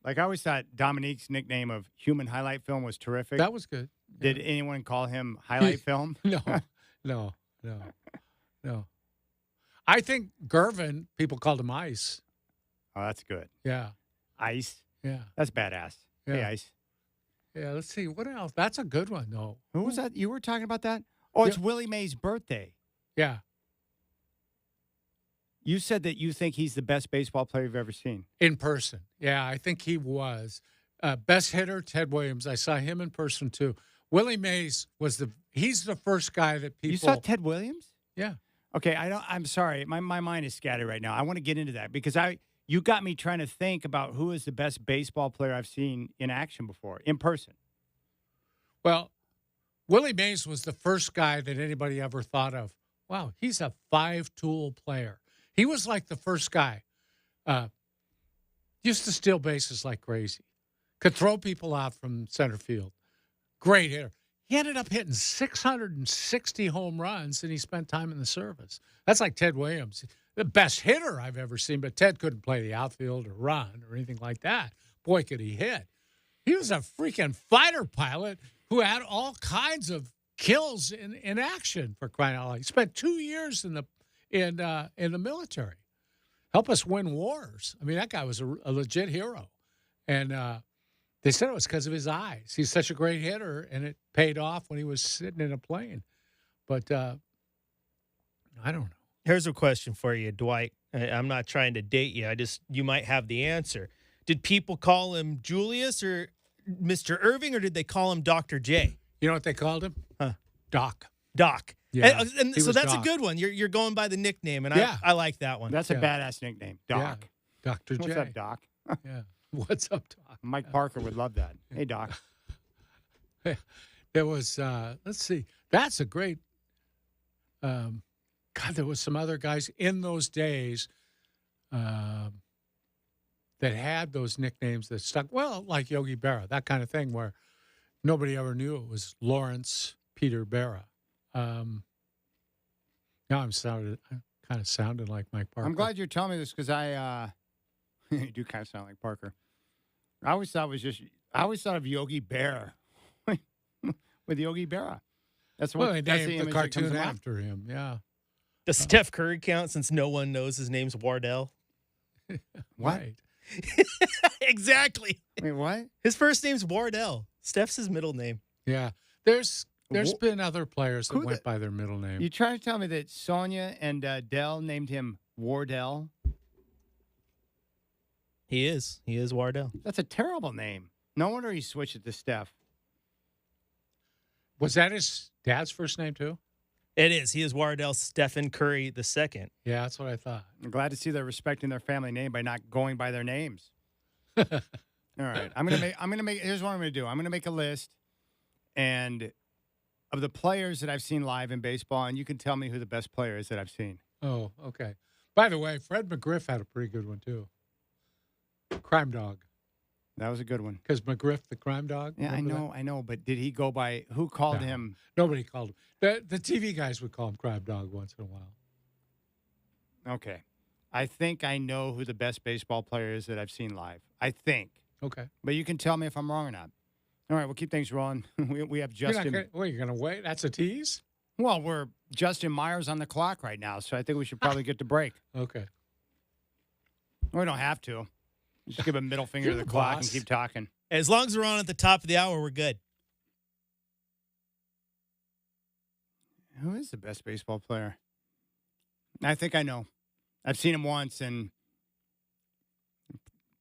Like, I always thought Dominique's nickname of Human Highlight Film was terrific. That was good. Did anyone call him Highlight Film? No. I think Gervin, people called him Ice. Oh, that's good. Yeah. Ice. Yeah. That's badass. Yeah. Hey, Ice. Yeah, let's see. What else? That's a good one, though. Who was that? You were talking about that? Oh, it's Yeah. Willie Mays' birthday. Yeah. You said that you think he's the best baseball player you've ever seen. In person. Yeah, I think he was. Best hitter, Ted Williams. I saw him in person, too. Willie Mays he's the first guy that people. You saw Ted Williams? Yeah. Okay, I'm sorry. My mind is scattered right now. I want to get into that because you got me trying to think about who is the best baseball player I've seen in action before, in person. Well, Willie Mays was the first guy that anybody ever thought of. Wow, he's a 5-tool player. He was like the first guy. Used to steal bases like crazy. Could throw people out from center field. Great hitter. He ended up hitting 660 home runs, and he spent time in the service. That's like Ted Williams, the best hitter I've ever seen, but Ted couldn't play the outfield or run or anything like that. Boy, could he hit. He was a freaking fighter pilot who had all kinds of kills in action, for crying out loud. He spent 2 years in the military. Help us win wars. I mean, that guy was a legit hero. And they said it was because of his eyes. He's such a great hitter, and it paid off when he was sitting in a plane. But I don't know. Here's a question for you, Dwight. I'm not trying to date you. You might have the answer. Did people call him Julius or Mr. Irving, or did they call him Dr. J? You know what they called him? Huh. Doc. Doc. Yeah, And he so was that's Doc. a good one. You're going by the nickname, and Yeah. I like that one. That's a badass nickname, Doc. Yeah. Dr. J. What's up, Doc? Yeah. What's up, Doc? Mike Parker would love that. Hey, Doc. There was, let's see, that's a great, God, there was some other guys in those days that had those nicknames that stuck, well, like Yogi Berra, that kind of thing, where nobody ever knew it was Lawrence Peter Berra. Now I'm kind of sounded like Mike Parker. I'm glad you're telling me this because you do kind of sound like Parker. I always thought of Yogi Bear with Yogi Berra. That's what they that's named image the that comes cartoon to mind. after him, yeah. Does Steph Curry count since no one knows his name's Wardell? What? Right. Exactly. Wait, what? His first name's Wardell. Steph's his middle name. Yeah. There's Wh- been other players that Who went the- by their middle name. You trying to tell me that Sonia and Dell named him Wardell? He is Wardell. That's a terrible name. No wonder he switched it to Steph. Was that his dad's first name too? It is. He is Wardell Stephen Curry II. Yeah, that's what I thought. I'm glad to see they're respecting their family name by not going by their names. All right. Here's what I'm gonna do. I'm gonna make a list and of the players that I've seen live in baseball, and you can tell me who the best player is that I've seen. Oh, okay. By the way, Fred McGriff had a pretty good one too. Crime Dog. That was a good one. Because McGriff, the crime dog. Yeah, remember I know, but did he go by who called No. him? that? Nobody called him. The TV guys would call him Crime Dog once in a while. Okay. I think I know who the best baseball player is that I've seen live. I think. Okay. But you can tell me if I'm wrong or not. All right, we'll keep things rolling. we have Justin. You're going to wait? That's a tease? Well, we're Justin Myers on the clock right now, so I think we should probably get to break. Okay. We don't have to. Just give a middle finger You're to the the clock boss. and keep talking. As long as we're on at the top of the hour, we're good. Who is the best baseball player? I think I know. I've seen him once and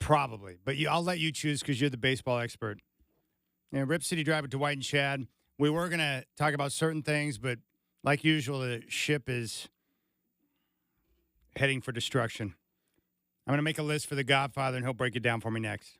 probably. But I'll let you choose because you're the baseball expert. And Rip City Drive with Dwight and Chad. We were going to talk about certain things, but like usual, the ship is heading for destruction. I'm going to make a list for the Godfather, and he'll break it down for me next.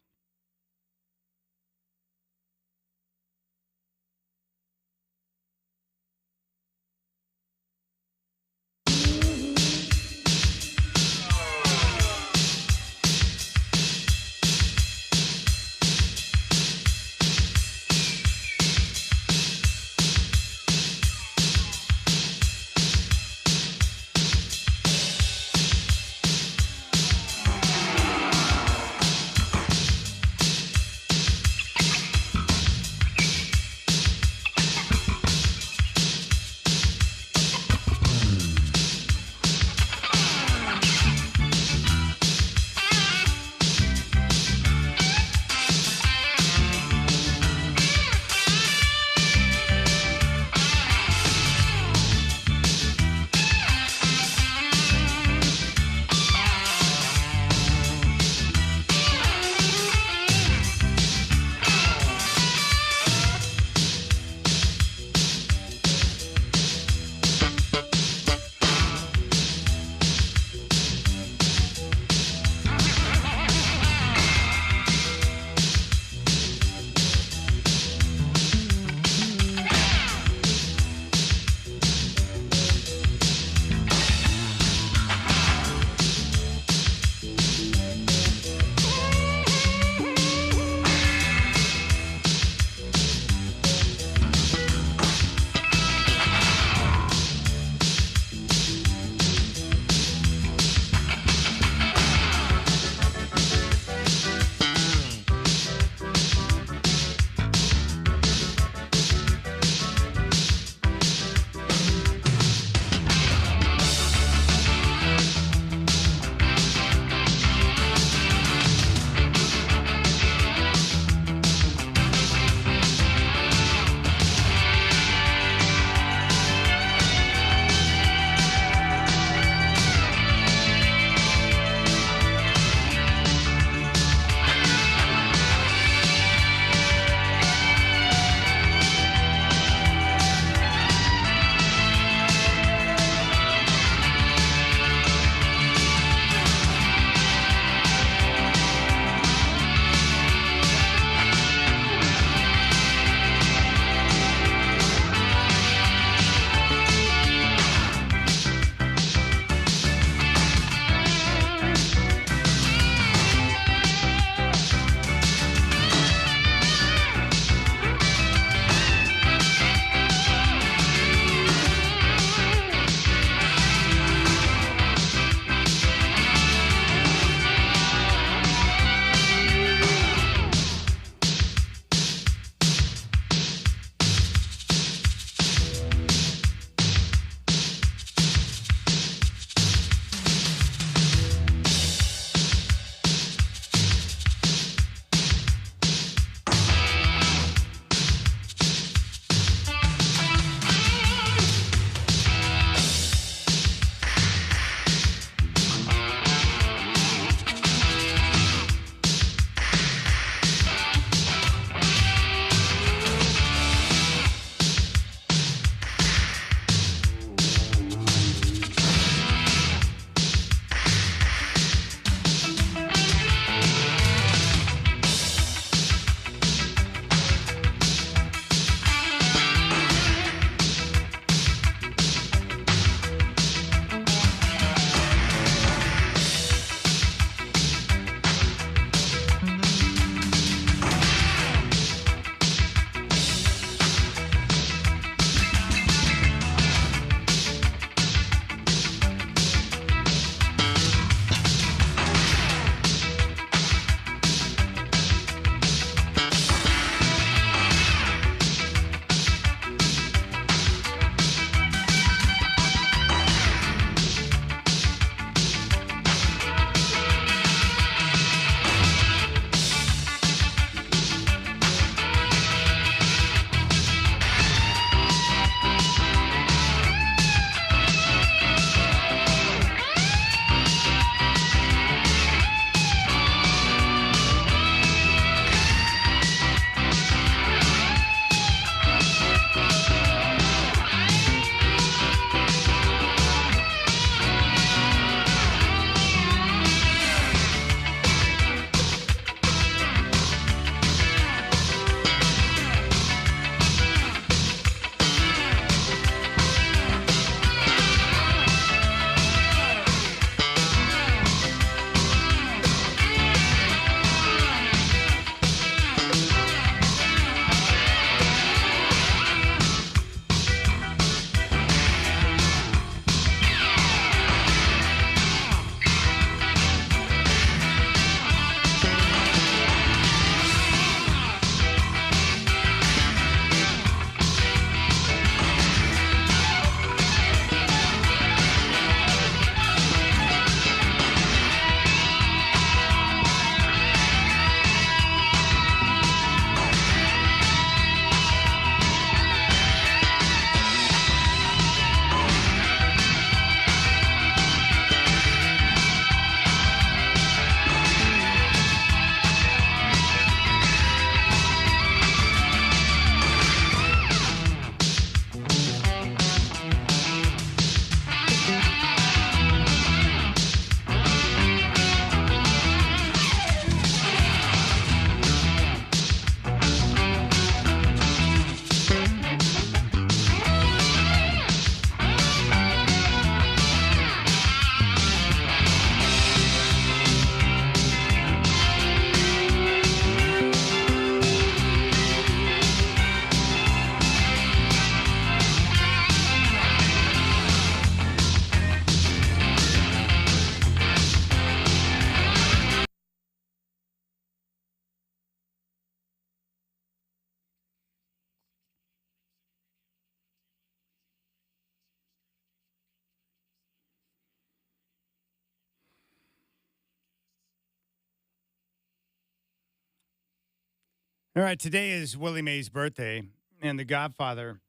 All right, today is Willie Mays' birthday, and the Godfather,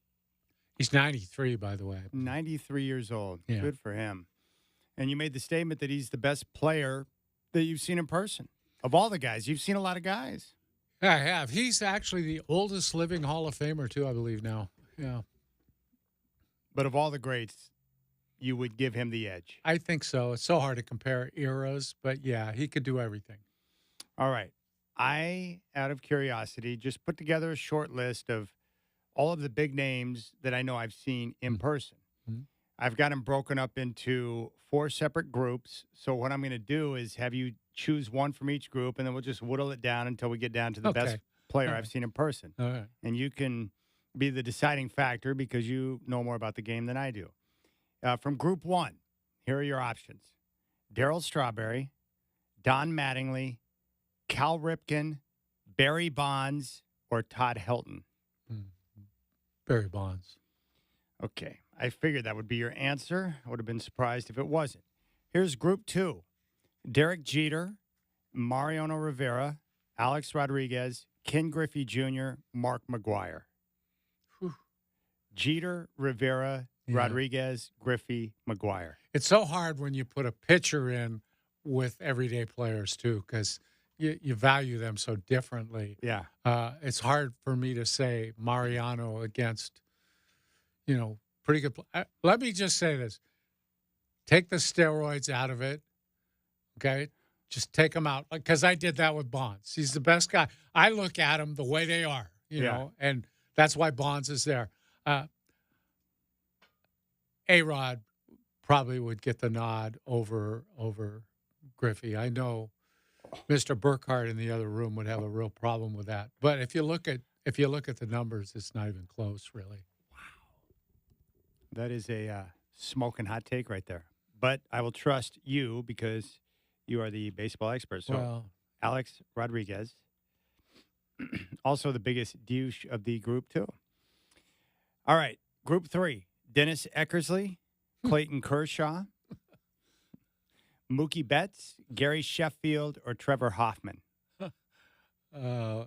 He's 93, by the way. 93 years old. Yeah. Good for him. And you made the statement that he's the best player that you've seen in person. Of all the guys, you've seen a lot of guys. I have. He's actually the oldest living Hall of Famer, too, I believe now. Yeah. But of all the greats, you would give him the edge. I think so. It's so hard to compare eras, but yeah, he could do everything. All right. I, out of curiosity, just put together a short list of all of the big names that I know I've seen in person. Mhm. I've got them broken up into 4 separate groups. So what I'm going to do is have you choose one from each group, and then we'll just whittle it down until we get down to the best Okay. player All I've right. seen in person. All right. And you can be the deciding factor because you know more about the game than I do. From Group 1, here are your options. Darryl Strawberry, Don Mattingly, Cal Ripken, Barry Bonds, or Todd Helton. Barry Bonds. Okay, I figured that would be your answer. I would have been surprised if it wasn't. Here's Group 2. Derek Jeter, Mariano Rivera, Alex Rodriguez, Ken Griffey Jr., Mark McGuire. Whew. Jeter, Rivera, Yeah. Rodriguez, Griffey, McGuire. It's so hard when you put a pitcher in with everyday players, too, because you value them so differently. Yeah. It's hard for me to say Mariano against, pretty good. Let me just say this. Take the steroids out of it, okay? Just take them out, because I did that with Bonds. He's the best guy. I look at them the way they are, you know, and that's why Bonds is there. A-Rod probably would get the nod over Griffey. I know Mr. Burkhardt in the other room would have a real problem with that. But if you look at the numbers, it's not even close, really. That is a smoking hot take right there. But I will trust you because you are the baseball expert. So, Well, Alex Rodriguez, also the biggest douche of the group, too. All right, Group 3, Dennis Eckersley, Clayton Kershaw, Mookie Betts, Gary Sheffield, or Trevor Hoffman.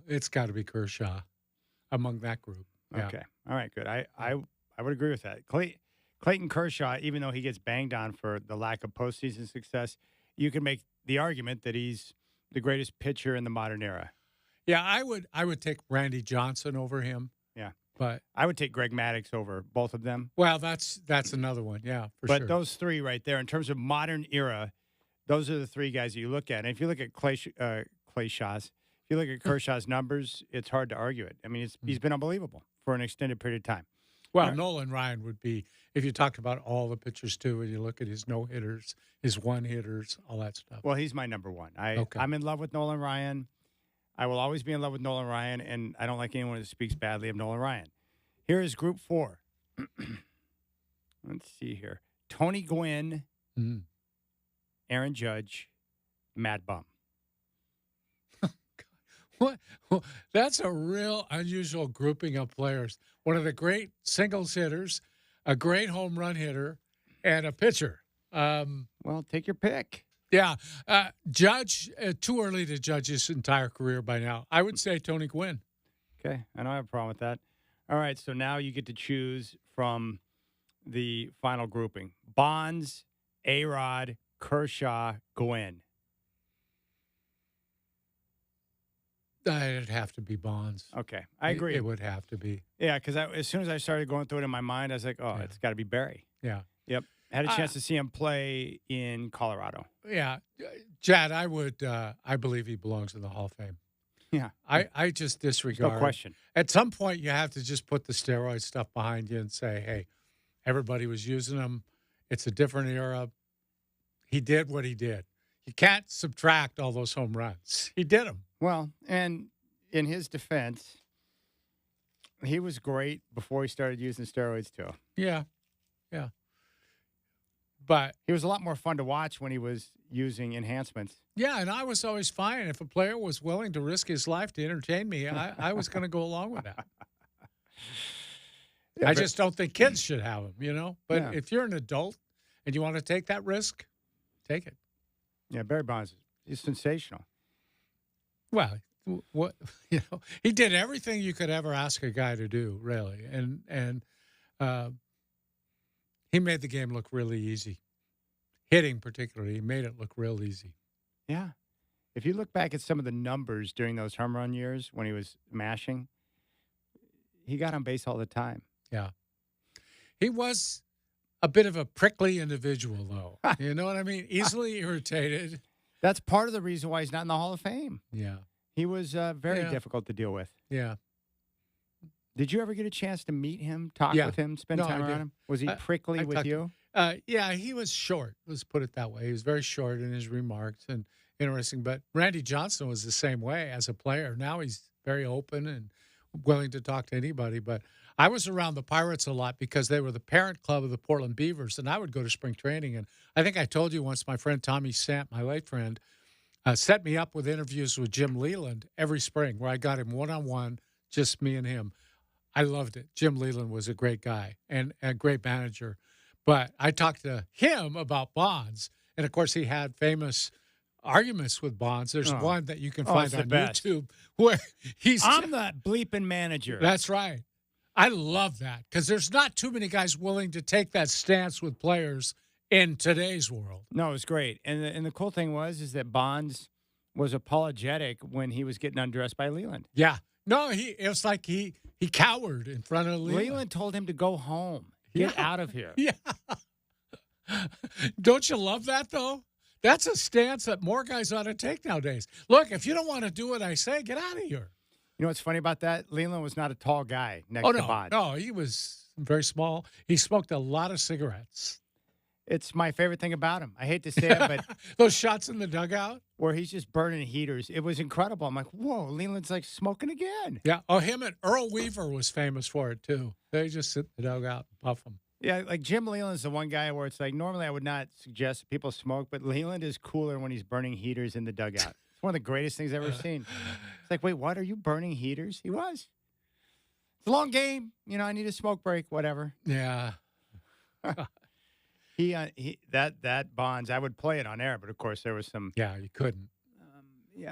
it's got to be Kershaw among that group. Yeah. Okay. All right, good. I would agree with that. Clayton Kershaw, even though he gets banged on for the lack of postseason success, you can make the argument that he's the greatest pitcher in the modern era. Yeah, I would take Randy Johnson over him. Yeah. But I would take Greg Maddux over both of them. well, that's another one. Yeah, for But sure. those three right there, in terms of modern era, those are the three guys that you look at. And if you look at Kershaw's numbers, it's hard to argue it. I mean, he's been unbelievable for an extended period of time. Well, Right. Nolan Ryan would be, if you talked about all the pitchers too, and you look at his no-hitters, his one-hitters, all that stuff. Well, he's my number one. Okay. I'm in love with Nolan Ryan. I will always be in love with Nolan Ryan, and I don't like anyone who speaks badly of Nolan Ryan. Here is Group 4. Let's see here. Tony Gwynn, Mhm. Aaron Judge, Matt Bum. What? Well, that's a real unusual grouping of players. One of the great singles hitters, a great home run hitter, and a pitcher. Well, take your pick. Yeah. Judge, too early to judge his entire career by now. I would say Tony Gwynn. Okay, I don't have a problem with that. All right, so now you get to choose from the final grouping. Bonds, A-Rod, Kershaw, Gwynn. It'd have to be Bonds. Okay, I agree. It would have to be. Yeah, because as soon as I started going through it in my mind, I was like, oh, Yeah. it's got to be Barry. Yeah. Yep. Had a chance to see him play in Colorado. Yeah. Chad, I believe he belongs in the Hall of Fame. Yeah. I just disregard. No question. At some point, you have to just put the steroid stuff behind you and say, hey, everybody was using them. It's a different era. He did what he did. You can't subtract all those home runs. He did them. Well, and in his defense, he was great before he started using steroids, too. Yeah. Yeah. But, He was a lot more fun to watch when he was using enhancements. yeah, and I was always fine. If a player was willing to risk his life to entertain me, I was going to go along with that. Yeah, I but- just don't think kids should have them, you know? But Yeah. if you're an adult and you want to take that risk, take it. Yeah, Barry Bonds is sensational. Well, what he did everything you could ever ask a guy to do, really, and he made the game look really easy. Hitting particularly, he made it look real easy. Yeah. If you look back at some of the numbers during those home run years when he was mashing, he got on base all the time. Yeah. He was a bit of a prickly individual, though. You know what I mean? Easily irritated. That's part of the reason why he's not in the Hall of Fame. Yeah. He was very difficult to deal with. Yeah. Did you ever get a chance to meet him, talk with him, spend time around him? Was he prickly with you? Yeah, he was short. Let's put it that way. He was very short in his remarks and interesting. But Randy Johnson was the same way as a player. Now he's very open and willing to talk to anybody. But I was around the Pirates a lot because they were the parent club of the Portland Beavers, and I would go to spring training. And I think I told you once, my friend Tommy Sant, my late friend, set me up with interviews with Jim Leland every spring where I got him one-on-one, just me and him. I loved it. Jim Leland was a great guy and a great manager. But I talked to him about Bonds. And, of course, he had famous arguments with Bonds. There's one that you can find on YouTube where I'm the bleeping manager. That's right. I love that because there's not too many guys willing to take that stance with players in today's world. No, it was great. And the cool thing is that Bonds was apologetic when he was getting undressed by Leland. Yeah. No, it was like he cowered in front of Leland. Leland told him to go home. Get out of here. Yeah. Don't you love that, though? That's a stance that more guys ought to take nowadays. Look, if you don't want to do what I say, get out of here. You know what's funny about that? Leland was not a tall guy next to Bonds. No, he was very small. He smoked a lot of cigarettes. It's my favorite thing about him. I hate to say it, but those shots in the dugout where he's just burning heaters. It was incredible. I'm like, whoa, Leland's like smoking again. Yeah. Oh, him and Earl Weaver was famous for it too. They just sit in the dugout and puff them. Yeah, like Jim Leland's the one guy where it's like normally I would not suggest people smoke, but Leland is cooler when he's burning heaters in the dugout. It's one of the greatest things I've ever seen. It's like, wait, what? Are you burning heaters? He was. It's a long game. You know, I need a smoke break, whatever. Yeah. That Bonds, I would play it on air, but of course there was some. Yeah, you couldn't.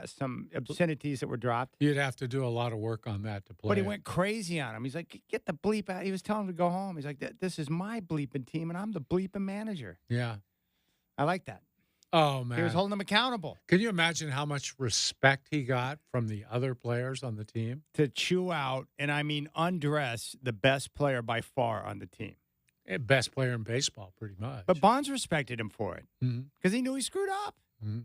Some obscenities that were dropped. You'd have to do a lot of work on that to play. But he went crazy on him. He's like, get the bleep out. He was telling him to go home. He's like, this is my bleeping team, and I'm the bleeping manager. Yeah. I like that. Oh, man. He was holding them accountable. Can you imagine how much respect he got from the other players on the team? To chew out, and I mean undress, the best player by far on the team. Best player in baseball, pretty much. But Bonds respected him for it because he knew he screwed up. Mm-hmm.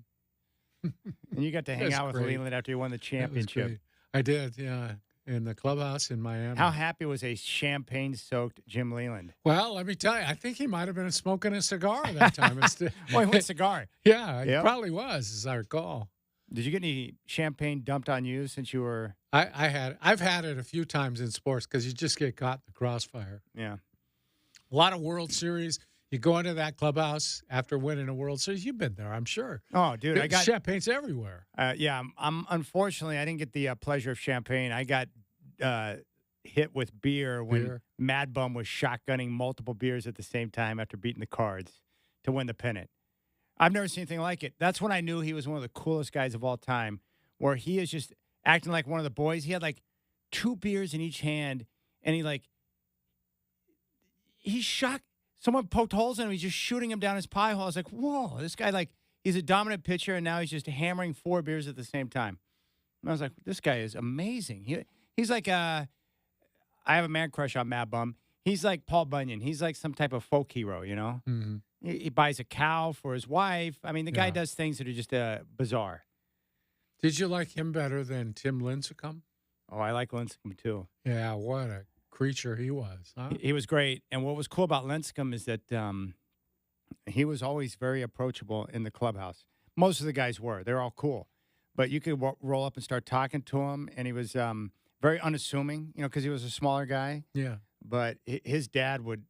And you got to hang out with Leland after he won the championship. I did, yeah, in the clubhouse in Miami. How happy was a champagne-soaked Jim Leland? Well, let me tell you, I think he might have been smoking a cigar that time. Well, he went cigar. Yeah, he probably was, as I recall. Did you get any champagne dumped on you since you were? I've had it a few times in sports because you just get caught in the crossfire. Yeah. A lot of World Series. You go into that clubhouse after winning a World Series. You've been there, I'm sure. Oh, dude, I got champagne's everywhere. Yeah, I'm unfortunately I didn't get the pleasure of champagne. I got hit with beer when Mad Bum was shotgunning multiple beers at the same time after beating the Cards to win the pennant. I've never seen anything like it. That's when I knew he was one of the coolest guys of all time, where he is just acting like one of the boys. He had like 2 beers in each hand, and he shot. Someone poked holes in him. He's just shooting him down his pie hole. I was like, whoa, this guy, like, he's a dominant pitcher, and now he's just hammering 4 beers at the same time. And I was like, this guy is amazing. He's like, I have a man crush on Mad Bum. He's like Paul Bunyan. He's like some type of folk hero, you know? Mm-hmm. He buys a cow for his wife. I mean, the guy does things that are just bizarre. Did you like him better than Tim Lincecum? Oh, I like Lincecum, too. Yeah, what a creature he was, huh? He was great. And what was cool about Lincecum is that he was always very approachable in the clubhouse. Most of the guys were. They're all cool. But you could roll up and start talking to him, and he was very unassuming, you know, because he was a smaller guy. Yeah. But his dad would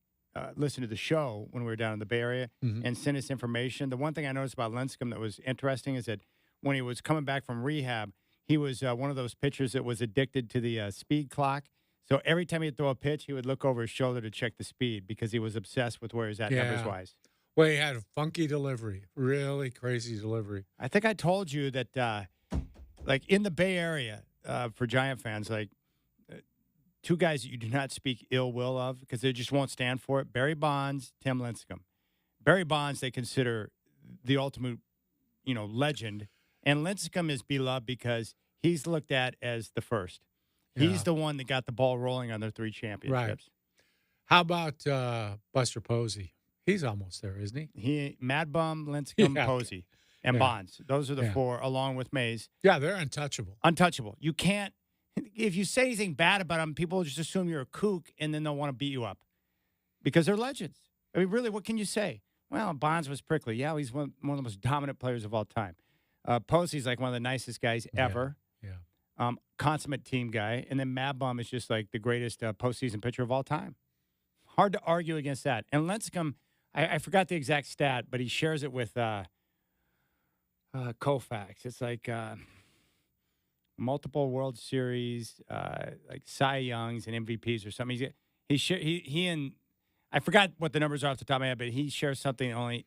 listen to the show when we were down in the Bay Area and send us information. The one thing I noticed about Lincecum that was interesting is that when he was coming back from rehab, he was one of those pitchers that was addicted to the speed clock. So every time he'd throw a pitch, he would look over his shoulder to check the speed because he was obsessed with where he's at numbers-wise. Well, he had a funky delivery, really crazy delivery. I think I told you that like in the Bay Area for Giant fans, like two guys that you do not speak ill will of because they just won't stand for it. Barry Bonds, Tim Lincecum. Barry Bonds they consider the ultimate, legend. And Lincecum is beloved because he's looked at as the first. Yeah. He's the one that got the ball rolling on their 3 championships. Right. How about Buster Posey? He's almost there, isn't he? Mad Bum, Lincecum, Yeah. Posey, and Bonds. Those are the 4, along with Mays. Yeah, they're untouchable. Untouchable. You can't. If you say anything bad about them, people just assume you're a kook, and then they'll want to beat you up because they're legends. I mean, really, what can you say? Well, Bonds was prickly. Yeah, he's one of the most dominant players of all time. Posey's like one of the nicest guys ever. Yeah. Consummate team guy. And then Mad Bum is just like the greatest postseason pitcher of all time. Hard to argue against that. And Lincecum, I forgot the exact stat, but he shares it with Koufax. It's like multiple World Series, like Cy Youngs and MVPs or something. He and I forgot what the numbers are off the top of my head, but he shares something only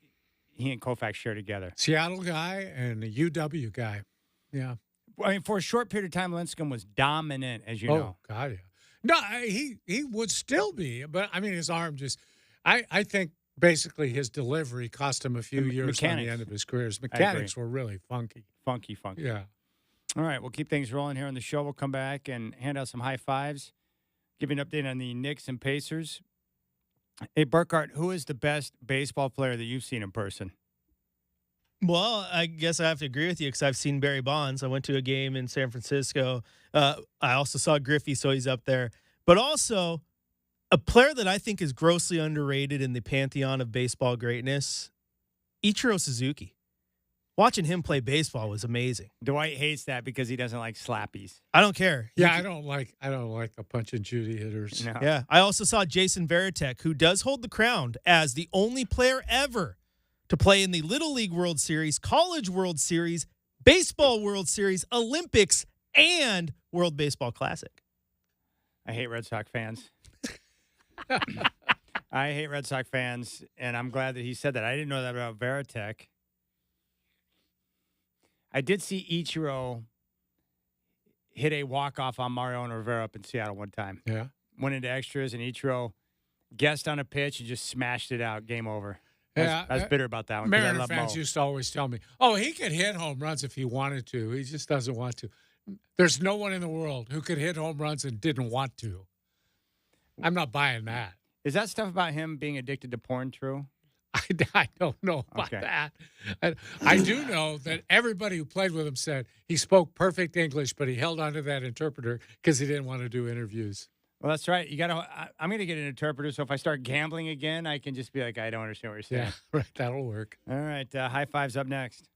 he and Koufax share together. Seattle guy and a UW guy. Yeah. I mean, for a short period of time, Lincecum was dominant, as you know. Oh, God, yeah. No, he would still be, but, I mean, his arm just – I think basically his delivery cost him a few years on the end of his career. His mechanics were really funky. Funky. Yeah. All right, we'll keep things rolling here on the show. We'll come back and hand out some high fives, give you an update on the Knicks and Pacers. Hey, Burkhart, who is the best baseball player that you've seen in person? Well, I guess I have to agree with you because I've seen Barry Bonds. I went to a game in San Francisco. I also saw Griffey, so he's up there. But also, a player that I think is grossly underrated in the pantheon of baseball greatness, Ichiro Suzuki. Watching him play baseball was amazing. Dwight hates that because he doesn't like slappies. I don't care. Yeah, I don't like the punch and Judy hitters. No. Yeah, I also saw Jason Varitek, who does hold the crown as the only player ever to play in the Little League World Series, College World Series, Baseball World Series, Olympics, and World Baseball Classic. I hate Red Sox fans. I hate Red Sox fans, and I'm glad that he said that. I didn't know that about Varitek. I did see Ichiro hit a walk-off on Mariano Rivera up in Seattle one time. Yeah. Went into extras, and Ichiro guessed on a pitch and just smashed it out. Game over. I was bitter about that one. Mariner fans used to always tell me, he could hit home runs if he wanted to. He just doesn't want to. There's no one in the world who could hit home runs and didn't want to. I'm not buying that. Is that stuff about him being addicted to porn true? I don't know about that. I do know that everybody who played with him said he spoke perfect English, but he held on to that interpreter because he didn't want to do interviews. Well, that's right. I'm going to get an interpreter, so if I start gambling again, I can just be like, I don't understand what you're saying. Yeah, right. That'll work. All right. High fives up next.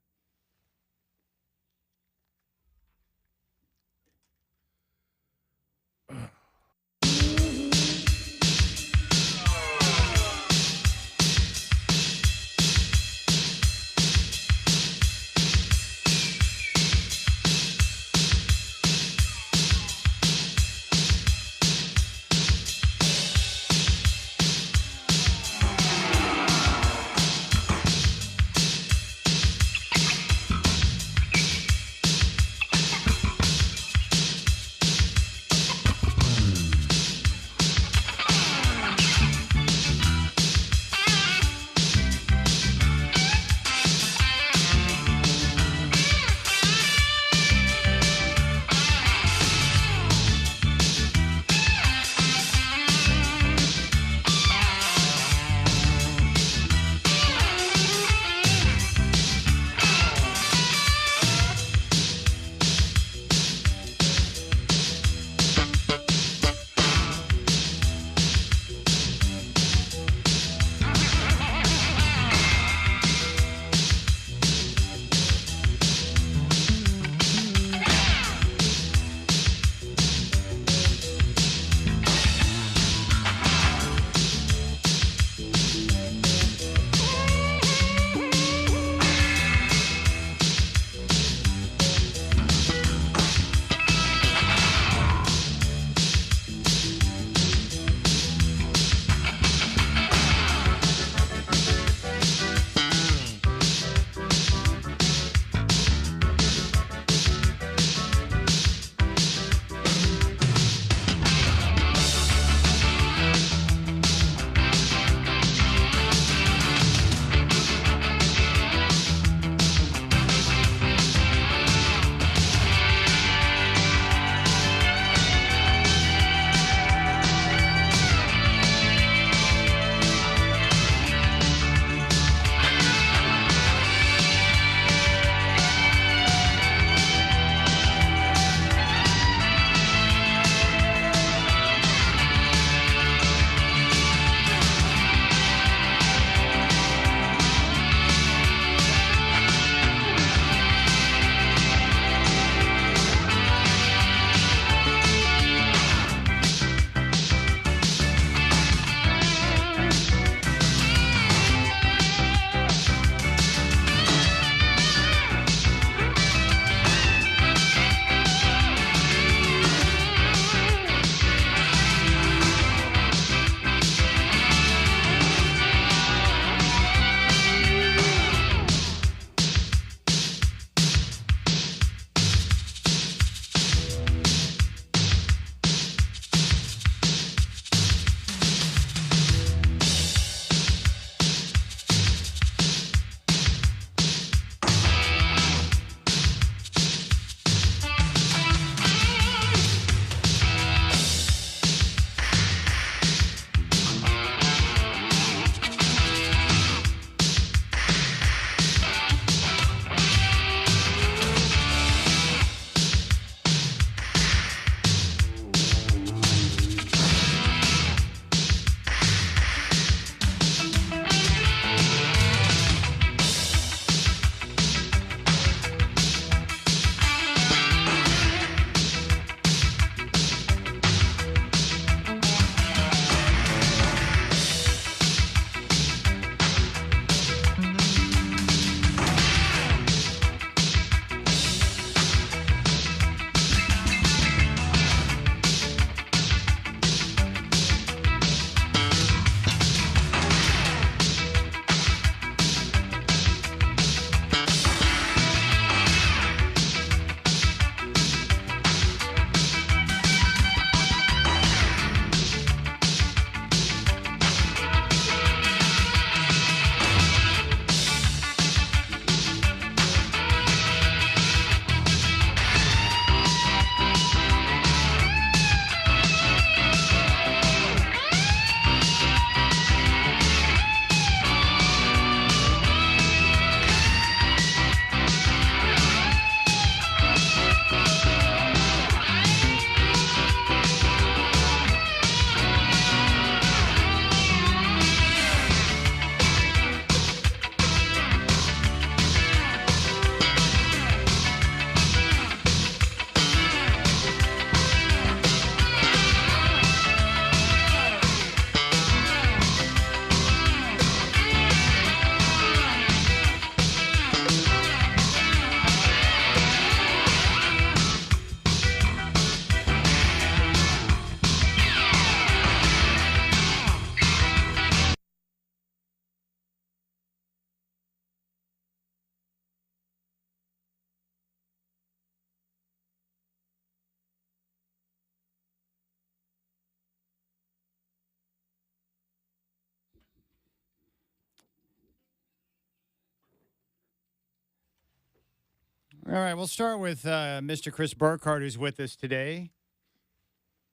All right, we'll start with Mr. Chris Burkhardt, who's with us today.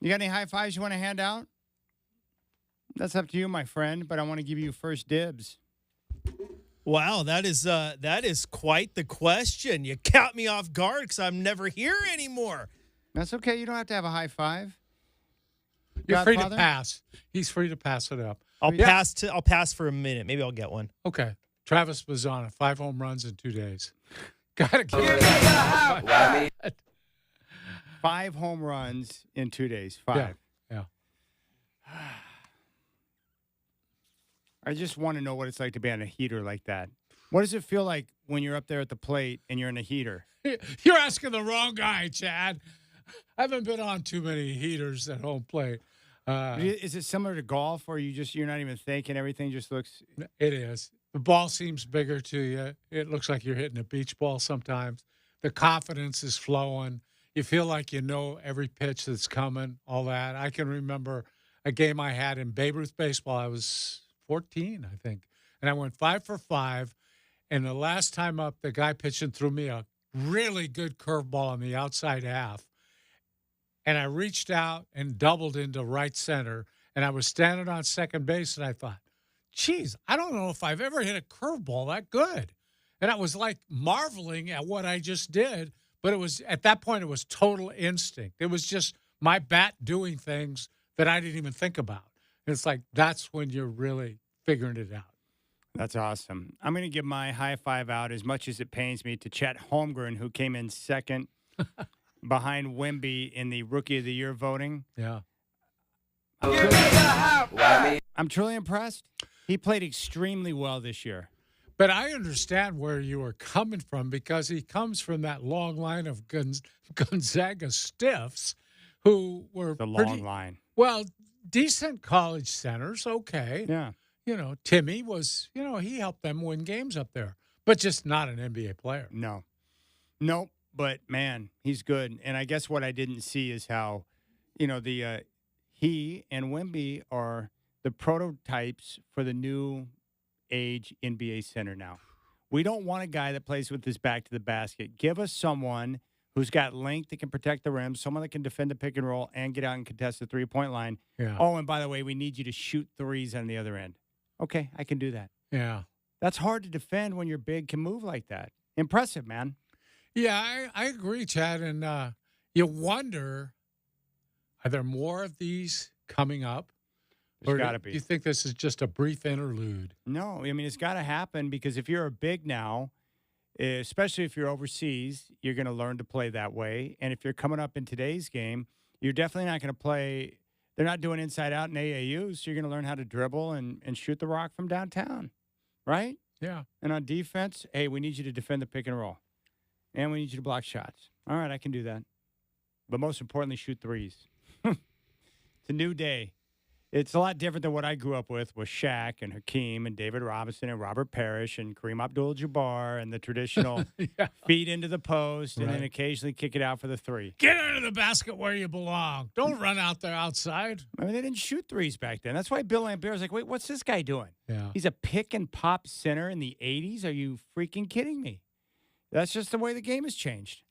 You got any high fives you want to hand out? That's up to you, my friend, but I want to give you first dibs. Wow, that is quite the question. You caught me off guard because I'm never here anymore. That's okay. You don't have to have a high five. You're free to Godfather? pass. He's free to pass it up. I'll pass for a minute. Maybe I'll get one. Okay. Travis Bazzana, 5 home runs in 2 days. Gotta give it 5 home runs in 2 days. 5. Yeah. I just want to know what it's like to be on a heater like that. What does it feel like when you're up there at the plate and you're in a heater? You're asking the wrong guy, Chad. I haven't been on too many heaters at home plate. Is it similar to golf, or you're not even thinking, everything just looks? It is. The ball seems bigger to you. It looks like you're hitting a beach ball sometimes. The confidence is flowing. You feel like you know every pitch that's coming, all that. I can remember a game I had in Babe Ruth baseball. I was 14, I think, and I went 5 for 5. And the last time up, the guy pitching threw me a really good curveball on the outside half. And I reached out and doubled into right center. And I was standing on second base, and I thought, geez, I don't know if I've ever hit a curveball that good. And I was like marveling at what I just did. But it was, at that point, it was total instinct. It was just my bat doing things that I didn't even think about. And it's like, that's when you're really figuring it out. That's awesome. I'm going to give my high five out, as much as it pains me, to Chet Holmgren, who came in second behind Wemby in the Rookie of the Year voting. Yeah. I'm truly impressed. He played extremely well this year. But I understand where you are coming from, because he comes from that long line of Gonzaga stiffs who were The long line. Well, decent college centers, okay. Yeah. You know, Timmy was, he helped them win games up there, but just not an NBA player. No. Nope. But, man, he's good. And I guess what I didn't see is how, he and Wemby are the prototypes for the new age NBA center now. We don't want a guy that plays with his back to the basket. Give us someone who's got length that can protect the rim, someone that can defend the pick and roll and get out and contest the three-point line. Yeah. Oh, and by the way, we need you to shoot threes on the other end. Okay, I can do that. Yeah. That's hard to defend when you're big, can move like that. Impressive, man. Yeah, I agree, Chad. And you wonder, are there more of these coming up? There's got to be. Do you think this is just a brief interlude? No, I mean, it's got to happen, because if you're a big now, especially if you're overseas, you're going to learn to play that way. And if you're coming up in today's game, you're definitely not going to play. They're not doing inside out in AAU, so you're going to learn how to dribble and shoot the rock from downtown, right? Yeah. And on defense, hey, we need you to defend the pick and roll. And we need you to block shots. All right, I can do that. But most importantly, shoot threes. It's a new day. It's a lot different than what I grew up with Shaq and Hakeem and David Robinson and Robert Parrish and Kareem Abdul-Jabbar and the traditional feed into the post and then occasionally kick it out for the three. Get under the basket where you belong. Don't run out there outside. I mean, they didn't shoot threes back then. That's why Bill Laimbeer was like, wait, what's this guy doing? Yeah. He's a pick and pop center in the 80s? Are you freaking kidding me? That's just the way the game has changed.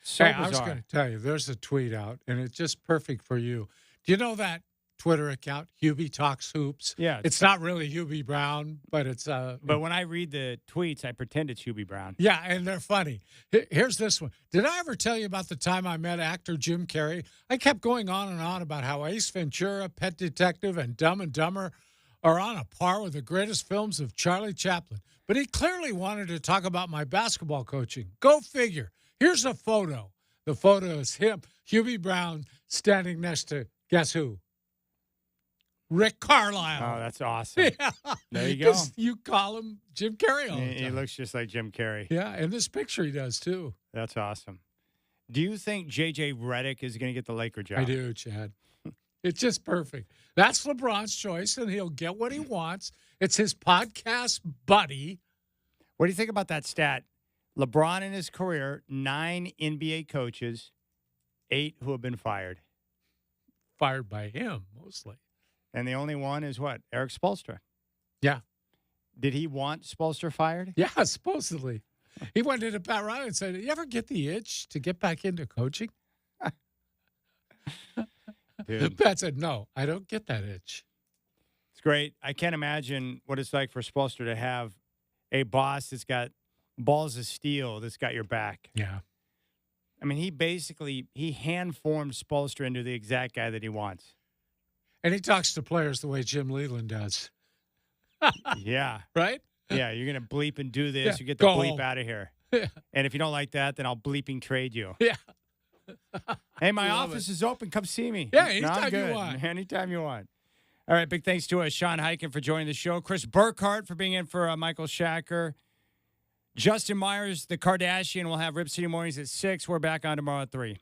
So I was going to tell you, there's a tweet out, and it's just perfect for you. Do you know that Twitter account, Hubie Talks Hoops? Yeah. It's not really Hubie Brown, but it's But when I read the tweets, I pretend it's Hubie Brown. Yeah, and they're funny. Here's this one. Did I ever tell you about the time I met actor Jim Carrey? I kept going on and on about how Ace Ventura, Pet Detective, and Dumb and Dumber are on a par with the greatest films of Charlie Chaplin. But he clearly wanted to talk about my basketball coaching. Go figure. Here's a photo. The photo is him, Hubie Brown, standing next to, guess who? Rick Carlisle. Oh, that's awesome. Yeah. There you go. You call him Jim Carrey all the time. He looks just like Jim Carrey. Yeah, in this picture he does too. That's awesome. Do you think J.J. Redick is going to get the Laker job? I do, Chad. It's just perfect. That's LeBron's choice, and he'll get what he wants. It's his podcast buddy. What do you think about that stat? LeBron in his career, 9 NBA coaches, 8 who have been fired. Fired by him, mostly. And the only one is what? Eric Spoelstra. Yeah. Did he want Spoelstra fired? Yeah, supposedly. He went into Pat Riley and said, "You ever get the itch to get back into coaching?" Dude. Pat said, "No, I don't get that itch." It's great. I can't imagine what it's like for Spoelstra to have a boss that's got balls of steel that's got your back. Yeah. I mean, he hand-formed Spoelstra into the exact guy that he wants. And he talks to players the way Jim Leland does. Yeah. Right? Yeah, you're going to bleep and do this. Yeah, You get the go bleep home. out of here. Yeah. And if you don't like that, then I'll bleeping trade you. Yeah. Hey, my Love office is open. Come see me. Yeah, No, I'm anytime you good. want. Anytime you want. All right, big thanks to Sean Highkin for joining the show. Chris Burkhart for being in for Michael Shacker. Justin Myers, the Kardashian, will have Rip City Mornings at 6. We're back on tomorrow at 3.